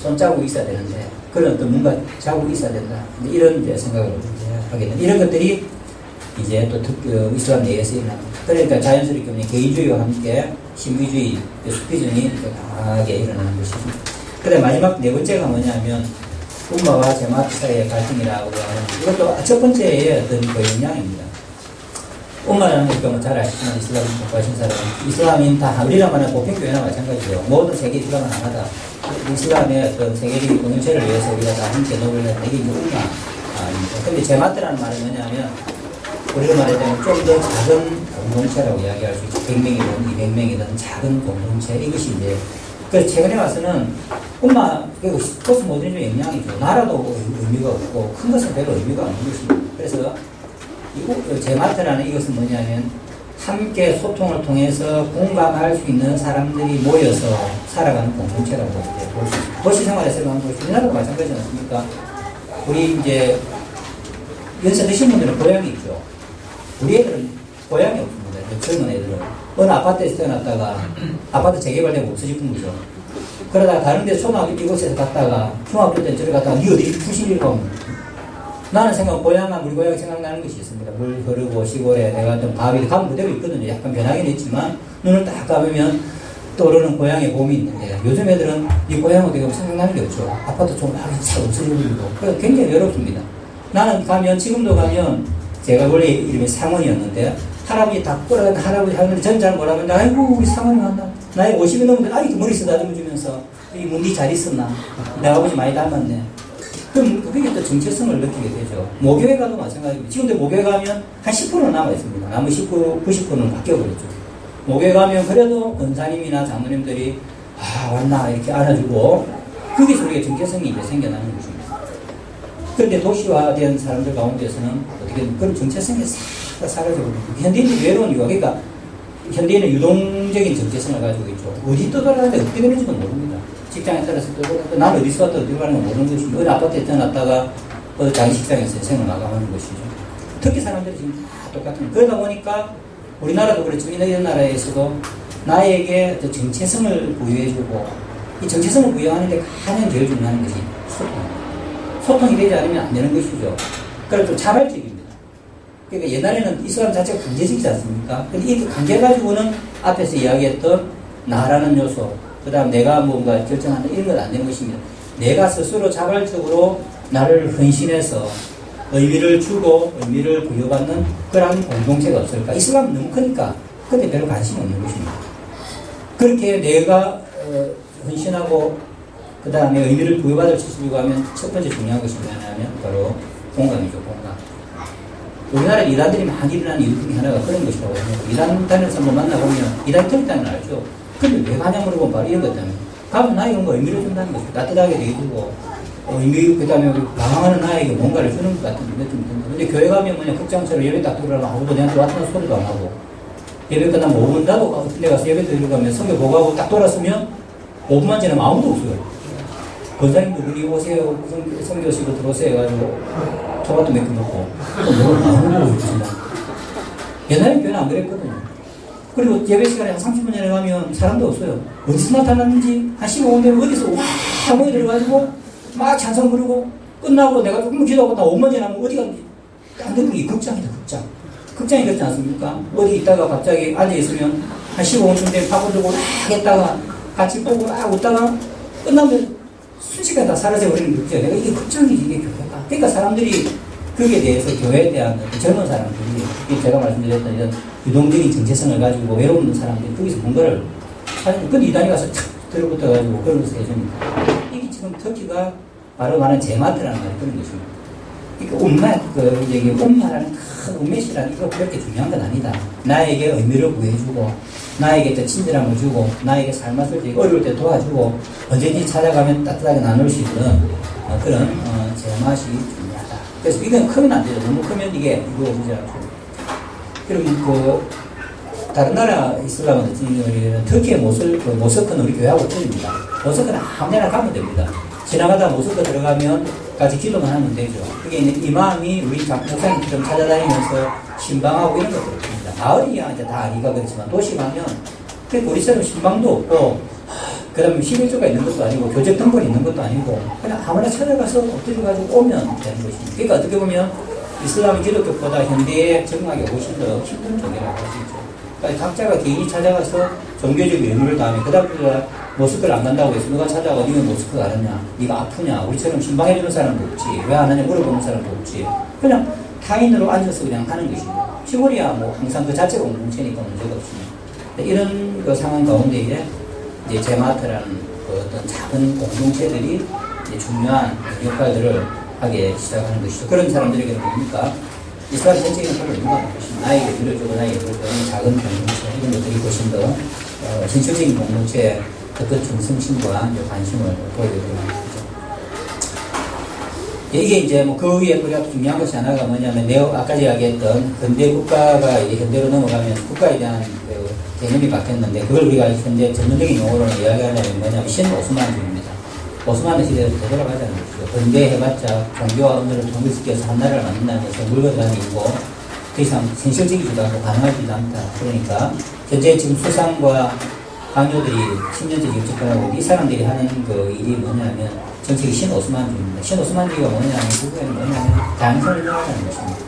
손자국이 있어야 되는데 그런 어떤 뭔가 자국이 있어야 된다. 이런 이제 생각을 하게 되는 이런 것들이 이제 또 이슬람 내에서 일어납니다. 그러니까 자연스럽게 개인주의와 함께 신비주의, 수피즘이 강하게 일어나는 것이죠. 그다음 마지막 네 번째가 뭐냐면 um마와 제마트 사이의 갈등이라고 하는 이것도 첫 번째의 어떤 영향입니다. um마라는 것 잘 아시지만 이슬람 공부하신 사람 이슬람인 다 우리랑 말하는 보편교회나 마찬가지죠. 모든 세계 이슬람은 하나다. 이슬람의 어떤 세계적인 공동체를 위해서 우리가 다 함께 노력을 해야 이게 um마입니다. 근데 제마트라는 말은 뭐냐면 우리가 말하자면 좀 더 작은 공동체라고 이야기할 수 있죠. 100명이든 200명이든 작은 공동체, 이것이 이제, 그래서 최근에 와서는 포스모더니즘의 영향이죠. 나라도 의미가 없고 큰 것은 별로 의미가 없는 것입니다. 그래서 제마트라는 이것은 뭐냐면 함께 소통을 통해서 공감할 수 있는 사람들이 모여서 살아가는 공동체라고 이제 볼 수 있습니다. 도시 생활에서 한번 보시면 우리나라도 마찬가지지 않습니까? 우리 이제 연세 드신 분들은 고향이 있죠. 우리 애들은 고향이 없습니다. 젊은 애들은 어느 아파트에서 태어났다가 아파트 재개발되고 없어지는 거죠. 그러다가 다른 데 초등학교 이곳에서 갔다가 중학교 때 저리 갔다가 니 어디 출신이라고 나는 고향은 우리 고향이 생각나는 것이 있습니다. 물 흐르고 시골에 내가 좀 바위 가면 그대로 있거든요. 약간 변하긴 했지만 눈을 딱 감으면 떠오르는 고향의 봄이 있는데 요즘 애들은 이 고향 어디 가면 생각나는 게 없죠. 아파트 좀 싹 없어지고 그래서 굉장히 외롭습니다. 나는 가면 지금도 가면 제가 원래 이름이 상원이었는데 할아버지 닭꼬라는 할아버지 전 잘 뭐라면 아이고 우리 상원이 왔나 나이 50이 넘는데 아직도 머리 쓰다듬어 주면서 이 문디 잘 있었나 내 아버지 많이 닮았네. 그럼 그게 또 정체성을 느끼게 되죠. 모교회 가도 마찬가지입니다. 지금도 모교회 가면 한 10%는 남아있습니다. 나머지 90%는 바뀌어버렸죠. 모교회 가면 그래도 권사님이나 장로님들이 왔나 이렇게 알아주고 거기서 우리가 정체성이 이제 생겨나는 것입니다. 그런데 도시화된 사람들 가운데서는 어떻게 그런 정체성이 싹 사라져버립니다. 현대인이 외로운 이유가 그러니까 현대인은 유동적인 정체성을 가지고 있죠. 어디 떠돌아가는데 어떻게 되는지도 모릅니다. 직장에 따라서 떠돌아가는데 난 어디서 왔다 어디로 가는 건 모르는 것이고 어느 아파트에 태어났다가 자기 직장에서 생을 마감하는 것이죠. 특히 사람들이 지금 다 똑같은 그러다 보니까 우리나라도 그렇지만 이런 나라에서도 나에게 정체성을 부여해주고 이 정체성을 부여하는데 가장 제일 중요한 것이 소통입니다. 소통이 되지 않으면 안 되는 것이죠. 그래서 좀 자발적입니다. 그러니까 옛날에는 이 사람 자체가 강제적이지 않습니까? 근데 이 강제 가지고는 앞에서 이야기했던 나라는 요소, 그 다음 내가 뭔가 결정하는 이런 건 안 되는 것입니다. 내가 스스로 자발적으로 나를 헌신해서 의미를 주고 의미를 부여받는 그런 공동체가 없을까? 이슬람은 너무 크니까 근데 별로 관심이 없는 것입니다. 그렇게 내가 헌신하고 그 다음에 의미를 부여받을 수 있으려고 하면 첫 번째 중요한 것이 뭐냐면 바로 공감이죠. 공감. 우리나라 이단들이 많이 일어나는 이유 중에 하나가 그런 것이라고 합니다. 이단 다니면서 한번 만나보면 이단 틀리다는 알죠. 근데 왜 가냐 물어보면 바로 이런 것 때문에 가면 나에게 뭔가 의미를 준다는 거죠. 따뜻하게 대해주고 의미 그 다음에 방황하는 나에게 뭔가를 주는 것 같은 느낌이 듭니다. 근데 교회 가면 뭐냐 극장처럼 예배 딱 들어가면 아무도 내한테 왔다는 소리도 안 하고 예배 끝나면 5분 나도 같은 데 가서 예배 드리러 가면 성교 보고 하고 딱 돌았으면 5분만 지나면 아무도 없어요. 권사님도 우리 오세요, 성교시고 들어오세요 해가지고 토마토 몇 개 먹고 아무도 없습니다. 옛날에 교회는 안 그랬거든요. 그리고 예배 시간에 한 30분 전에 가면 사람도 없어요. 어디서 나타났는지 한 15분 되면 어디서 와 모여들어가지고 막 찬송 부르고 끝나고 내가 조금 기도하고 나 5분 지나면 어디 갔는지 딱 느끼기 극장이다 극장. 극장이 그렇지 않습니까? 어디 있다가 갑자기 앉아있으면 한 15분쯤 되면 파고 들고 막 했다가 같이 보고 막 웃다가 끝나면 순식간에 다 사라져버리는 거죠. 내가 이게 극장이지 이게 교회가. 그러니까 사람들이 거기에 대해서 교회에 대한 젊은 사람들이 제가 말씀드렸던 이런 유동적인 정체성을 가지고 외로운 사람들이 거기서 뭔가를 찾는 근데 이단에 가서 탁 들어붙어가지고 그런 것을 해주니까 이게 지금 터키가 바로 말하는 제마트라는 말이 그런 것입니다. 그러니까 um마라는 큰 ummet이라는 이거 그렇게 중요한 건 아니다. 나에게 의미를 구해주고 나에게 또 친절함을 주고 나에게 삶았을 때 어려울 때 도와주고 언제든지 찾아가면 따뜻하게 나눌 수 있는 그런 제맛이 중요하다. 그래서 이건 크면 안 되죠. 너무 크면 이게 이루어지지 않고. 그리고 다른 나라 이슬람은 터키의 모스크는 우리 교회하고 틀립니다. 모스크는 아무데나 가면 됩니다. 지나가다 모스크 들어가면 같이 기도만 하면 되죠. 그게 이마음이 우리 목사님처럼 찾아다니면서 신방하고 이런 것들을 합니다. 마을이야 이제 다 아니가 그렇지만 도시 가면 우리처럼 신방도 없고 그 다음에 11조가 있는 것도 아니고 교적 등본이 있는 것도 아니고 그냥 아무나 찾아가서 엎드려가지고 오면 되는 것입니다. 그러니까 어떻게 보면 이슬람이 기독교보다 현대에 적응하기 훨씬 더 힘든 종교라고 할 수 있죠. 그러니까 각자가 개인이 찾아가서 종교적 의무를 다하면 그 다음에 모스크를 안 간다고 해서 누가 찾아가 니는 모스크 가느냐 니가 아프냐 우리처럼 신방해주는 사람도 없지 왜 안 하냐 물어보는 사람도 없지 그냥 타인으로 앉아서 그냥 하는 것입니다. 시골이야 뭐 항상 그 자체가 공동체니까 문제가 없습니다. 이런 그 상황 가운데에 이제 제마트라는 그 어떤 작은 공동체들이 이제 중요한 역할들을 하게 시작하는 것이죠. 그런 사람들에게는 뭡니까? 이스라엘 전체에는 별로 없는 것 같아요. 나에게 빌어주고 나에게 빌어주고 작은 공동체 이런 것들이 훨씬 더 현실적인 공동체에 더 큰 충성심과 관심을 보이게 되는 거죠. 이게 이제 뭐 그 위에 우리가 중요한 것이 하나가 뭐냐면 내가 아까 이야기했던 근대 국가가 이제 현대로 넘어가면 국가에 대한 그 개념이 바뀌었는데 그걸 우리가 현재 전문적인 용어로는 이야기하려면 뭐냐면 신오스만주의입니다. 오스만의 시대로 되돌아가자는 것이죠. 근대 해봤자 종교와 언어를 통일시켜서 한 나라를 만든다는 것은 물건단이고 더 이상 현실적이지도 않고 가능하지도 않다. 그러니까 현재 지금 수상과 강요들이 10년째 지금 접근하고 이 사람들이 하는 그 일이 뭐냐면 정책이 신오스만주의입니다. 신오스만주의가 뭐냐면 그거는 뭐냐면 다양성을 인정하자는 것입니다.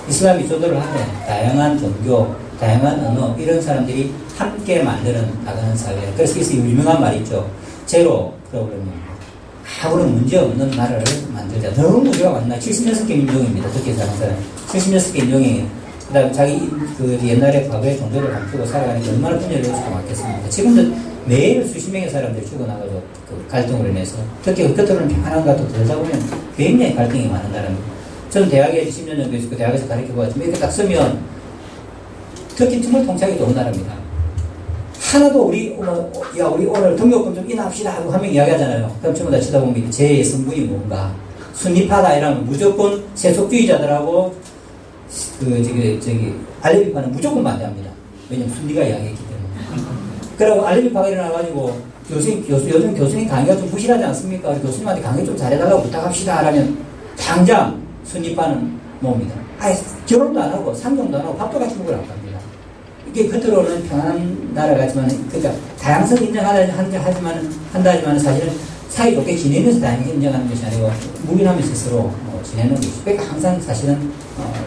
이슬람이 주도를 하되 다양한 종교, 다양한 언어 이런 사람들이 함께 만드는 나가는 사회. 그래서 유명한 말이 있죠. 제로 프로그램입니다. 아무런 문제 없는 나라를 만들자. 너무 문제가 많나. 76개 민족입니다. 특히 사는 사람. 76개 인종이 그 다음에 자기 그 옛날에 과거의 종교를 감추고 살아가는 게 얼마나 분열을 수가 많겠습니까? 지금도 매일 수십 명의 사람들이 죽어나가죠. 그 갈등으로 인해서. 특히 겉으로는 평안한 것 같아도 들다 보면 굉장히 갈등이 많은 나라입니다. 저는 대학에 10년 정도 있었고 대학에서 가르쳐보았지만 이렇게 딱 쓰면 특히 틈을 통치하기 좋은 나라입니다. 하나도 우리 오늘 등록금 좀 인하합시다 하고 한 명 이야기하잖아요. 그럼 전부 다 쳐다보면 제 성분이 뭔가. 순위파다 이러면 무조건 세속주의자들하고 알레비파는 무조건 반대합니다. 왜냐면 순리가 이야기했기 때문에. 그리고 알레비파가 일어나가지고 요즘 교수님 강의가 좀 부실하지 않습니까? 교수님한테 강의 좀 잘해달라고 부탁합시다 하라면 당장 순위파는 뭡니다. 결혼도 안 하고 상종도 안 하고 밥도 같이 먹으러 안 갑니다. 이게 겉으로는 평안한 나라 같지만 그러니까 다양성 한다지만 사실은 사이좋게 지내면서 다양성 인정하는 것이 아니고 묵인하면서 스스로 지내는 것이죠. 그러니까 항상 사실은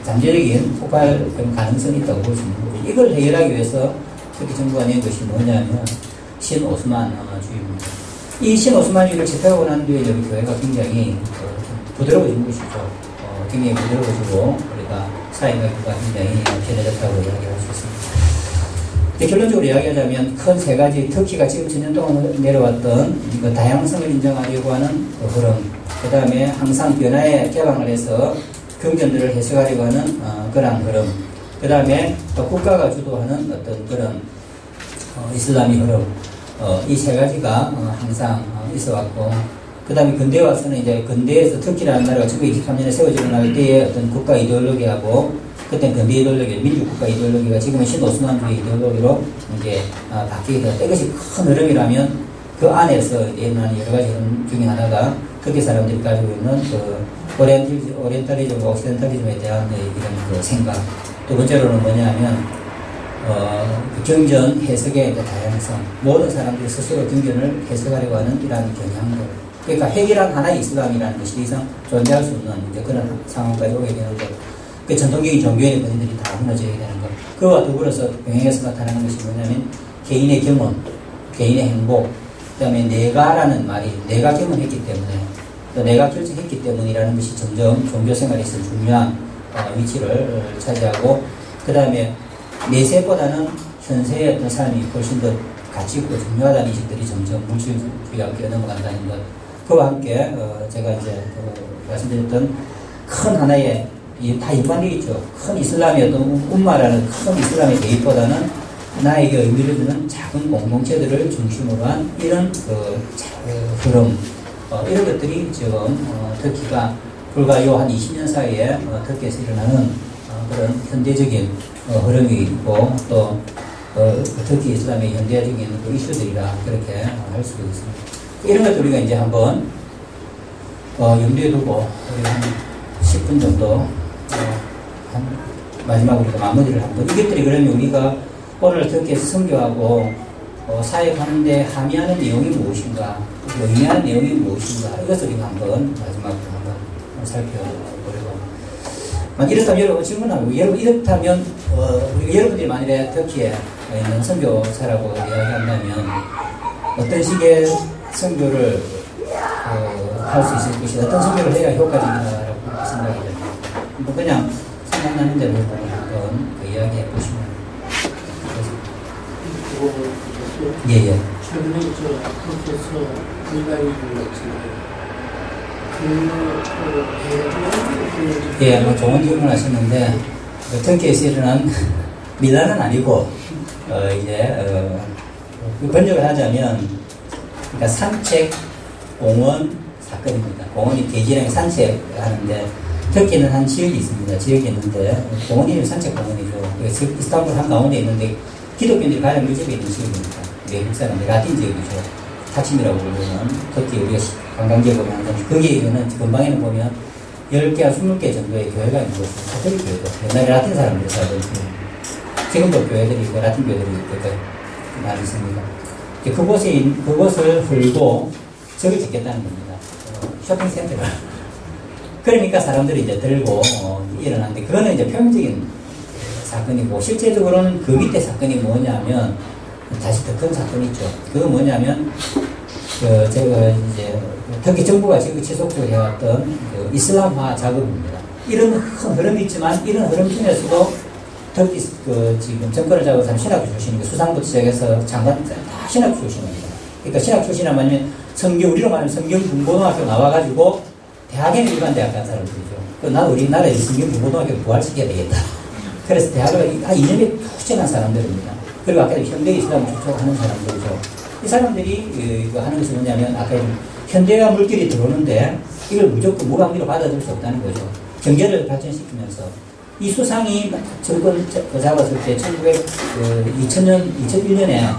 잠재적인 폭발 가능성이 있다고 볼 수 있는 거죠. 이걸 해결하기 위해서 특히 정부가 낸 것이 뭐냐면 신오스만주의입니다. 이 신오스만주의를 집행하고 난 뒤에 여기 교회가 굉장히 부드러워진 것이죠. 굉장히 부드러워지고 우리가 사회가 굉장히 편해졌다고 이야기할 수 있습니다. 결론적으로 이야기하자면 큰 세 가지, 터키가 지금 천년 동안 내려왔던 그 다양성을 인정하려고 하는 그 흐름, 그 다음에 항상 변화에 개방을 해서 경전들을 해석하려고 하는 그런 흐름, 그 다음에 국가가 주도하는 어떤 그런 이슬람의 흐름, 이 세 가지가 항상 있어왔고, 그 다음에 근대에 와서는 이제 근대에서 터키라는 나라가 1923년에 세워지는 날 때의 어떤 국가 이데올로기하고 그때는 근대 이데올로기, 민주국가 이데올로기가 지금은 신오스만주의 이데올로기로 이제 바뀌게 되었다. 이것이 큰 흐름이라면 그 안에서 일어나는 여러 가지 흐름 중에 하나가 터키 사람들이 가지고 있는 그 오리엔탈리즘과 옥시덴탈리즘에 대한 이런 그 생각. 두 번째로는 뭐냐면 경전 해석의 다양성. 모든 사람들이 스스로 경전을 해석하려고 하는 이러한 경향들. 그러니까 핵이란 하나의 이슬람이라는 것이 더 이상 존재할 수 없는 이제 그런 상황까지 오게 되는 것. 그 전통적인 종교의 본인들이 다 무너지게 되는 것. 그와 더불어서 병행해서 나타나는 것이 뭐냐면 개인의 경험, 개인의 행복, 그 다음에 내가라는 말이 내가 경험했기 때문에 또 내가 결정했기 때문이라는 것이 점점 종교생활에서 중요한 위치를 차지하고 그 다음에 내세보다는 현세의 어떤 삶이 훨씬 더 가치 있고 중요하다는 인식들이 점점 물질주의가 뛰어넘어간다는 것. 그와 함께 제가 이제 말씀드렸던 큰 하나의 다 일반적이죠. 큰 이슬람의 어떤 um마라는 큰 이슬람의 대입보다는 나에게 의미를 주는 작은 공동체들을 중심으로 한 이런 흐름, 이런 것들이 지금 터키가 불과 요 한 20년 사이에 터키에서 일어나는 그런 현대적인 흐름이 있고 또 터키 이슬람의 현대적인 그 이슈들이라 그렇게 할 수 있습니다. 이런 것들 우리가 이제 한번 염두에 두고 우리 한 10분 정도 마지막으로 마무리를 한번. 이것들이 그러면 우리가 오늘 터키에서 선교하고 사역하는데 함의하는 내용이 무엇인가, 의미하는 내용이 무엇인가, 이것을 우리가 한번 마지막으로 한번 살펴보려고. 이렇다면 여러분 질문하고, 이렇다면 우리가 여러분들이 만일에 터키에 있는 선교사라고 이야기한다면 어떤 식의 선교를 할 수 있을 것이다, 어떤 선교를 해야 효과적이다라고 생각이 됩니다. 그냥 생각나는 대로 한번 이야기해 보시면. 예. 최근에 터키에서 불가리를 했잖아요. 예, 뭐 좋은 질문을 하셨는데, 터키에서 일어난 미란은 아니고, 번역을 하자면, 그러니까 산책, 공원 사건입니다. 공원이 대지랑 산책하는데, 터키는 한 지역이 있습니다. 지역이 있는데, 공원이 산책공원이죠. 이스탄불 한가운데 있는데, 기독교인들이 가장 밀집해 있는 지역입니다. 외국 사람들, 라틴 지역이죠. 타침이라고 부르는 터키 우리가 관광지에 보면 항상 거기에는 근방에는 보면 10개와 20개 정도의 교회가 있는 곳이 가톨릭 교회도 옛날에 라틴 사람들이 살던 지금도 교회들이 있고 라틴 교회들이 있고 많이 있습니다. 그곳을 헐고 적을 짓겠다는 겁니다. 쇼핑센터를. 그러니까 사람들이 이제 들고 일어났는데 그거는 이제 표면적인 사건이고 실제적으로는 그 밑에 사건이 뭐냐면 다시 더 큰 사건이 있죠. 그건 뭐냐면, 제가 이제, 터키 정부가 지금 지속적으로 해왔던 이슬람화 작업입니다. 이런 흐름이 있지만, 이런 흐름 중에서도 터키 지금 정권을 잡은 사람 신학 출신이고, 수상부터 시작해서 장관 다 신학 출신입니다. 그러니까 신학 출신이란 말이면 우리로 말하면 성경중고등학교 나와가지고, 대학에는 일반 대학 간 사람들이죠. 나 우리나라에 성경중고등학교 부활시켜야 되겠다. 그래서 대학을 한 2년에 푹 지난 사람들입니다. 그리고 아까 현대 이슬람을 주축하는 사람들이죠. 이 사람들이 이거 하는 것이 뭐냐면 아까 현대화 물질이 들어오는데 이걸 무조건 무방비로 받아들일 수 없다는 거죠. 경제를 발전시키면서 이 수상이 정권 잡았을 때 2001년에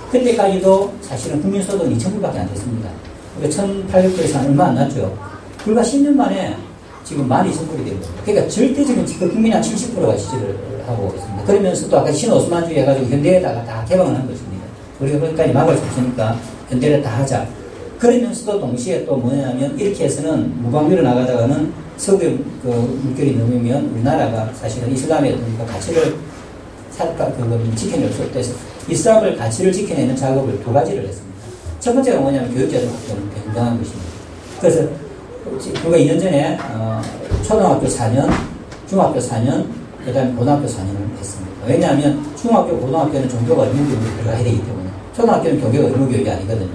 그때까지도 사실은 국민소득은 2,000불밖에 안 됐습니다. 그러니까 1,800불에서 얼마 안 났죠. 불과 10년 만에 지금 12,000불이 된 겁니다. 그러니까 절대적인 국민의 한 70%가 지지를 하고 있습니다. 그러면서 또 아까 신오스만주의 해가지고 현대에다가 다 개방을 한 것입니다. 우리가 거기까지 막을 수 없으니까 현대를 다 하자. 그러면서도 동시에 또 뭐냐면 이렇게 해서는 무방비로 나가다가는 석유 물결이 넘으면 우리나라가 사실은 이슬람의 어떤 가치를 지켜낼 수 없다 해서 이슬람을 가치를 지켜내는 작업을 두 가지를 했습니다. 첫 번째가 뭐냐면 교육자들 좀 변경한 것입니다. 그래서 우리가 2년 전에 초등학교 4년, 중학교 4년, 그 다음에 고등학교 4년을 했습니다. 왜냐하면 중학교, 고등학교는 종교가 의무교육이 들어가야 되기 때문에 초등학교는 종교가 의무교육이 아니거든요.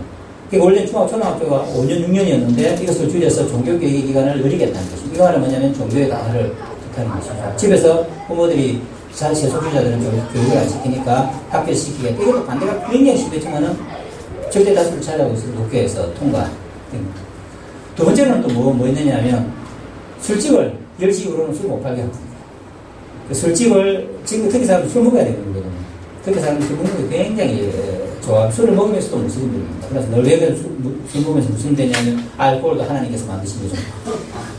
그러니까 원래 초등학교가 5년, 6년이었는데 이것을 줄여서 종교교육의 기간을 늘리겠다는 것입니다. 이거 하는 뭐냐면 종교의 강화를 하는 것입니다. 집에서 부모들이 세속주의자들은 교육을 안 시키니까 학교에서 시키겠다. 이것도 반대가 굉장히 심했지만은 절대 다수를 차지하고 있어서 국회에서 통과됩니다. 두 번째는 또 뭐 있느냐면 술집을 10시 이후로는 술 못 팔게 합니다. 그 술집을 지금 터키 사람은 술 먹어야 되는 거거든요. 터키 사람은 술 먹는 게 굉장히 좋아. 술을 먹으면서도 무슬림들입니다. 그래서 노르웨이는 술 먹으면서 무슨 되냐면 알코올도 하나님께서 만드신 거죠.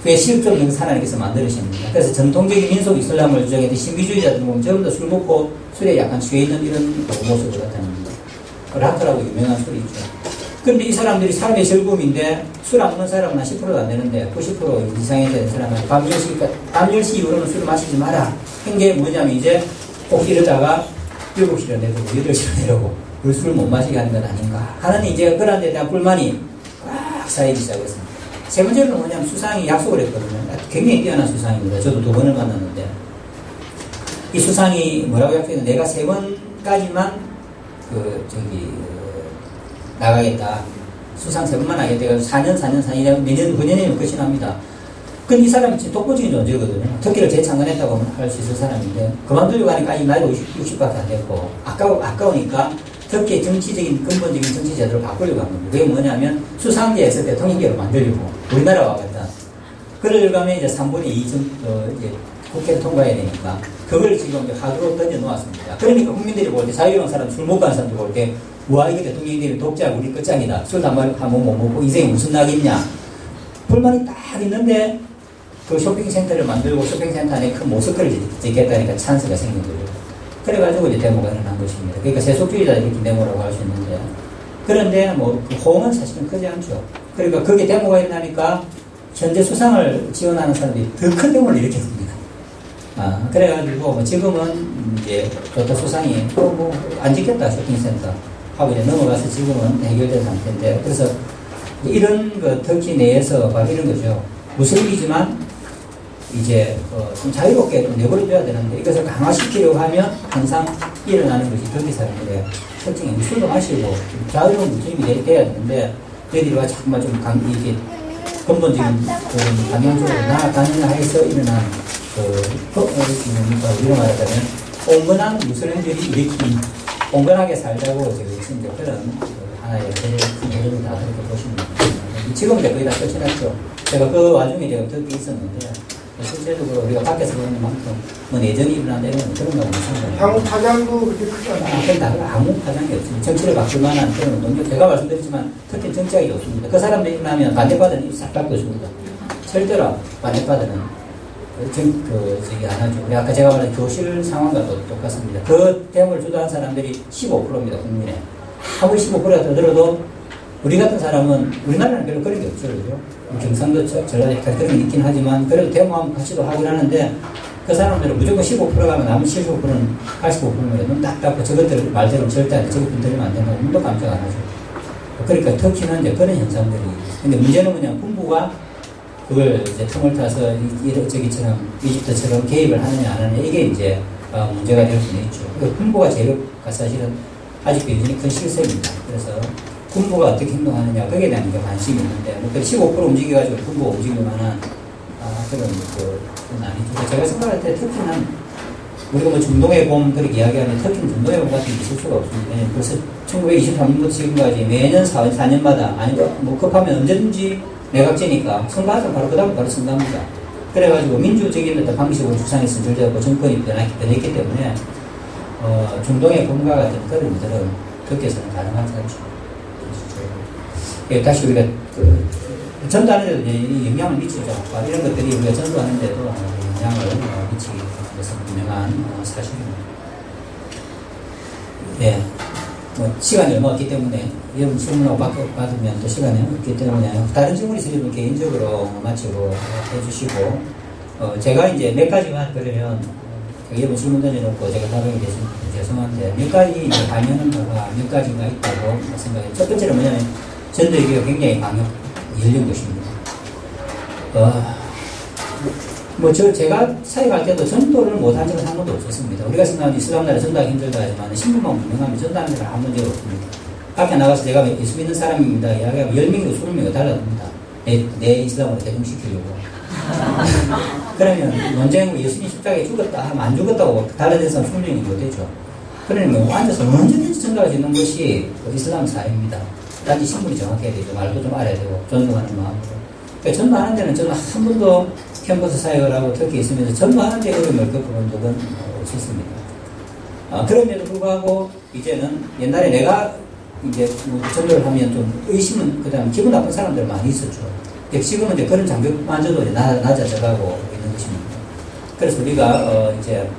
그게 실존 능사 하나님께서 만드신 겁니다. 그래서 전통적인 민속 이슬람을 주장했던 신비주의자들 보면 전부 다 술 먹고 술에 약간 취해 있는 이런 모습을 나타냅니다. 라크라고 유명한 술이 있죠. 그런데 이 사람들이 삶의 즐거움인데 술 안 먹는 사람은 한 10%도 안 되는데 90% 이상이 되는 사람은 밤 10시 이후로는 술을 마시지 마라. 한 게 뭐냐면 이제 꼭 이러다가 7시로 내려고 8시로 내려고 그 술을 못 마시게 하는 건 아닌가 하는 이제 그런 데 대한 불만이 꽉 쌓이기 시작했습니다. 세 번째는 뭐냐면 수상이 약속을 했거든요. 굉장히 뛰어난 수상입니다. 저도 2번을 만났는데 이 수상이 뭐라고 약속했는데 내가 3번까지만 나가겠다. 수상 3번만 하겠다. 4년, 내년 9년이면 끝이 납니다. 근데 이 사람이 독보적인 존재거든요. 터키를 재창건했다고 할 수 있을 사람인데, 그만두려고 하니까 아직 나이도 60밖에 안 됐고, 아까우니까 터키의 정치적인, 근본적인 정치 제도를 바꾸려고 한 겁니다. 그게 뭐냐면, 수상제에서 대통령제로 만들려고, 우리나라와 같다. 그러려고 하면 이제 3분의 2 이제 국회를 통과해야 되니까, 그걸 지금 이제 하도로 던져 놓았습니다. 그러니까 국민들이 볼 때, 자유로운 사람, 술 못 가는 사람들 볼 때, 와, 이게 대통령이 되면 독자, 우리 끝장이다. 술 한 번 못 먹고 인생이 무슨 낙이냐. 불만이 딱 있는데, 그 쇼핑센터를 만들고 쇼핑센터 안에 큰 모스크를 짓겠다니까 찬스가 생긴 거죠. 그래가지고 이제 데모가 일어난 것입니다. 그러니까 세속주의자들이 이렇게 데모라고 할 수 있는데, 그런데 그 호응은 사실은 크지 않죠. 그러니까 그게 데모가 일어나니까 현재 수상을 지원하는 사람들이 더 큰 데모를 일으켰습니다. 그래가지고 지금은 이제 또 수상이 안 지켰다 쇼핑센터 하고 이제 넘어가서 지금은 해결된 상태인데, 그래서 이런 터키 내에서 바로 이런 거죠. 무슬림이지만 이제 좀 자유롭게 좀 내버려둬야 되는데 이것을 강화시키려고 하면 항상 일어나는 것이 터키 사람들의 특징입니다. 술도 마시고 자유로운 무슬림이 돼야 되는데 저희들이 자꾸만 좀 이게 근본적인 방향적으로 나아가느냐 해서 일어난 우리가 말하자면 온건한 무슬림들이 일으킨 온건하게 살자고 지금 이제 그런 하나의 흐름이다 그렇게 보시면 됩니다. 지금 이제 거의 다 끝이 났죠. 제가 그 와중에 제가 듣고 있었는데 실제적으로 우리가 밖에서 보는 만큼 뭐 내전이 일어난다는 그런 거 없습니다. 향후 파장도 그렇게 크지 않아요. 아무 파장이 없습니다. 정치를 바꿀 만한 그런 운동력 제가 말씀드렸지만 특히 정치학이 없습니다. 그 사람들이 일어나면 반대파들은 입싹 닫고 있습니다. 절대로 반대파들은 안 하죠. 아까 제가 말한 교실 상황과도 똑같습니다. 그 대목을 주도한 사람들이 15%입니다, 국민의. 아무리 15%가 더 들어도 우리 같은 사람은, 우리나라는 별로 그런 게 없죠, 그죠? 경상도, 전라도 약간 그런 게 있긴 하지만, 그래도 대모하면 같이도 하긴 하는데, 그 사람들은 무조건 15% 가면 나머지 75%는 85%면 눈 딱 닫고 저것들 말대로 절대 안 돼. 저것 들으면 안 된다고 눈도 깜짝 안 하죠. 그러니까 터키는 이제 그런 현상들이. 근데 문제는 뭐냐, 군부가 그걸 이제 틈을 타서 저기처럼 이집트처럼 개입을 하느냐 안 하느냐 이게 이제 문제가 될 수는 있죠. 군부가 제로가 사실은 아직도 여전히 큰 실세입니다. 그래서 군부가 어떻게 행동하느냐 거기에 대한 게 관심이 있는데 뭐 15% 움직여가지고 군부가 움직일 만한 그런 그건 아니죠. 제가 생각할 때 터키는 우리가 뭐 중동의 봄 그렇게 이야기하면 터키는 중동의 봄 같은 게 있을 수가 없습니다. 벌써 1923년부터 지금까지 매년 4년마다 아니면 뭐 급하면 언제든지 내각제니까 선거하자 바로 그 다음 바로 선거합니다. 그래가지고 민주적인 어떤 방식으로 주장했을 줄알고 정권이 변했기 때문에 중동의 봄과 같은 그런 일들은 터키에서는 가능하지 않죠. 다시 우리가 전도하는 데도 영향을 미치죠. 이런 것들이 우리가 전도하는 데도 영향을 미치기 위해서 분명한 사실입니다. 예. 뭐 시간이 얼마 없기 때문에 여러분 질문하고 받으면 또 시간이 없기 때문에 다른 질문 있으면 개인적으로 마치고 해주시고 제가 이제 몇 가지만 그러면 여러분 질문 던져놓고 제가 답변이 됐으면 죄송한데 몇 가지 이제 반영은 몇 가지가 있다고 생각해요. 첫 번째는 뭐냐면 전도기가 굉장히 강력 열린 것입니다. 제가 사역할 때도 전도를 못한 적은 한 번도 없었습니다. 우리가 생각하는 이슬람 나라 전도하기 힘들다 하지만 신분만 분명하면 전도하는 데는 한 번도 없습니다. 밖에 나가서 제가 예수 믿는 사람입니다. 이야기하면 10명이고 20명이 달라듭니다. 내 이슬람으로 대중시키려고. 그러면 논쟁으로 예수님 십자가에 죽었다 하면 안 죽었다고 달라진 사람 20명이 못되죠. 그러면 앉아서 언제든지 전도할 수 있는 것이 이슬람 사회입니다. 단지 신분이 정확해야 되죠. 말도 좀 알아야 되고 존중하는 마음으로. 그러니까 전도하는 데는 저는 한 번도 캠퍼스 사역을 하고 터키에 있으면서 전도하는 데 어려움을 겪어본 적은 없었습니다. 그럼에도 불구하고 이제는 옛날에 내가 이제 전도를 하면 좀 의심은 그다음 기분 나쁜 사람들 많이 있었죠. 지금은 이제 그런 장벽마저도 낮아져가고 있는 것입니다. 그래서 우리가 이제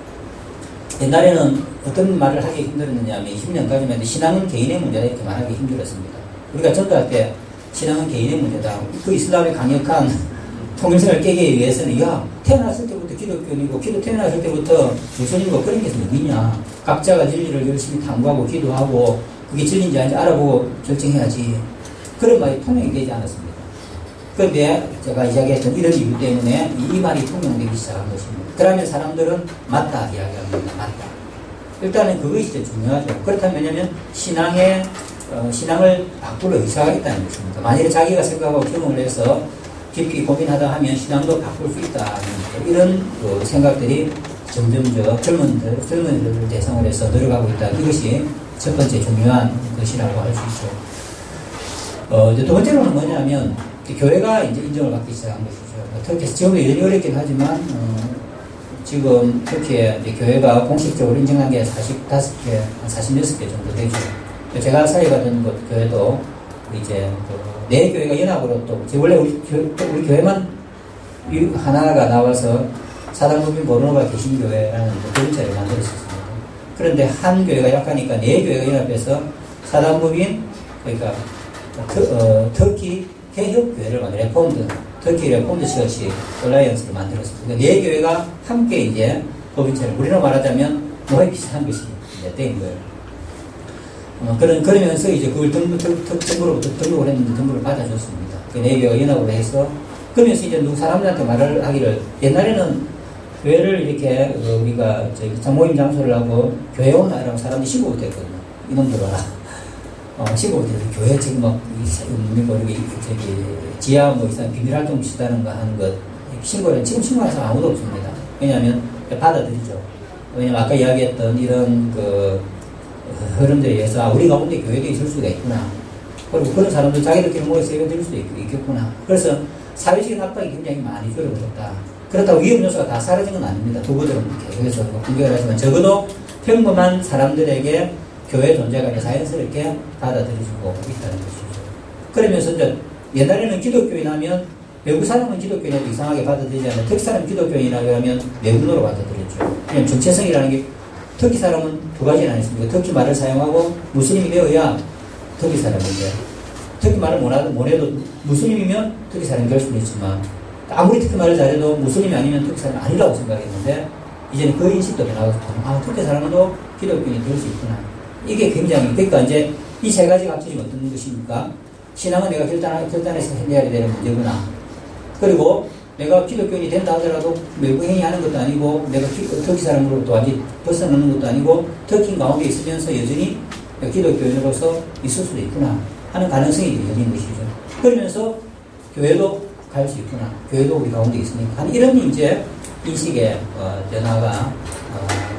옛날에는 어떤 말을 하기 힘들었느냐 하면 20년까지만 신앙은 개인의 문제다 이렇게 말하기 힘들었습니다. 우리가 전도할 때 신앙은 개인의 문제다. 그 이슬람의 강력한 통일성을 깨기 위해서는 태어났을 때부터 기독교인이고 태어났을 때부터 무슬림이고 그런 게 뭐냐. 각자가 진리를 열심히 탐구하고 기도하고 그게 진리인지 아닌지 알아보고 결정해야지. 그런 말이 통용이 되지 않았습니다. 그런데 제가 이야기했던 이런 이유 때문에 이 말이 통용되기 시작한 것입니다. 그러면 사람들은 맞다 이야기합니다. 맞다. 일단은 그것이 제일 중요하죠. 그렇다면 왜냐하면 신앙을 바꾸려 의사하겠다는 것입니다. 만일에 자기가 생각하고 경험을 해서 깊이 고민하다 하면 신앙도 바꿀 수 있다. 이런 생각들이 점점 젊은이들을 대상으로 해서 늘어가고 있다. 이것이 첫 번째 중요한 것이라고 할 수 있죠. 이제 두 번째로는 뭐냐면 교회가 이제 인정을 받기 시작한 것이죠. 터키에서 지금도 여전히 어렵긴 하지만 지금 터키에 이제 교회가 공식적으로 인정한 게 45개, 46개 정도 되죠. 제가 사역하던 곳 교회도 이제 내 교회가 연합으로 또 원래 우리 교회만 하나가 나와서 사단법인 보노바 개신교회라는 교회를 만들었었습니다. 그런데 한 교회가 약하니까 네 교회가 연합해서 사단법인 그러니까 터키 개혁교회를 만들어 레폼드 터키 레폼드 처치 얼라이언스를 만들었습니다. 그러니까 네 교회가 함께 이제 법인체를 우리로 말하자면 뭐에 비슷한 것이 이제 된 거예요. 그러면서 이제 그걸 등록을 했는데 등록을 받아줬습니다. 네 교회가 연합을 해서 그러면서 이제 사람들한테 말을 하기를 옛날에는 교회를 이렇게 우리가 모임 장소를 하고 교회 오나라고 사람들이 신고부터 했거든요. 이놈들 와라. 시골에서 교회 지금 막, 모르게, 지하 뭐 이상 비밀활동 시다는 거 하는 것, 신고는 지금 신고해서 아무도 없습니다. 왜냐하면 받아들이죠. 왜냐면 아까 이야기했던 이런 흐름들에 의해서 우리 가운데 교회도 있을 수가 있구나. 그리고 그런 사람들 자기들끼리 모여서 예배 드릴 수도 있겠구나. 그래서 사회적인 압박이 굉장히 많이 줄어들었다. 그렇다고 위험 요소가 다 사라진 건 아닙니다. 두부들은 계속해서 공격을 하지만 적어도 평범한 사람들에게 교회 존재가 자연스럽게 받아들여지고 있다는 것이죠. 그러면서 이제 옛날에는 기독교인 하면 외국 사람은 기독교인에도 이상하게 받아들이지 않는데 터키 사람 기독교인이라고 하면 외국어로 받아들였죠. 왜냐하면 정체성이라는 게 터키 사람은 두 가지는 아니습니까? 터키 말을 사용하고 무슬림이 되어야 터키 사람인데 터키 말을 못해도 무슬림이면 터키 사람이 될 수는 있지만 아무리 터키 말을 잘해도 무슬림이 아니면 터키 사람이 아니라고 생각했는데 이제는 그 인식도 변화가 터키 사람도 기독교인이 될 수 있구나. 이게 굉장히 그러니까 이제 이 세 가지가 합쳐지면 어떤 것입니까? 신앙은 내가 결단해서 해야 되는 문제구나. 그리고 내가 기독교인이 된다 하더라도 외부 행위하는 것도 아니고 내가 터키 사람으로부터 완전히 벗어나는 것도 아니고 터키 가운데 있으면서 여전히 기독교인으로서 있을 수도 있구나 하는 가능성이 열린 것이죠. 그러면서 교회도 갈 수 있구나. 교회도 우리 가운데 있으니까 이런 이제 인식의 변화가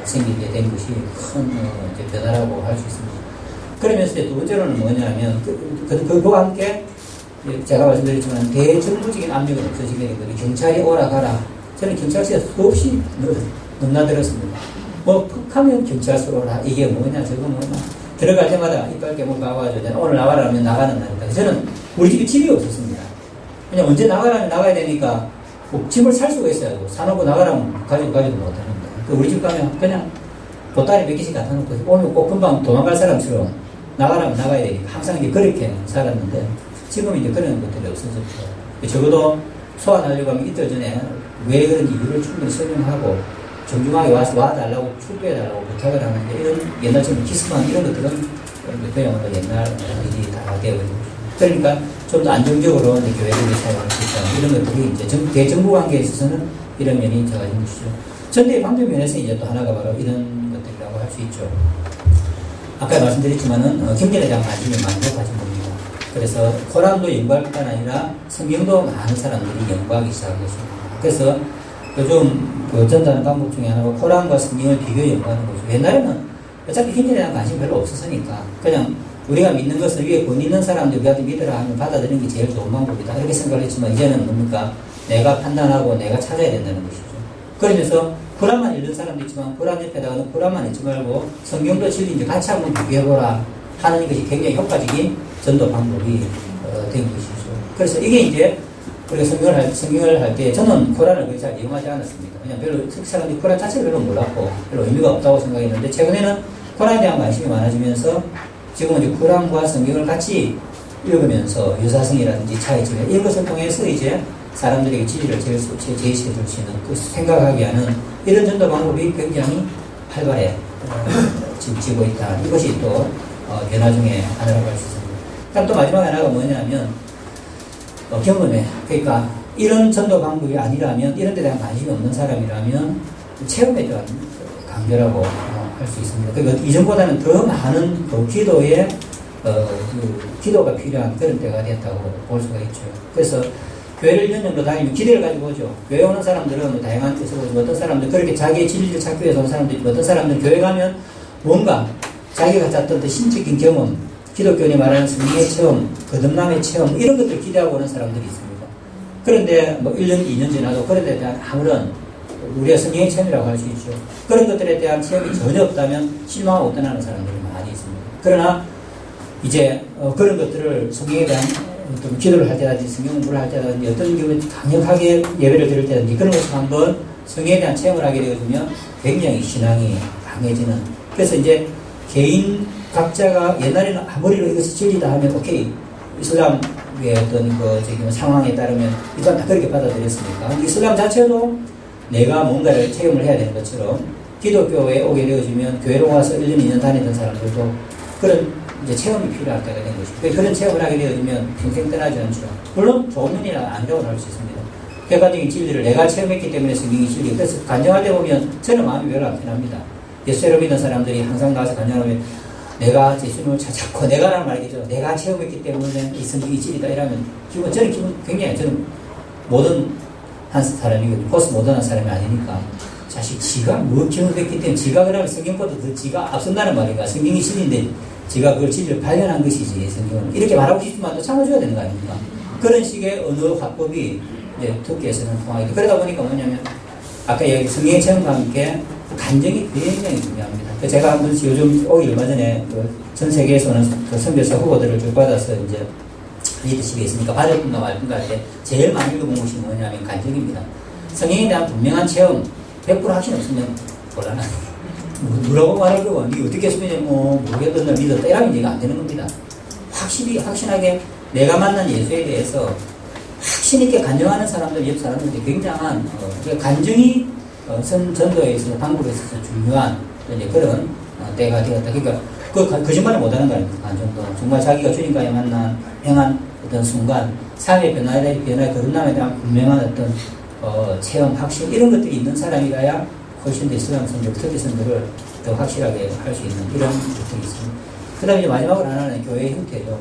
생기게 된 것이 큰 이제 변화라고 할 수 있습니다. 그러면서 두 번째로는 뭐냐면 그와 함께 제가 말씀드렸지만 대정부적인 압력은 없어지게 되거든요. 경찰이 오라 가라. 저는 경찰서에 수없이 넘나들었습니다. 뭐 푹하면 경찰서로 오라. 이게 뭐냐 저거 뭐냐. 들어갈 때마다 이빨 깨물고 나와가지고 오늘 나가라 하면 나가는 날이다. 저는 우리 집에 집이 없었습니다. 그냥 언제 나가라면 나가야 되니까 뭐 집을 살 수가 있어요. 사놓고 나가라면 가지고 못하는데 우리 집 가면 그냥 보따리 몇 개씩 갖다 놓고 오늘 꼭 금방 도망갈 사람처럼 나가라면 나가야 되니까 항상 이제 그렇게 살았는데 지금 이제 그런 것들이 없어졌죠. 적어도 소환하려고 하면 이틀 전에 왜 그런지 이유를 충분히 설명하고 정중하게 와달라고 축도해달라고 부탁을 하는데 이런 옛날처럼 기습한 이런 것들은 그야말로 옛날 일이 다 되어 있는 거죠. 그러니까 좀 더 안정적으로 이제 교회들이 사용할 수 있다. 이런 것들이 이제 대정부 관계에 있어서는 이런 면이 작아진 것이죠. 전대의 방법 면에서 이제 또 하나가 바로 이런 것들이라고 할 수 있죠. 아까 말씀드렸지만은 경전에 대한 관심이 많이 높아진 겁니다. 그래서 코란도 연구할 뿐만 아니라 성경도 많은 사람들이 연구하기 시작한 것입니다. 그래서 요즘 전다는 방법 중에 하나가 코란과 성경을 비교 연구하는 거죠. 옛날에는 어차피 경전에 대한 관심이 별로 없었으니까 그냥 우리가 믿는 것을 위에 권 있는 사람들 우리한테 믿으라 하면 받아들이는 게 제일 좋은 방법이다. 이렇게 생각을 했지만 이제는 뭡니까? 내가 판단하고 내가 찾아야 된다는 것이죠. 그러면서 쿠란만 읽는 사람도 있지만 쿠란 옆에다가는 쿠란만 읽지 말고 성경도 진리인지 같이 한번 비교해보라 하는 것이 굉장히 효과적인 전도 방법이 된 것이죠. 그래서 이게 이제 우리가 성경을 할 때 저는 쿠란을 그렇게 잘 이용하지 않았습니다. 왜냐하면 별로 사람들이 쿠란 자체를 별로 몰랐고 별로 의미가 없다고 생각했는데 최근에는 쿠란에 대한 관심이 많아지면서 지금은 이제 쿠란과 성경을 같이 읽으면서 유사성이라든지 차이점 이런 것을 통해서 이제 사람들에게 진리를 제시해 줄 수 있는 그 생각하게 하는 이런 전도 방법이 굉장히 활발해 지고 있다. 이것이 또 변화 중에 하나라고 할 수 있습니다. 그럼 또 마지막 하나가 뭐냐면 경험에 그러니까 이런 전도 방법이 아니라면 이런 데 대한 관심이 없는 사람이라면 체험에 대한 강조라고 할 수 있습니다. 그러니까 이전보다는 더 많은 기도에 기도가 필요한 그런 때가 됐다고 볼 수가 있죠. 그래서 교회를 1년 정도 다니면 기대를 가지고 오죠. 교회 오는 사람들은 다양한 뜻을 보지만 어떤 사람들 그렇게 자기의 진리를 찾기 위해서 오는 사람도 있고 어떤 사람들은 교회 가면 뭔가 자기가 찾던 그 신적인 경험, 기독교인이 말하는 성령의 체험, 거듭남의 체험 이런 것들을 기대하고 오는 사람들이 있습니다. 그런데 뭐 1년, 2년 지나도 그런 데 대한 아무런 우리가 성령의 체험이라고 할 수 있죠. 그런 것들에 대한 체험이 전혀 없다면 실망하고 떠나는 사람들이 많이 있습니다. 그러나 이제 그런 것들을 성경에 대한 어떤 기도를 할 때라든지 성경 공부를 할 때라든지 어떤 경우에 강력하게 예배를 드릴 때라든지 그런 것을 한번 성경에 대한 체험을 하게 되어주면 굉장히 신앙이 강해지는 그래서 이제 개인 각자가 옛날에는 아무리로 이것이 진리다 하면 오케이 이슬람의 어떤 상황에 따르면 일단 다 그렇게 받아들였으니까 이슬람 자체도 내가 뭔가를 체험을 해야 되는 것처럼 기독교에 오게 되어지면 교회로 와서 1년, 2년 다니던 사람들도 그런 이제 체험이 필요할 때가 된 것이고 그런 체험을 하게 되어지면 평생 떠나지 않죠. 물론 좋은 면이나 아니라고 할 수 있습니다. 객관적인 진리를 내가 체험했기 때문에 성경이 진리. 그래서 간증할 때 보면 저는 마음이 별로 안 편합니다. 예수를 믿는 사람들이 항상 나와서 간증하면 내가 예수님을 찾았고, 내가라는 말이겠죠. 내가 체험했기 때문에 이 성경이 진리다 이러면, 저는 굉장히, 저는 모든 한 사람이고, 포스트 모던한 사람이 아니니까, 자식, 지가 뭐 경험했기 때문에, 지가 그러면 성경보다 더 지가 앞선다는 말이니까, 성경이 진리인데, 지가 그걸 진리를 발견한 것이지, 성경은. 이렇게 말하고 싶지만 또 참아줘야 되는 거 아닙니까? 그런 식의 언어 화법이, 이제, 터키에서는 통하게 돼. 그러다 보니까 뭐냐면, 아까 얘기 성경의 체험과 함께, 간정이 굉장히 중요합니다. 제가 한번 요즘 얼마 전에 전 세계에서는 그 선교사 후보들을 쭉 받아서 이제 리더십에 있으니까 받을 분과 말 분과 할 때 제일 많이 읽어본 것이 뭐냐면 간정입니다. 성경에 대한 분명한 체험, 100% 확신 없으면 곤란하다. 뭐라고 말할 거고, 니 어떻게 했으면 모르겠던 날 믿었다. 이러면 얘가 안 되는 겁니다. 확신하게 내가 만난 예수에 대해서 확신 있게 간증하는 사람들, 옆 사람들이 굉장한, 간증이 전도에 있어서, 방법에 있어서 중요한 이제 그런 때가 되었다. 그러니까 거짓말을 못하는 거 아닙니까? 간증도. 정말 자기가 주님과의 만난, 행한 어떤 순간, 삶의 변화에 거듭남에 대한 분명한 어떤 체험, 확신, 이런 것들이 있는 사람이라야 훨씬 더 이슬람 선교, 특히 선교를 더 확실하게 할 수 있는 이런 것들이 있습니다. 그 다음에 이제 마지막으로 하나는 교회의 형태죠.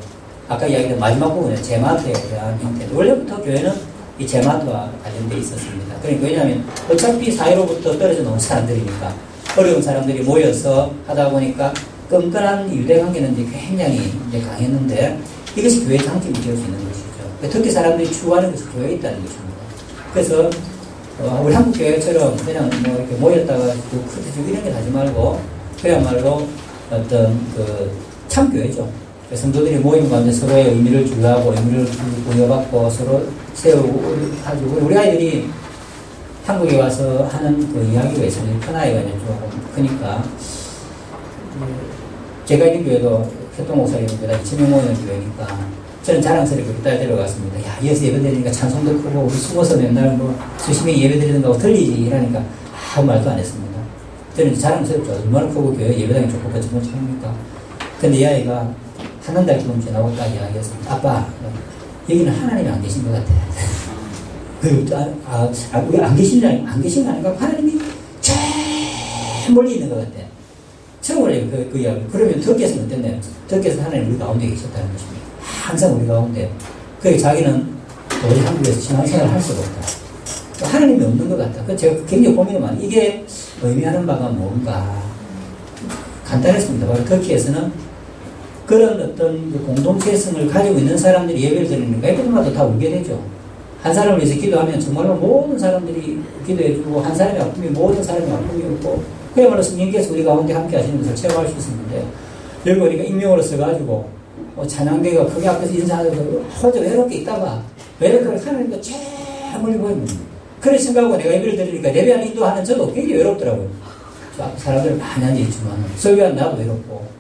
아까 이야기한 마지막 부분에 제마트에 대한 형태도. 원래부터 교회는 이 제마트와 관련되어 있었습니다. 그러니까 왜냐하면 어차피 사회로부터 떨어져 놓은 사람들이니까 어려운 사람들이 모여서 하다 보니까 끈끈한 유대관계는 이제 굉장히 이제 강했는데 이것이 교회의 장점이 될 수 있는 것이죠. 특히 사람들이 추구하는 것이 교회에 있다는 것입니다. 그래서 우리 한국 교회처럼 그냥 뭐 이렇게 모였다가 크트주고 이런 게 하지 말고 그야말로 어떤 참교회죠. 성도들이 모임 가운데 서로의 의미를 주고하고 의미를 부여받고 서로 세우고 하고 우리 아이들이 한국에 와서 하는 그 이야기가 있어요. 큰 아이가 이제 조금 크니까 제가 있는 교회도 협동목사님 교회다 2,000명 모이는 교회니까 저는 자랑스럽게 딸 데려갔습니다. 야, 이어서 예배드리니까 찬송도 크고 우리 숨어서 맨날 뭐 수십 명이 예배드리는 거하고 틀리지 이러니까 아무 말도 안 했습니다. 저는 자랑스럽죠. 얼마나 크고 교회 예배당이 좋고 거짓말 합니까? 근데 이 아이가 한 달 정도 지나고 딱 이야기했습니다. 아빠, 여기는 하나님이 안 계신 것 같아. 왜 안 계신 거 아닌가? 하나님이 제일 멀리 있는 것 같아. 처음으로 그 이야기. 그러면 터키에서는 어땠나요? 터키에서 하나님 우리 가운데 계셨다는 것입니다. 항상 우리 가운데. 그래서 자기는 도저히 한국에서 신앙생활을 할 수가 없다. 하나님이 없는 것 같다. 그 제가 굉장히 고민이 많아요. 이게 의미하는 바가 뭔가. 간단했습니다. 바로 터키에서는 그런 어떤 공동체성을 가지고 있는 사람들이 예배를 드리는 예배들마다 다 울게 되죠. 한 사람을 위해서 기도하면 정말로 모든 사람들이 기도해주고 한 사람의 아픔이 모든 사람의 아픔이었고 그야말로 성령께서 우리 가운데 함께 하시는 것을 체험할 수 있었는데 여기 우리가 익명으로 써가지고 찬양대가 크게 앞에서 인사하고 혼자 외롭게 있다가 외롭게 하나님과 제일 멀리 보이는 그런 생각하고 내가 예배를 드리니까 예배하는 인도하는 저도 굉장히 외롭더라고요. 사람들 많이 앉아있지만 설교한 나도 외롭고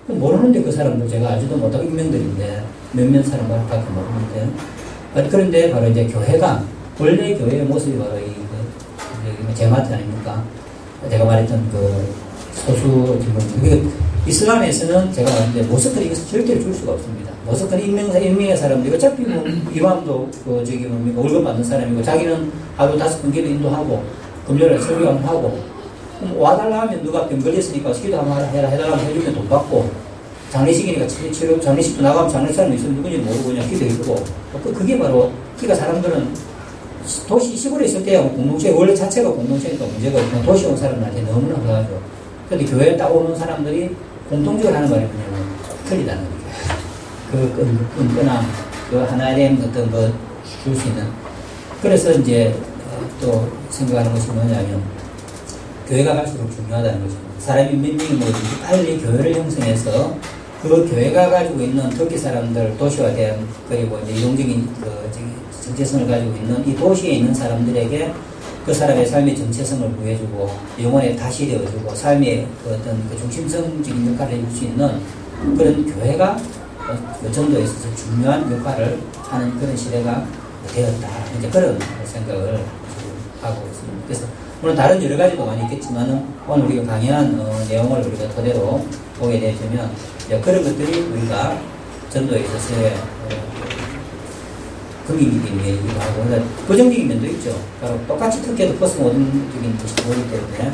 모르는데 그 사람도 제가 알지도 못하고 익명들인데 몇몇 사람밖에 모르는데 그런데 바로 이제 교회가 원래 교회의 모습이 바로 이 제마트 아닙니까? 제가 말했던 그 소수 지금 이슬람에서는 제가 말했는데 모스크는 이것을 절대로 줄 수가 없습니다. 모스크는 익명의 사람들이 어차피 뭐 이맘도 월급 받는 사람이고 자기는 하루 5번 기도 인도하고 금요일에 설교 한번 하고 와달라 하면 누가 병 걸렸으니까 기도 한번 해달라면 해주면 돈 받고 장례식이니까 치료 장례식도 나가면 장례 사람이 있으면 누군지 모르고 그냥 기도해주고 그게 바로 그러니까 사람들은 도시 시골에 있을 때야 공동체 원래 자체가 공동체니까 문제가 없고 도시 온 사람들한테 너무나 그러죠. 그런데 교회에 딱 오는 사람들이 공통적으로 하는 말이 뭐냐면 틀리다는 거예요. 그 끈끈함 그 하나에 대한 어떤 거 줄 수 있는 그래서 이제 또 생각하는 것이 뭐냐면 교회가 갈수록 중요하다는 것입니다. 사람이 몇 명이 모이든지 빨리 교회를 형성해서 그 교회가 가지고 있는 터키 사람들, 도시화 된, 그리고 이제 이동적인 정체성을 가지고 있는 이 도시에 있는 사람들에게 그 사람의 삶의 정체성을 구해주고 영혼에 다시 되어주고 삶의 그 어떤 그 중심성적인 역할을 해줄 수 있는 그런 교회가 그 전도에 있어서 중요한 역할을 하는 그런 시대가 되었다. 이제 그런 생각을 하고 있습니다. 그래서 물론 다른 여러 가지도 많이 있겠지만은 오늘 우리가 강의한 내용을 우리가 토대로 보게 되면 그런 것들이 우리가 전도에 있어서의 긍정적인 면이기도 하고 부정적인 면도 있죠. 바로 똑같이 특혜도 포스모던적인 것이 보이기 때문에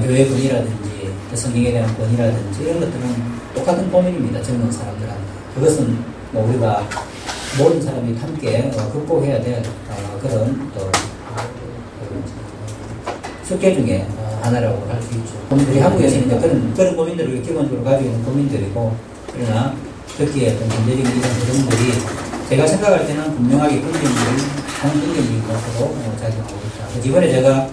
교회 권위라든지 성경에 대한 권위라든지 이런 것들은 똑같은 고민입니다. 젊은 사람들한테. 그것은 뭐 우리가 모든 사람이 함께 극복해야 될 그런 또 숙제 중에 하나라고 할 수 있죠. 고민들이 한국에서는 이제 그런 고민들을 기본적으로 가지고 있는 고민들이고, 그러나 특히의 어떤 경제적인 이런 흐름들이 제가 생각할 때는 분명하게 긍정적인 것으로 작용하고 있다. 이번에 제가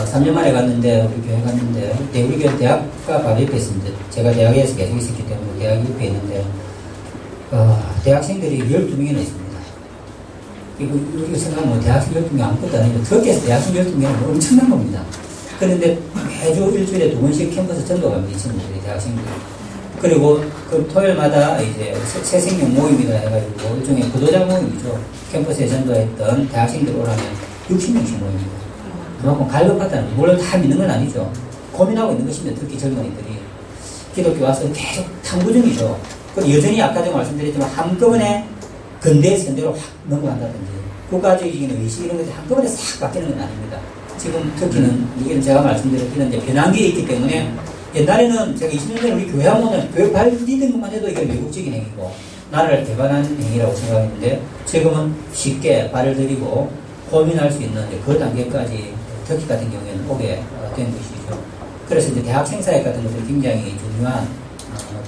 3년 만에 갔는데, 우리 교회 갔는데, 그때 우리 교회 대학과 바로 옆에 있습니다. 제가 대학에서 계속 있었기 때문에 대학이 옆에 있는데, 대학생들이 12명이나 있습니다. 이거 생각하면 대학생 12명 아무것도 아니고, 터키에서 대학생 12명은 엄청난 겁니다. 그런데 매주 일주일에 2번씩 캠퍼스 전도갑니다. 이 친구들이, 대학생들이. 그리고 그 토요일마다 이제 새 생명 모임이다 해가지고, 일종의 구도자 모임이죠. 캠퍼스에 전도했던 대학생들 오라면 60명씩 모입니다. 그만큼 갈급하다는 거. 물론 다 믿는 건 아니죠. 고민하고 있는 것입니다. 특히 젊은이들이. 기독교 와서 계속 탐구 중이죠. 여전히 아까 전에 말씀드렸지만 한꺼번에 근대 현대로 확 넘어간다든지 국가적인 의식 이런 것들이 한꺼번에 싹 바뀌는 건 아닙니다. 지금 터키는 이게 제가 말씀드렸기는 이제 변환기에 있기 때문에, 옛날에는 제가 20년 전에 우리 교회 하면은 교회 발 디딘 것만 해도 이게 외국적인 행위고 나라를 개발하는 행위라고 생각했는데, 지금은 쉽게 발을 들이고 고민할 수 있는 그 단계까지 터키 같은 경우에는 오게 된 것이죠. 그래서 이제 대학생 사회 같은 것들이 굉장히 중요한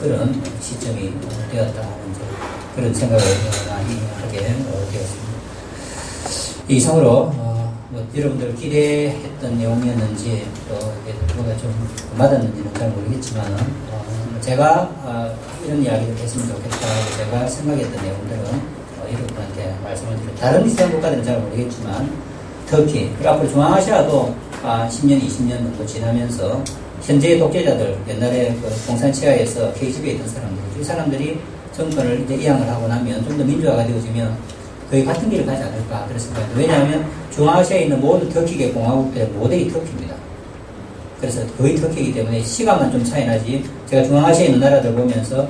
그런 시점이 되었다는 그런 생각을 많이 하게 되었습니다. 이상으로 뭐 여러분들 기대했던 내용이었는지 또 뭐가 좀 맞았는지는 잘 모르겠지만, 제가 이런 이야기를 했으면 좋겠다고 제가 생각했던 내용들은 여러분한테 말씀을 드립니다. 다른 이슬람 국가들은 잘 모르겠지만 터키, 앞으로 중앙아시아도 10년, 20년 정도 지나면서 현재의 독재자들, 옛날에 그 공산치하에서 KGB에 있던 사람들, 이 사람들이 정권을 이제 이양을 하고 나면 좀 더 민주화가 되어지면 거의 같은 길을 가지 않을까 그런 생각입니다. 왜냐하면 중앙아시아에 있는 모든 터키계 공화국들의 모델이 터키입니다. 그래서 거의 터키이기 때문에 시간만 좀 차이 나지, 제가 중앙아시아에 있는 나라들 보면서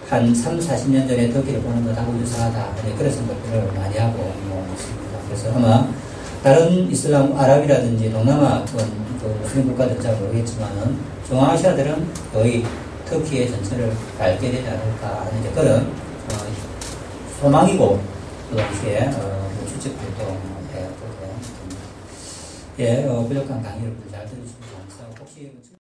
한 3, 40년 전에 터키를 보는 것하고 유사하다. 그런 생각들을 많이 하고 있습니다. 그래서 아마 다른 이슬람, 아랍이라든지 동남아 그 무슬림 국가들은 잘 모르겠지만은 중앙아시아들은 거의 터키의 전철을 밟게 되지 않을까 하는 그런 소망이고, 그 동시에 추측들도 해보게 됩니다. 예, 부족한 강의를 잘 들으시면 감사하고, 혹시